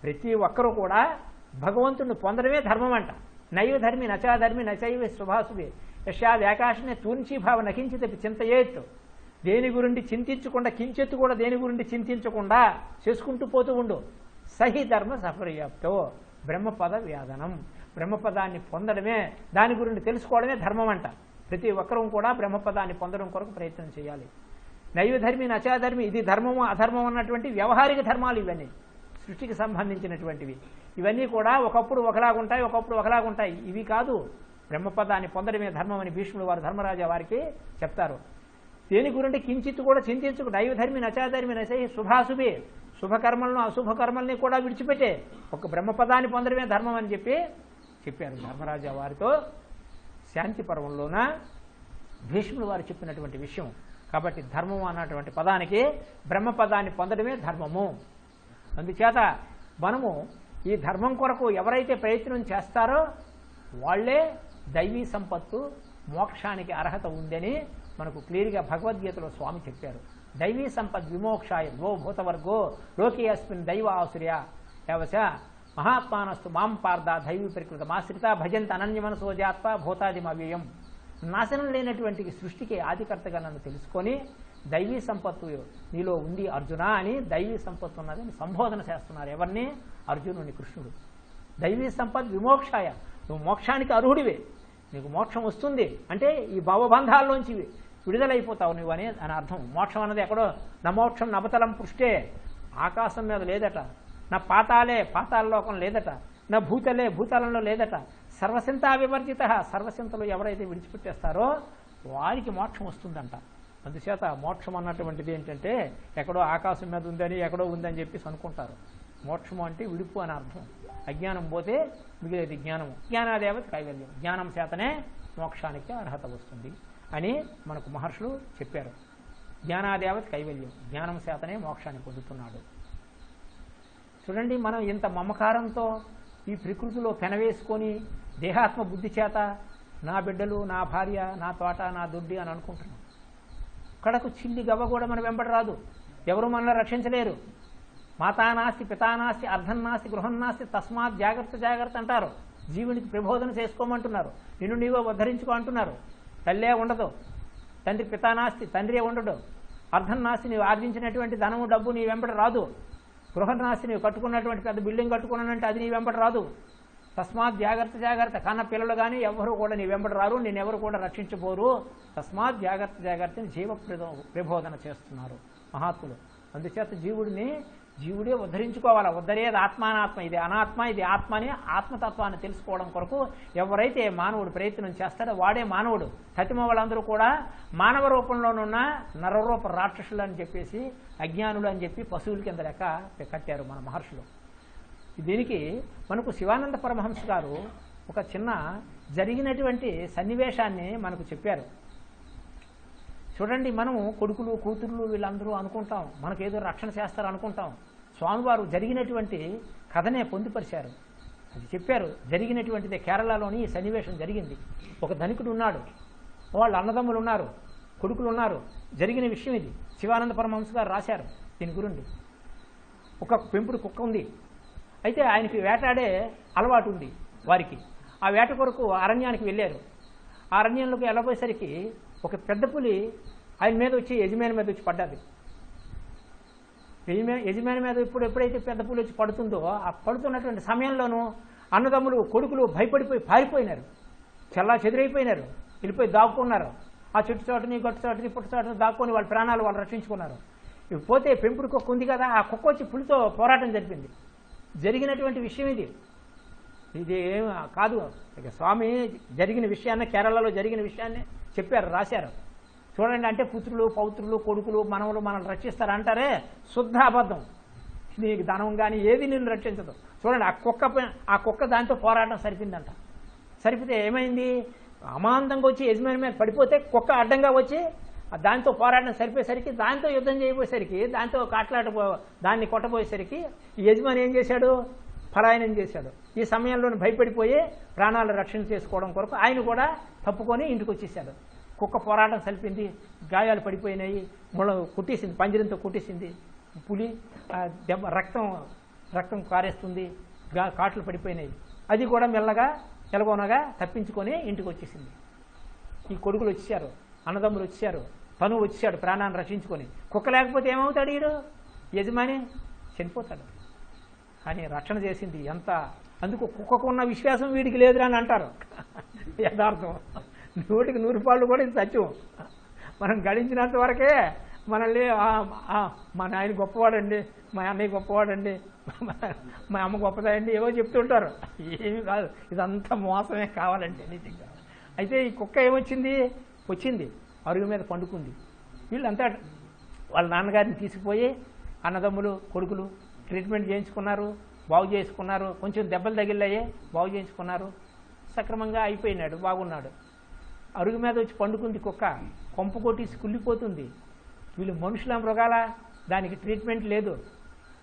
ప్రతి ఒక్కరూ కూడా భగవంతుడిని పొందడమే ధర్మం అంట. నైవ ధర్మి నచాధర్మి నచైవ శుభాశుభే యశా వ్యాకాశనే తూంచీభావ నకించిత చింతయేత్తు. దేని గురించి చింతించకుండా, కించెత్తు కూడా దేని గురించి చింతించకుండా చేసుకుంటూ పోతూ ఉండు. సహి ధర్మ సఫర్యాప్తో బ్రహ్మపద వ్యాధనం. బ్రహ్మపదాన్ని పొందడమే, దాని గురించి తెలుసుకోవడమే ధర్మం అంట. ప్రతి ఒక్కరూ కూడా బ్రహ్మపదాన్ని పొందడం కొరకు ప్రయత్నం చేయాలి. నైవధర్మి నచాధర్మి, ఇది ధర్మము అధర్మం అన్నటువంటి వ్యవహారిక ధర్మాలు ఇవన్నీ, సృష్టికి సంబంధించినటువంటివి. ఇవన్నీ కూడా ఒకప్పుడు ఒకలాగుంటాయి, ఒకప్పుడు ఒకలాగుంటాయి. ఇవి కాదు, బ్రహ్మపదాన్ని పొందడమే ధర్మం అని భీష్ముడు వారు ధర్మరాజా వారికి చెప్తారు. దేని గురించి కించిత్తు కూడా చింతించుకు. దైవధర్మి నచాధర్మి నచై శుభాశుభే, శుభకర్మలను అశుభకర్మల్ని కూడా విడిచిపెట్టే ఒక బ్రహ్మపదాన్ని పొందడమే ధర్మం అని చెప్పారు ధర్మరాజా వారితో శాంతి పర్వంలోన భీష్ముడు వారు చెప్పినటువంటి విషయం. కాబట్టి ధర్మము అన్నటువంటి పదానికి బ్రహ్మపదాన్ని పొందడమే ధర్మము. అందుచేత మనము ఈ ధర్మం కొరకు ఎవరైతే ప్రయత్నం చేస్తారో వాళ్లే దైవీ సంపత్తు మోక్షానికి అర్హత ఉందని మనకు క్లియర్గా భగవద్గీతలో స్వామి చెప్పారు. దైవీ సంపద్ విమోక్షాయ ద్వో భూతవర్గో లోకే అస్మిన్ దైవ ఆసుర్య ఏవశ మహాత్మానస్తు మాం పార్థ దైవీ ప్రకృతమాశ్రిత భజంత అనన్యమనసో జాత్వ భూతాదిమవ్యయం. నాశనం లేనటువంటి సృష్టికి ఆదికర్తగా నన్ను తెలుసుకొని దైవీ సంపత్తు నీలో ఉంది అర్జున అని దైవీ సంపత్తు ఉన్నదని సంబోధన చేస్తున్నారు. ఎవరిని? అర్జునుని కృష్ణుడు. దైవీ సంపద్ విమోక్షాయ, నువ్వు మోక్షానికి అర్హుడివే, నీకు మోక్షం వస్తుంది అంటే ఈ భవబంధాల్లోంచి విడుదలైపోతావు నువ్వు అని అర్థం. మోక్షం అన్నది ఎక్కడో నమోక్షం నవతలం పృష్టే, ఆకాశం మీద లేదట, నా పాతాళలోకం లేదట, నా భూతాలంలో లేదట. సర్వసింతా వివర్జిత, సర్వసింతలు ఎవరైతే విడిచిపెట్టేస్తారో వారికి మోక్షం వస్తుందంట. అందుచేత మోక్షం అన్నటువంటిది ఏంటంటే ఎక్కడో ఆకాశం మీద ఉందని ఎక్కడో ఉందని చెప్పేసి అనుకుంటారు. మోక్షము అంటే విడుపు అని అర్థం. అజ్ఞానం పోతే మిగిలేది జ్ఞానము. జ్ఞానాదేవత కైవల్యం, జ్ఞానం చేతనే మోక్షానికి అర్హత వస్తుంది అని మనకు మహర్షులు చెప్పారు. జ్ఞానాదేవత కైవల్యం, జ్ఞానం చేతనే మోక్షాన్ని పొందుతున్నాడు. చూడండి, మనం ఇంత మమకారంతో ఈ ప్రకృతిలో పెనవేసుకొని దేహాత్మ బుద్ధి చేత నా బిడ్డలు, నా భార్య, నా తోట, నా దొడ్డి అని అనుకుంటున్నాం. కడకు చిల్లి గవ్వ కూడా మన వెంబడి రాదు, ఎవరు మనల్ని రక్షించలేరు. మాతా నాస్తి పితా నాస్తి అర్ధం నాస్తి గృహం నాస్తి తస్మాత్ జాగ్రత్త అంటారు. జీవునికి ప్రబోధన చేసుకోమంటున్నారు, నిన్ను నీవో ఉద్ధరించుకో అంటున్నారు. తల్లే ఉండదు, తండ్రి పితా నాస్తి తండ్రి ఉండడు, అర్ధం నాస్తి నీవు ఆర్జించినటువంటి ధనము డబ్బు నీ వెంబడి రాదు, గృహం నాస్తి నీవు కట్టుకున్నటువంటి పెద్ద బిల్డింగ్ కట్టుకున్నానంటే అది నీ వెంబడి రాదు. తస్మాత్ జాగ్రత్త, కన్న పిల్లలు కానీ ఎవరు కూడా నీ వెంబడి రారు, నేనెవరు కూడా రక్షించబోరు. తస్మాత్ జాగ్రత్తని జీవ ప్రబోధన చేస్తున్నారు మహాత్ములు. అందుచేత జీవుడిని జీవుడే ఉద్ధరించుకోవాలా. ఉద్ధరేది ఆత్మానాత్మ, ఇది అనాత్మ ఇది ఆత్మ అని ఆత్మతత్వాన్ని తెలుసుకోవడం కొరకు ఎవరైతే మానవుడు ప్రయత్నం చేస్తాడో వాడే మానవుడు. తతిమ వాళ్ళందరూ కూడా మానవ రూపంలోనున్న నరరూప రాక్షసులు అని చెప్పేసి అజ్ఞానులు అని చెప్పి పశువుల కింద లెక్క కట్టారు మన మహర్షులు. దీనికి మనకు శివానంద పరమహంస గారు ఒక చిన్న జరిగినటువంటి సన్నివేశాన్ని మనకు చెప్పారు. చూడండి, మనము కొడుకులు కూతుర్లు వీళ్ళందరూ అనుకుంటాం మనకేదో రక్షణ చేస్తారు అనుకుంటాం. స్వామివారు జరిగినటువంటి కథనే పొందుపరిచారు, అది చెప్పారు. జరిగినటువంటిది కేరళలోని ఈ సన్నివేశం జరిగింది. ఒక ధనికుడు ఉన్నాడు, వాళ్ళు అన్నదమ్ములు ఉన్నారు, కొడుకులు ఉన్నారు. జరిగిన విషయం ఇది. శివానంద పరమహంస గారు రాశారు దీని గురించి. ఒక పెంపుడు కుక్క ఉంది. అయితే ఆయనకి వేటాడే అలవాటు ఉంది వారికి. ఆ వేట కొరకు అరణ్యానికి వెళ్ళారు. ఆ అరణ్యంలోకి వెళ్ళబోయేసరికి ఒక పెద్ద పులి ఆయన మీద వచ్చి యజమాని మీద వచ్చి పడ్డది. యజమాని మీద ఎప్పుడైతే పెద్ద పులి వచ్చి పడుతుందో ఆ పడుతున్నటువంటి సమయంలోనూ అన్నదమ్ములు కొడుకులు భయపడిపోయి పారిపోయినారు, చల్లా చెదిరైపోయినారు, వెళ్ళిపోయి దాక్కున్నారు. ఆ చెట్టు చోటని గట్టు చోటని పుట్టు చోటని దాక్కొని వాళ్ళ ప్రాణాలు వాళ్ళు రక్షించుకున్నారు. ఇవి పోతే పెంపుడు కుక్క ఉంది కదా, ఆ కుక్క వచ్చి పులితో పోరాటం జరిపింది. జరిగినటువంటి విషయం ఇది. ఇది ఏం కాదు, ఇక స్వామి జరిగిన విషయాన్ని కేరళలో జరిగిన విషయాన్ని చెప్పారు, రాశారు. చూడండి, అంటే పుత్రులు పౌత్రులు కొడుకులు మనవలు మనల్ని రక్షిస్తారంటారే, శుద్ధ అబద్ధం. నీకు ధనం కానీ ఏది నిన్ను రక్షించదు. చూడండి, ఆ కుక్క దాంతో పోరాటం సరిపిందంట. సరిపితే ఏమైంది, అమాంతంగా వచ్చి యజమాని మీద పడిపోతే కుక్క అడ్డంగా వచ్చి దాంతో పోరాటం సరిపోయేసరికి, దాంతో యుద్ధం చేయబోయేసరికి, దాంతో దాన్ని కొట్టబోయేసరికి ఈ యజమాని ఏం చేశాడు, పలాయనం చేశాడు. ఈ సమయంలో భయపడిపోయి ప్రాణాలు రక్షణ చేసుకోవడం కొరకు ఆయన కూడా తప్పుకొని ఇంటికి వచ్చేసాడు. కుక్క పోరాటం సరిపింది, గాయాలు పడిపోయినాయి, కుట్టేసింది, పంజరంతో కుట్టేసింది. పులి దెబ్బ రక్తం కారేస్తుంది, కాట్లు పడిపోయినాయి. అది కూడా మెల్లగా ఎలగొనగా తప్పించుకొని ఇంటికి వచ్చేసింది. ఈ కొడుకులు వచ్చారు, అన్నదమ్ములు వచ్చారు, తను వచ్చాడు ప్రాణాన్ని రక్షించుకొని. కుక్క లేకపోతే ఏమవుతాడు, వీడు యజమాని చనిపోతాడు. కానీ రక్షణ చేసింది ఎంత. అందుకు కుక్కకు ఉన్న విశ్వాసం వీడికి లేదురా అని అంటారు. యథార్థం, 100కి 100 పాళ్ళు కూడా ఇది సత్యం. మనం గడించినంత వరకే మనల్ని మా నాయన గొప్పవాడండి, మా అన్నయ్య గొప్పవాడండి, మా అమ్మ గొప్పదండి ఏవో చెప్తుంటారు. ఏమీ కాదు, ఇదంతా మోసమే కావాలంటే నిజంగా. అయితే ఈ కుక్క ఏమొచ్చింది, వచ్చింది అరుగు మీద పండుకుంది. వీళ్ళంతా వాళ్ళ నాన్నగారిని తీసుకుపోయి అన్నదమ్ములు కొడుకులు ట్రీట్మెంట్ చేయించుకున్నారు, బాగు చేసుకున్నారు. కొంచెం దెబ్బలు తగిలాయే, బాగు చేయించుకున్నారు. సక్రమంగా అయిపోయినాడు, బాగున్నాడు. అరుగు మీద వచ్చి పండుకుంది కుక్క, కొంపు కొట్టేసి కుళ్ళిపోతుంది. వీళ్ళు మనుషుల మృగాల, దానికి ట్రీట్మెంట్ లేదు.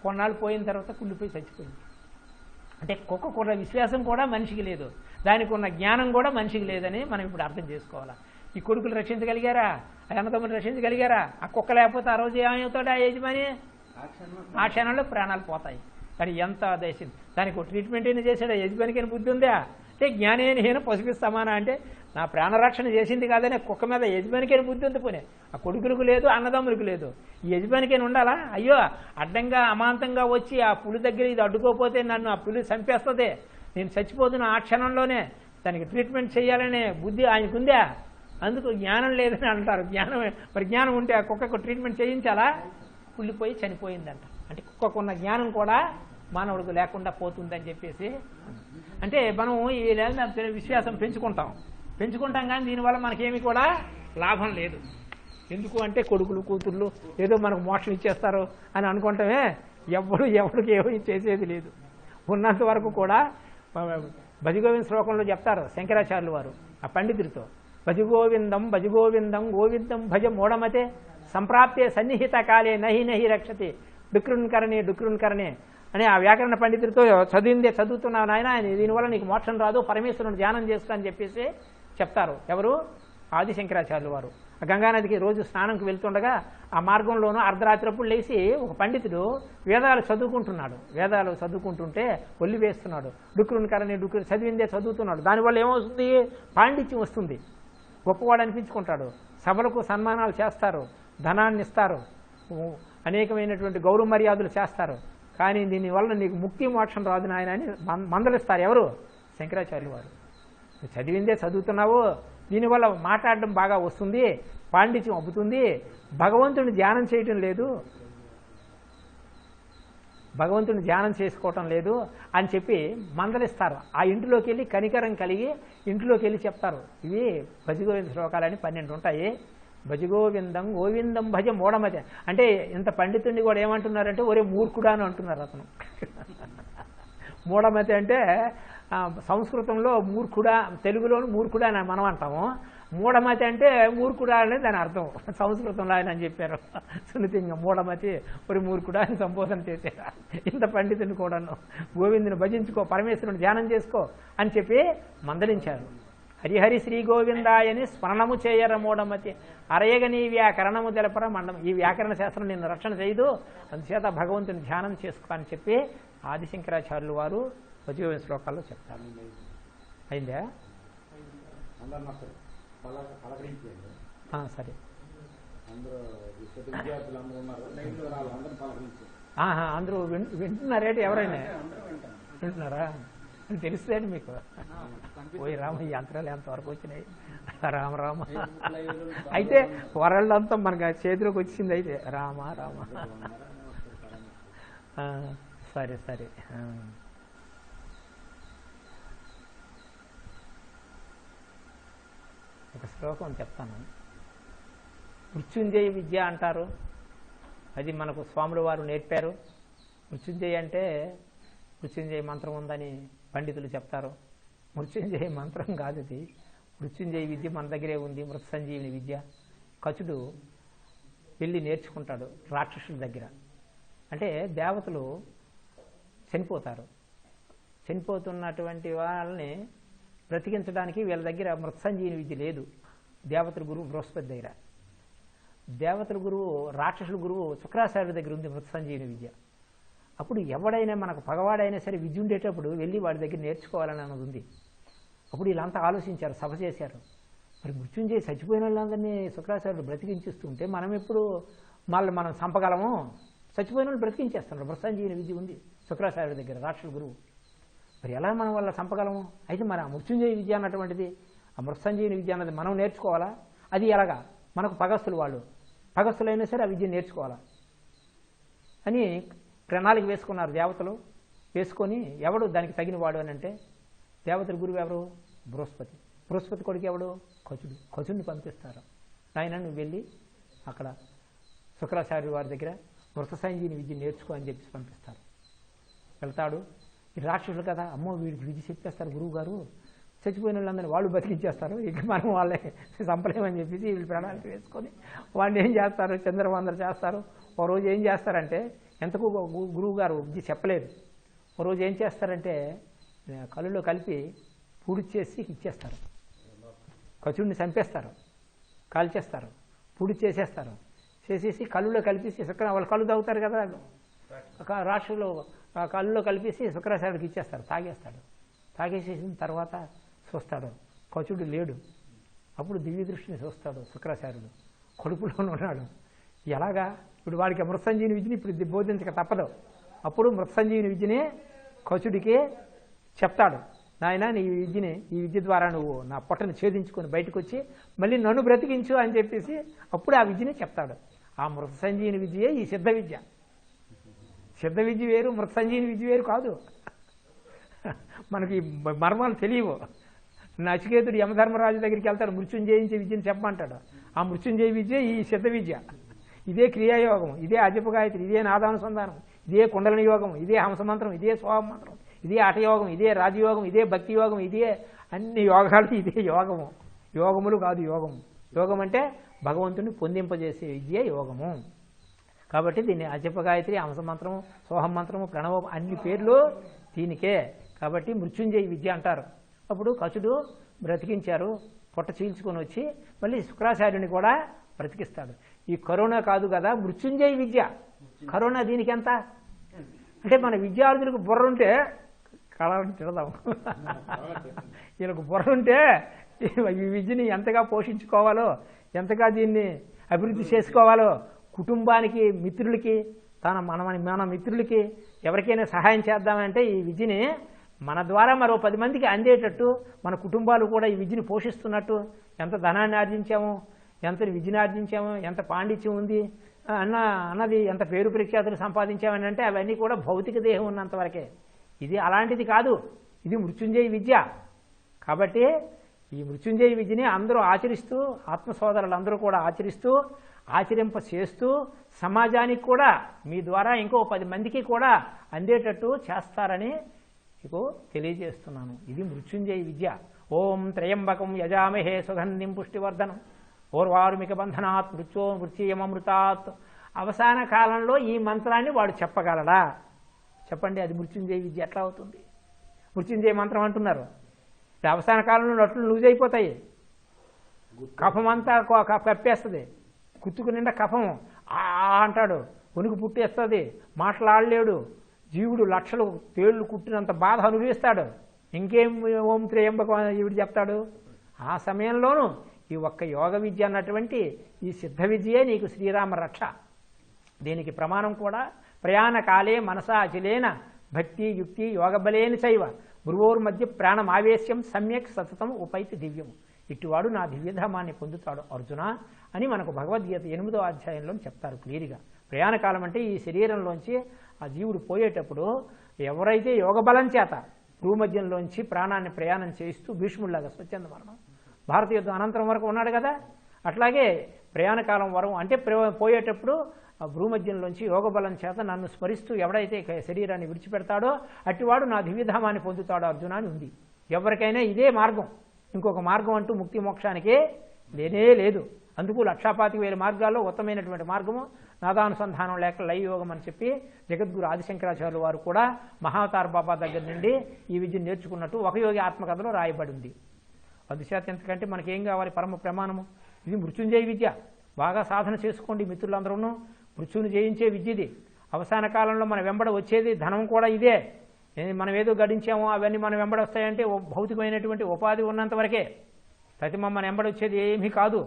కొన్నాళ్ళు పోయిన తర్వాత కుళ్ళిపోయి చచ్చిపోయింది. అంటే కుక్కకున్న విశ్వాసం కూడా మనిషికి లేదు, దానికి ఉన్న జ్ఞానం కూడా మనిషికి లేదని మనం ఇప్పుడు అర్థం చేసుకోవాలా. ఈ కొడుకులు రక్షించగలిగారా, ఆ అన్నదమ్ములు రక్షించగలిగారా? ఆ కుక్క లేకపోతే ఆ రోజు ఏమవుతాడు ఆ యజమాని? ఆ క్షణంలో ప్రాణాలు పోతాయి. కానీ ఎంత దేశం దానికి ట్రీట్మెంట్ అయినా చేశాడు, యజమానికైనా బుద్ధి ఉందా? అంటే జ్ఞానేన పశువు సమాన, అంటే నా ప్రాణరక్షణ చేసింది కాదని కుక్క మీద యజమానికైనా బుద్ధి ఉంది. పోనీ ఆ కొడుకులకు లేదు, అన్నదమ్ములకు లేదు, ఈ యజమానికైనా ఉండాలా? అయ్యో, అడ్డంగా అమాంతంగా వచ్చి ఆ పులి దగ్గర ఇది అడ్డుకోపోతే నన్ను ఆ పులి చంపేస్తుంది, నేను చచ్చిపోతున్నా ఆ క్షణంలోనే, దానికి ట్రీట్మెంట్ చేయాలనే బుద్ధి ఆయనకుందా? అందుకు జ్ఞానం లేదని అంటారు. మరి జ్ఞానం ఉంటే ఆ కుక్కకు ట్రీట్మెంట్ చేయించాలా? కుళ్ళిపోయి చనిపోయిందంట. అంటే కుక్కకున్న జ్ఞానం కూడా మానవుడికి లేకుండా పోతుందని చెప్పేసి, అంటే మనం ఈ విశ్వాసం పెంచుకుంటాం కానీ దీనివల్ల మనకేమీ కూడా లాభం లేదు. ఎందుకు అంటే కొడుకులు కూతుర్లు ఏదో మనకు మోక్షం ఇచ్చేస్తారు అని అనుకుంటామే, ఎవరికి ఏమీ చేసేది లేదు. ఉన్నంత వరకు కూడా భజగోవింద శ్లోకంలో చెప్తారు శంకరాచార్యులు వారు ఆ పండితుడితో, భజగోవిందం భజగోవిందం గోవిందం భజ మూఢమతే సంప్రాప్తే సన్నిహిత కాలే నహి నహి రక్షతి డుక్రున్కరణే అని ఆ వ్యాకరణ పండితుడితో చదివిందే చదువుతున్నావు నాయన, దీనివల్ల నీకు మోక్షం రాదు, పరమేశ్వరుని ధ్యానం చేస్తా అని చెప్పేసి చెప్తారు. ఎవరు? ఆది శంకరాచార్యులు వారు. ఆ గంగానదికి రోజు స్నానంకి వెళ్తుండగా ఆ మార్గంలోనూ అర్ధరాత్రప్పుడు లేచి ఒక పండితుడు వేదాలు చదువుకుంటుంటే ఒల్లి వేస్తున్నాడు. డుక్రున్కరణి చదివిందే చదువుతున్నాడు. దానివల్ల ఏమవుతుంది? పాండిత్యం వస్తుంది, గొప్పవాడు అనిపించుకుంటాడు, సభలకు సన్మానాలు చేస్తారు, ధనాన్ని ఇస్తారు, అనేకమైనటువంటి గౌరవ మర్యాదలు చేస్తారు. కానీ దీనివల్ల నీకు ముక్తి మోక్షం రాదు నాయన అని మందలిస్తారు. ఎవరు? శంకరాచార్యులు వారు. చదివిందే చదువుతున్నావు, దీనివల్ల మాట్లాడడం బాగా వస్తుంది, పాండిత్యం అబ్బుతుంది, భగవంతుని ధ్యానం చేయటం లేదు. భగవంతుని ధ్యానం చేసుకోవటం లేదు అని చెప్పి మందలిస్తారు. ఆ ఇంటిలోకి వెళ్ళి కనికరం కలిగి ఇంటిలోకి వెళ్ళి చెప్తారు, ఇవి భజగోవింద శ్లోకాలని 12 ఉంటాయి. భజగోవిందం గోవిందం భజ మూఢమతి అంటే ఇంత పండితుడిని కూడా ఏమంటున్నారంటే ఒరే మూర్ఖుడా అని అంటున్నారు అతను. మూఢమతి అంటే సంస్కృతంలో మూర్ఖుడా, తెలుగులోను మూర్ఖుడా అని మనం అంటాము. మూఢమతి అంటే మూర్ఖుడా అనేది దాని అర్థం సంస్కృతంలో ఆయన అని చెప్పారు. సున్నితంగా మూఢమతి ఒక మూర్ఖుడా అని సంబోధన చేశారు. ఇంత పండితుని కూడాను గోవిందుని భజించుకో, పరమేశ్వరుని ధ్యానం చేసుకో అని చెప్పి మందలించారు. హరిహరి శ్రీ గోవిందాయని స్మరణము చేయర మూఢమతి అరయగ నీ వ్యాకరణము తెలపర మండం. ఈ వ్యాకరణ శాస్త్రం నిన్ను రక్షణ చేయదు, అందుచేత భగవంతుని ధ్యానం చేసుకో అని చెప్పి ఆదిశంకరాచార్యులు వారు భజగోవింద శ్లోకాల్లో చెప్తారు. అయిందా? సరే, అందరూ వింటున్నారేంటి? ఎవరైనా వింటున్నారా? తెలుస్తుందండి మీకు? పోయి రామ, ఈ యంత్రాలు ఎంతవరకు వచ్చినాయి? రామ రామ అయితే వరల్డ్ అంతా మనకు చేతిలోకి వచ్చింది. అయితే రామ రామ. సరే సరే. ఒక శ్లోకం చెప్తాను. మృత్యుంజయ విద్య అంటారు, అది మనకు స్వాముల వారు నేర్పారు. మృత్యుంజయ అంటే మృత్యుంజయ మంత్రం ఉందని పండితులు చెప్తారు. మృత్యుంజయ మంత్రం కాదు ఇది. మృత్యుంజయ విద్య మన దగ్గరే ఉంది, మృత సంజీవిని విద్య. కచుడు వెళ్ళి నేర్చుకుంటాడు రాక్షసుల దగ్గర. అంటే దేవతలు చనిపోతారు, చనిపోతున్నటువంటి వాళ్ళని బ్రతికించడానికి వీళ్ళ దగ్గర మృత సంజీవిని విద్య లేదు. దేవతల గురువు బృహస్పతి దగ్గర, దేవతల గురువు రాక్షసుల గురువు శుక్రాచార్యుడి దగ్గర ఉంది మృత సంజీవిని విద్య. అప్పుడు ఎవడైనా మనకు పగవాడైనా సరే విద్య ఉండేటప్పుడు వెళ్ళి వాడి దగ్గర నేర్చుకోవాలని అన్నది ఉంది. అప్పుడు వీళ్ళంతా ఆలోచించారు, సభ చేశారు. మరి మృత్యుంజయ చచ్చిపోయిన వాళ్ళందరినీ శుక్రాచార్యుడు బ్రతికించిస్తుంటే మనం ఎప్పుడు మనం చంపగలము? చచ్చిపోయిన వాళ్ళు బ్రతికించేస్తున్నారు. మృత సంజీవిని విద్య ఉంది శుక్రాచార్యుడి దగ్గర, రాక్షసుల గురువు. మరి ఎలా మనం వల్ల చంపగలము? అయితే మరి ఆ మృత్యుంజయ విద్య అన్నటువంటిది, ఆ మృత సంజీవిని విద్య అన్నది మనం నేర్చుకోవాలా? అది ఎలాగా? మనకు పగస్తులు, వాళ్ళు పగస్తులైనా సరే ఆ విద్య నేర్చుకోవాలా అని ప్రణాళిక వేసుకున్నారు దేవతలు. వేసుకొని ఎవడు దానికి తగిన వాడు అని అంటే దేవతల గురువు ఎవరు? బృహస్పతి. బృహస్పతి కొడుకు ఎవడు? కచుడు. కచుడిని పంపిస్తారు, నాయన నువ్వు వెళ్ళి అక్కడ శుక్రాచార్య వారి దగ్గర మృత సంజీవిని విద్య నేర్చుకో అని చెప్పి పంపిస్తారు. వెళ్తాడు. ఈ రాక్షసులు కదా, అమ్మో వీడికి విద్య చెప్పేస్తారు గురువు గారు, చచ్చిపోయిన వాళ్ళందరినీ వాళ్ళు బతికించేస్తారు, ఇక మనం వాళ్ళే చంపలేమని చెప్పేసి వీళ్ళు ప్రణాళిక వేసుకొని వాడిని ఏం చేస్తారు? చంద్రవందరు చేస్తారు. ఓ రోజు ఏం చేస్తారంటే, ఎంతకు గురువు గారు విద్య చెప్పలేదు. ఓ రోజు ఏం చేస్తారంటే కళ్ళులో కలిపి పూడి చేసి ఇచ్చేస్తారు. కచుడిని చంపేస్తారు, కాల్చేస్తారు, పూడి చేసేస్తారు. చేసేసి కళ్ళులో కలిపేసి వాళ్ళు కళ్ళు తాగుతారు కదా, రాష్ట్రంలో కళ్ళులో కలిపేసి శుక్రాచార్యుడికి ఇచ్చేస్తారు. తాగేస్తాడు. తాగేసేసిన తర్వాత చూస్తాడు, కచుడు లేడు. అప్పుడు దివ్య దృష్టిని చూస్తాడు శుక్రాచార్యుడు, కడుపులోనే ఉన్నాడు. ఎలాగా? ఇప్పుడు వాడికి మృత సంజీవిని విద్యని ఇప్పుడు బోధించక తప్పదు. అప్పుడు మృత సంజీవిని విద్యని కచుడికి చెప్తాడు, నాయన నీ విద్యని, ఈ విద్య ద్వారా నువ్వు నా పొట్టను ఛేదించుకొని బయటకు వచ్చి మళ్ళీ నన్ను బ్రతికించు అని చెప్పేసి అప్పుడు ఆ విద్యని చెప్తాడు. ఆ మృత సంజీవిని విద్యే ఈ సిద్ధ విద్య. సిద్ధ విద్య వేరు, మృత సంజీవిని విద్య వేరు కాదు. మనకి మర్మాలు తెలియవు. నచికేతుడు యమధర్మరాజు దగ్గరికి వెళ్తాడు, మృత్యుంజయించే విద్యను చెప్పమంటాడు. ఆ మృత్యుంజయ విద్య ఈ సిద్ధ విద్య. ఇదే క్రియాయోగం, ఇదే అజప గాయత్రి, ఇదే నాదానుసంధానం, ఇదే కుండలిని యోగం, ఇదే హంసమంత్రం, ఇదే స్వామ మంత్రం, ఇదే హఠయోగం, ఇదే రాజయోగం, ఇదే భక్తి యోగం, ఇదే అన్ని యోగాలు, ఇదే యోగము. యోగములు కాదు యోగము. యోగం అంటే భగవంతుని పొందింపజేసే విద్య యోగము. కాబట్టి దీన్ని అజప గాయత్రి, హంసమంత్రము, సోహం మంత్రము, ప్రణవం అన్ని పేర్లు దీనికే. కాబట్టి మృత్యుంజయ విద్య అంటారు. అప్పుడు కచుడు బ్రతికించారు, పొట్ట చీల్చుకొని వచ్చి మళ్ళీ శుక్రాచార్యుని కూడా బ్రతికిస్తాడు. ఈ కరోనా కాదు కదా మృత్యుంజయ విద్య. కరోనా దీనికి ఎంత అంటే మన విద్యార్థులకు బుర్ర ఉంటే కళని తిడదాం, వీళ్ళకు బుర్ర ఉంటే ఈ విద్యని ఎంతగా పోషించుకోవాలో, ఎంతగా దీన్ని అభివృద్ధి చేసుకోవాలో, కుటుంబానికి, మిత్రులకి, మన మిత్రులకి ఎవరికైనా సహాయం చేద్దామంటే ఈ విద్యని మన ద్వారా మరో 10 మందికి అందేటట్టు, మన కుటుంబాలు కూడా ఈ విద్యని పోషిస్తున్నట్టు, ఎంత ధనాన్ని ఆర్జించాము, ఎంత విద్యను ఆర్జించాము, ఎంత పాండిత్యం ఉంది అన్నది, ఎంత పేరు ప్రఖ్యాతులు సంపాదించామని అంటే అవన్నీ కూడా భౌతిక దేహం ఉన్నంత వరకే. ఇది అలాంటిది కాదు, ఇది మృత్యుంజయ విద్య. కాబట్టి ఈ మృత్యుంజయ విద్యని అందరూ ఆచరిస్తూ, ఆత్మ సోదరులందరూ కూడా ఆచరిస్తూ, ఆచరింప చేస్తూ, సమాజానికి కూడా మీ ద్వారా ఇంకో 10 మందికి కూడా అందేటట్టు చేస్తారని మీకు తెలియజేస్తున్నాను. ఇది మృత్యుంజయ విద్య. ఓం త్రయంబకం యజామహే సుగంధిం పుష్టివర్ధనం ఓర్వారుమిక బంధనాత్ మృత్యుయమృతాత్. అవసాన కాలంలో ఈ మంత్రాన్ని వాడు చెప్పగలడా? చెప్పండి, అది మృత్యుంజయ విద్య ఎట్లా అవుతుంది? మృత్యుంజయ మంత్రం అంటున్నారు, అవసాన కాలంలో నట్లు లూజ్ అయిపోతాయి, కఫం అంతా కప్పేస్తుంది, కుత్తుకు నిండా కఫం అంటాడు, వణుకు పుట్టేస్తుంది, మాట్లాడలేడు, జీవుడు లక్షలు తేళ్లు కుట్టినంత బాధ అనుభవిస్తాడు. ఇంకేం ఓం త్రయంబకం జీవుడు చెప్తాడు? ఆ సమయంలోనూ ఈ ఒక్క యోగ విద్య అన్నటువంటి ఈ సిద్ధ విద్యే నీకు శ్రీరామ రక్ష. దీనికి ప్రమాణం కూడా ప్రయాణ కాలే మనసా అచిలేన భక్తి యుక్తి యోగబలేని చైవ భ్రువోర్మధ్య ప్రాణమావేశ్యం సమ్యక్ సతతం ఉపైతి దివ్యం. ఇటువాడు నా దివ్యధామాన్ని పొందుతాడు అర్జున అని మనకు భగవద్గీత 8వ అధ్యాయంలో చెప్తారు క్లియర్గా. ప్రయాణకాలం అంటే ఈ శరీరంలోంచి ఆ జీవుడు పోయేటప్పుడు ఎవరైతే యోగబలం చేత భూమధ్యంలోంచి ప్రాణాన్ని ప్రయాణం చేయిస్తూ భీష్ముడిలాగా స్వచ్ఛంద మరణం భారత యుద్ధం అనంతరం వరకు ఉన్నాడు కదా, అట్లాగే ప్రయాణకాలం వరకు అంటే పోయేటప్పుడు ఆ భూమధ్యంలోంచి యోగబలం చేత నన్ను స్మరిస్తూ ఎవడైతే శరీరాన్ని విడిచిపెడతాడో అట్టివాడు నా దివ్యధామాన్ని పొందుతాడు అర్జున అని ఉంది. ఎవరికైనా ఇదే మార్గం, ఇంకొక మార్గం అంటూ ముక్తి మోక్షానికే లేనే లేదు. అందుకు 1,25,000 మార్గాల్లో ఉత్తమైనటువంటి మార్గము నాదానుసంధానం లేక లైవ్ యోగం అని చెప్పి జగద్గురు ఆదిశంకరాచార్యులు వారు కూడా మహావతార్ బాబా దగ్గర నుండి ఈ విద్యను నేర్చుకున్నట్టు ఒక యోగి ఆత్మకథలో రాయబడి ఉంది. అందుచేత ఎంతకంటే మనకేం కావాలి? పరమ ప్రమాణము ఇది మృత్యుంజయ విద్య. బాగా సాధన చేసుకోండి మిత్రులందరూ. మృత్యుని జయించే విద్య ఇది. అవసాన కాలంలో మన వెంబడ వచ్చేది ధనం కూడా ఇదే. మనం ఏదో గడించామో అవన్నీ మన వెంబడి వస్తాయంటే భౌతికమైనటువంటి ఉపాధి ఉన్నంత వరకే. ప్రతిమ మన వెంబడి వచ్చేది ఏమీ కాదు.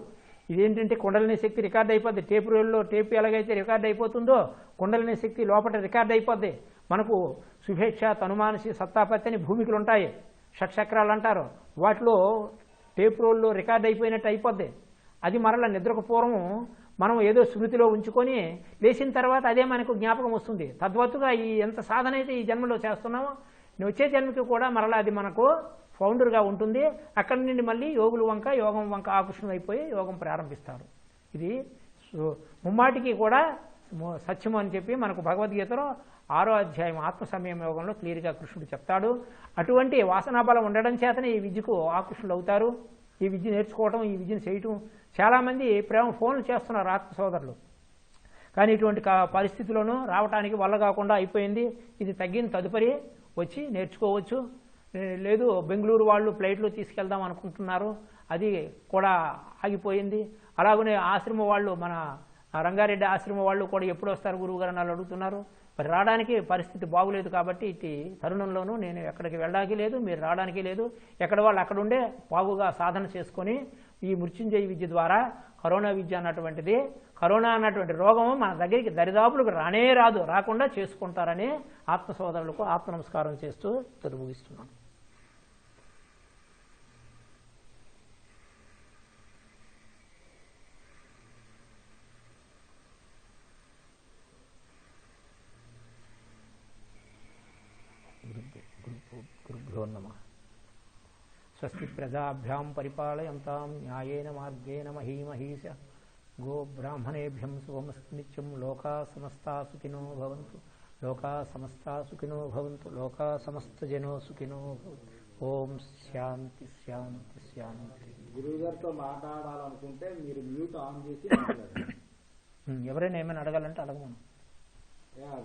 ఇదేంటంటే కుండలిని శక్తి రికార్డ్ అయిపోద్ది. టేపు రోల్లో టేపు ఎలాగైతే రికార్డ్ అయిపోతుందో కుండలిని శక్తి లోపల రికార్డ్ అయిపోద్ది. మనకు శుభేచ్ఛ తనుమానసి సత్తాపత్తి అని భూమికలు ఉంటాయి, షట్చక్రాలు అంటారు. వాటిలో టేపు రోల్లో రికార్డ్ అయిపోయినట్టు అయిపోద్ది. అది మరలా నిద్రకు పూర్వం మనం ఏదో స్మృతిలో ఉంచుకొని లేచిన తర్వాత అదే మనకు జ్ఞాపకం వస్తుంది. తద్వత్తుగా ఈ ఎంత సాధన అయితే ఈ జన్మలో చేస్తున్నామో వచ్చే జన్మకి కూడా మరలా అది మనకు ఫౌండర్గా ఉంటుంది. అక్కడి నుండి మళ్ళీ యోగుల వంక యోగం వంక ఆకర్షణ అయిపోయి యోగం ప్రారంభిస్తారు. ఇది ముమ్మాటికి కూడా సత్యం అని చెప్పి మనకు భగవద్గీతలో 6వ అధ్యాయం ఆత్మ సంయమ యోగంలో క్లియర్గా కృష్ణుడు చెప్తాడు. అటువంటి వాసనాబలం ఉండడం చేతనే ఈ విద్యకు ఆకర్షణలు అవుతారు. ఈ విద్య నేర్చుకోవటం, ఈ విద్యను చేయటం. చాలామంది ప్రేమ ఫోన్లు చేస్తున్నారు ఆత్మ సోదరులు, కానీ ఇటువంటి పరిస్థితుల్లోనూ రావటానికి వల్ల కాకుండా అయిపోయింది. ఇది తగ్గిన తదుపరి వచ్చి నేర్చుకోవచ్చు. లేదు బెంగళూరు వాళ్ళు ఫ్లైట్లో తీసుకెళ్దాం అనుకుంటున్నారు, అది కూడా ఆగిపోయింది. అలాగనే ఆశ్రమ వాళ్ళు, మన రంగారెడ్డి ఆశ్రమ వాళ్ళు కూడా ఎప్పుడు వస్తారు గురువుగారు అని అడుగుతున్నారు. మరి రావడానికి పరిస్థితి బాగులేదు కాబట్టి ఇటు తరుణంలోనూ నేను ఎక్కడికి వెళ్ళడానికి లేదు, మీరు రావడానికి లేదు. ఎక్కడ వాళ్ళు అక్కడ ఉండే బాగుగా సాధన చేసుకొని ఈ మృత్యుంజయ విద్య ద్వారా కరోనా విద్య అన్నటువంటిది, కరోనా అన్నటువంటి రోగము మన దగ్గరికి దరిదాపులకు రానే రాదు, రాకుండా చేసుకుంటారని ఆత్మ సోదరులకు ఆత్మ నమస్కారం చేస్తూ ముగిస్తున్నాను. గురుభ్యో నమః. స్వస్తి ప్రజాభ్యాం పరిపాలయంతాం న్యాయేన మార్గేణ మహీమహీశ. గో బ్రాహ్మణేభ్యం శుభమస్తు నిత్యం. లోకా సమస్తా సుఖినో భవంతు. లోకా సమస్తా సుఖినో భవంతు. లోకా సమస్త జనో సుఖినో భవంతు. ఓం శాంతి శాంతి శాంతి. గురువుగారితో మాట్లాడాలనుకుంటే మీరు మ్యూట్ ఆన్ చేసి ఎవరైనా ఏమైనా అడగాలంటే అడగమను.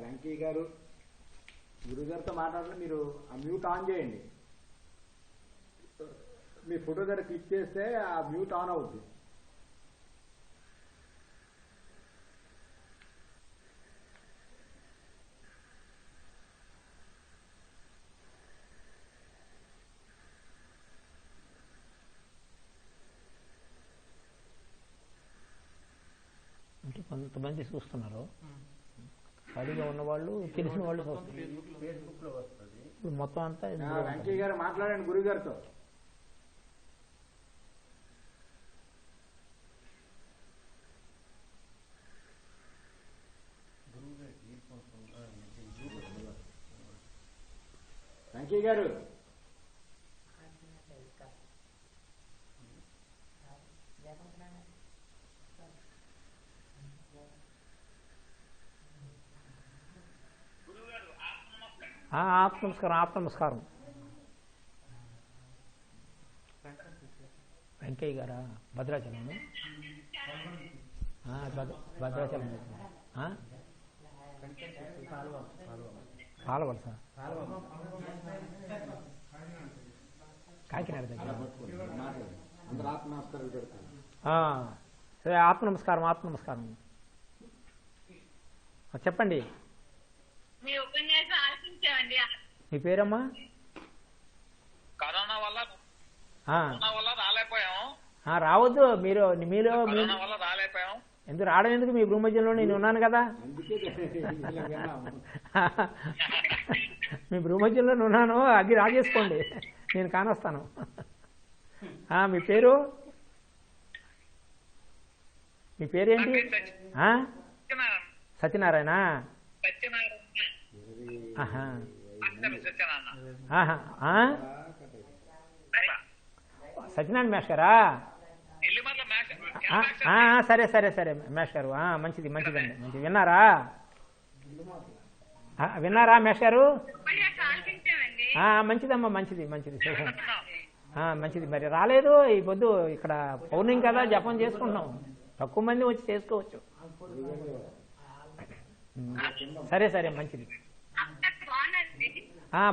వెంకయ్య గారు గురువుగారితో మాట్లాడాలి, మీరు ఆ మ్యూట్ ఆన్ చేయండి. మీ ఫోటో దగ్గర క్లిక్ చేస్తే ఆ మ్యూట్ ఆన్ అవుద్ది. అంటే కొంతమంది చూస్తున్నారు, ఖాళీగా ఉన్నవాళ్ళు తెలిసిన వాళ్ళు చూస్తారు. ఇప్పుడు మొత్తం అంతా వెంకయ్య గారు మాట్లాడండి గురువు గారితో. వెంకయ్య గారు ఆత్మ నమస్కారం, ఆత్మ నమస్కారం. వెంకయ్య గారా? భద్రాచలం. భద్రాచలం పాలవలస, కాకినాడ దగ్గర. సరే, ఆత్మ నమస్కారం, ఆత్మ నమస్కారం. చెప్పండి. మీ పేరమ్మా? కరోనా వల్ల రాలేకపోయాం. రావద్దు మీరు. మీలో రాలేకపోయాం. ఎందుకు రావడం? ఎందుకు? మీ భూమధ్యంలో నేను ఉన్నాను కదా. మీ భూమధ్యంలో ఉన్నాను, అది రాజేసుకోండి, నేను కానొస్తాను. మీ పేరు? మీ పేరేంటి? సత్యనారాయణ. సత్యనారాయణ మేష్ గారా? సరే సరే సరే మేష్ గారు. మంచిది, మంచిదండి, మంచిది. విన్నారా? విన్నారా మేష్ గారు? మంచిదమ్మా, మంచిది, మంచిది, శుభం. మంచిది. మరి రాలేదు ఈ పొద్దు, ఇక్కడ పౌర్ణమి కదా, జపం చేసుకుంటున్నాం. తక్కువ మంది వచ్చి చేసుకోవచ్చు. సరే సరే, మంచిది.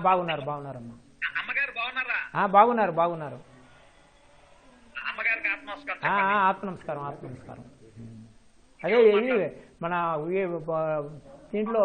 బాగున్నారు, బాగున్నారమ్మా. బాగున్నారు, బాగున్నారు. ఆత్మ నమస్కారం, ఆత్మ నమస్కారం. అదే ఇది మన దీంట్లో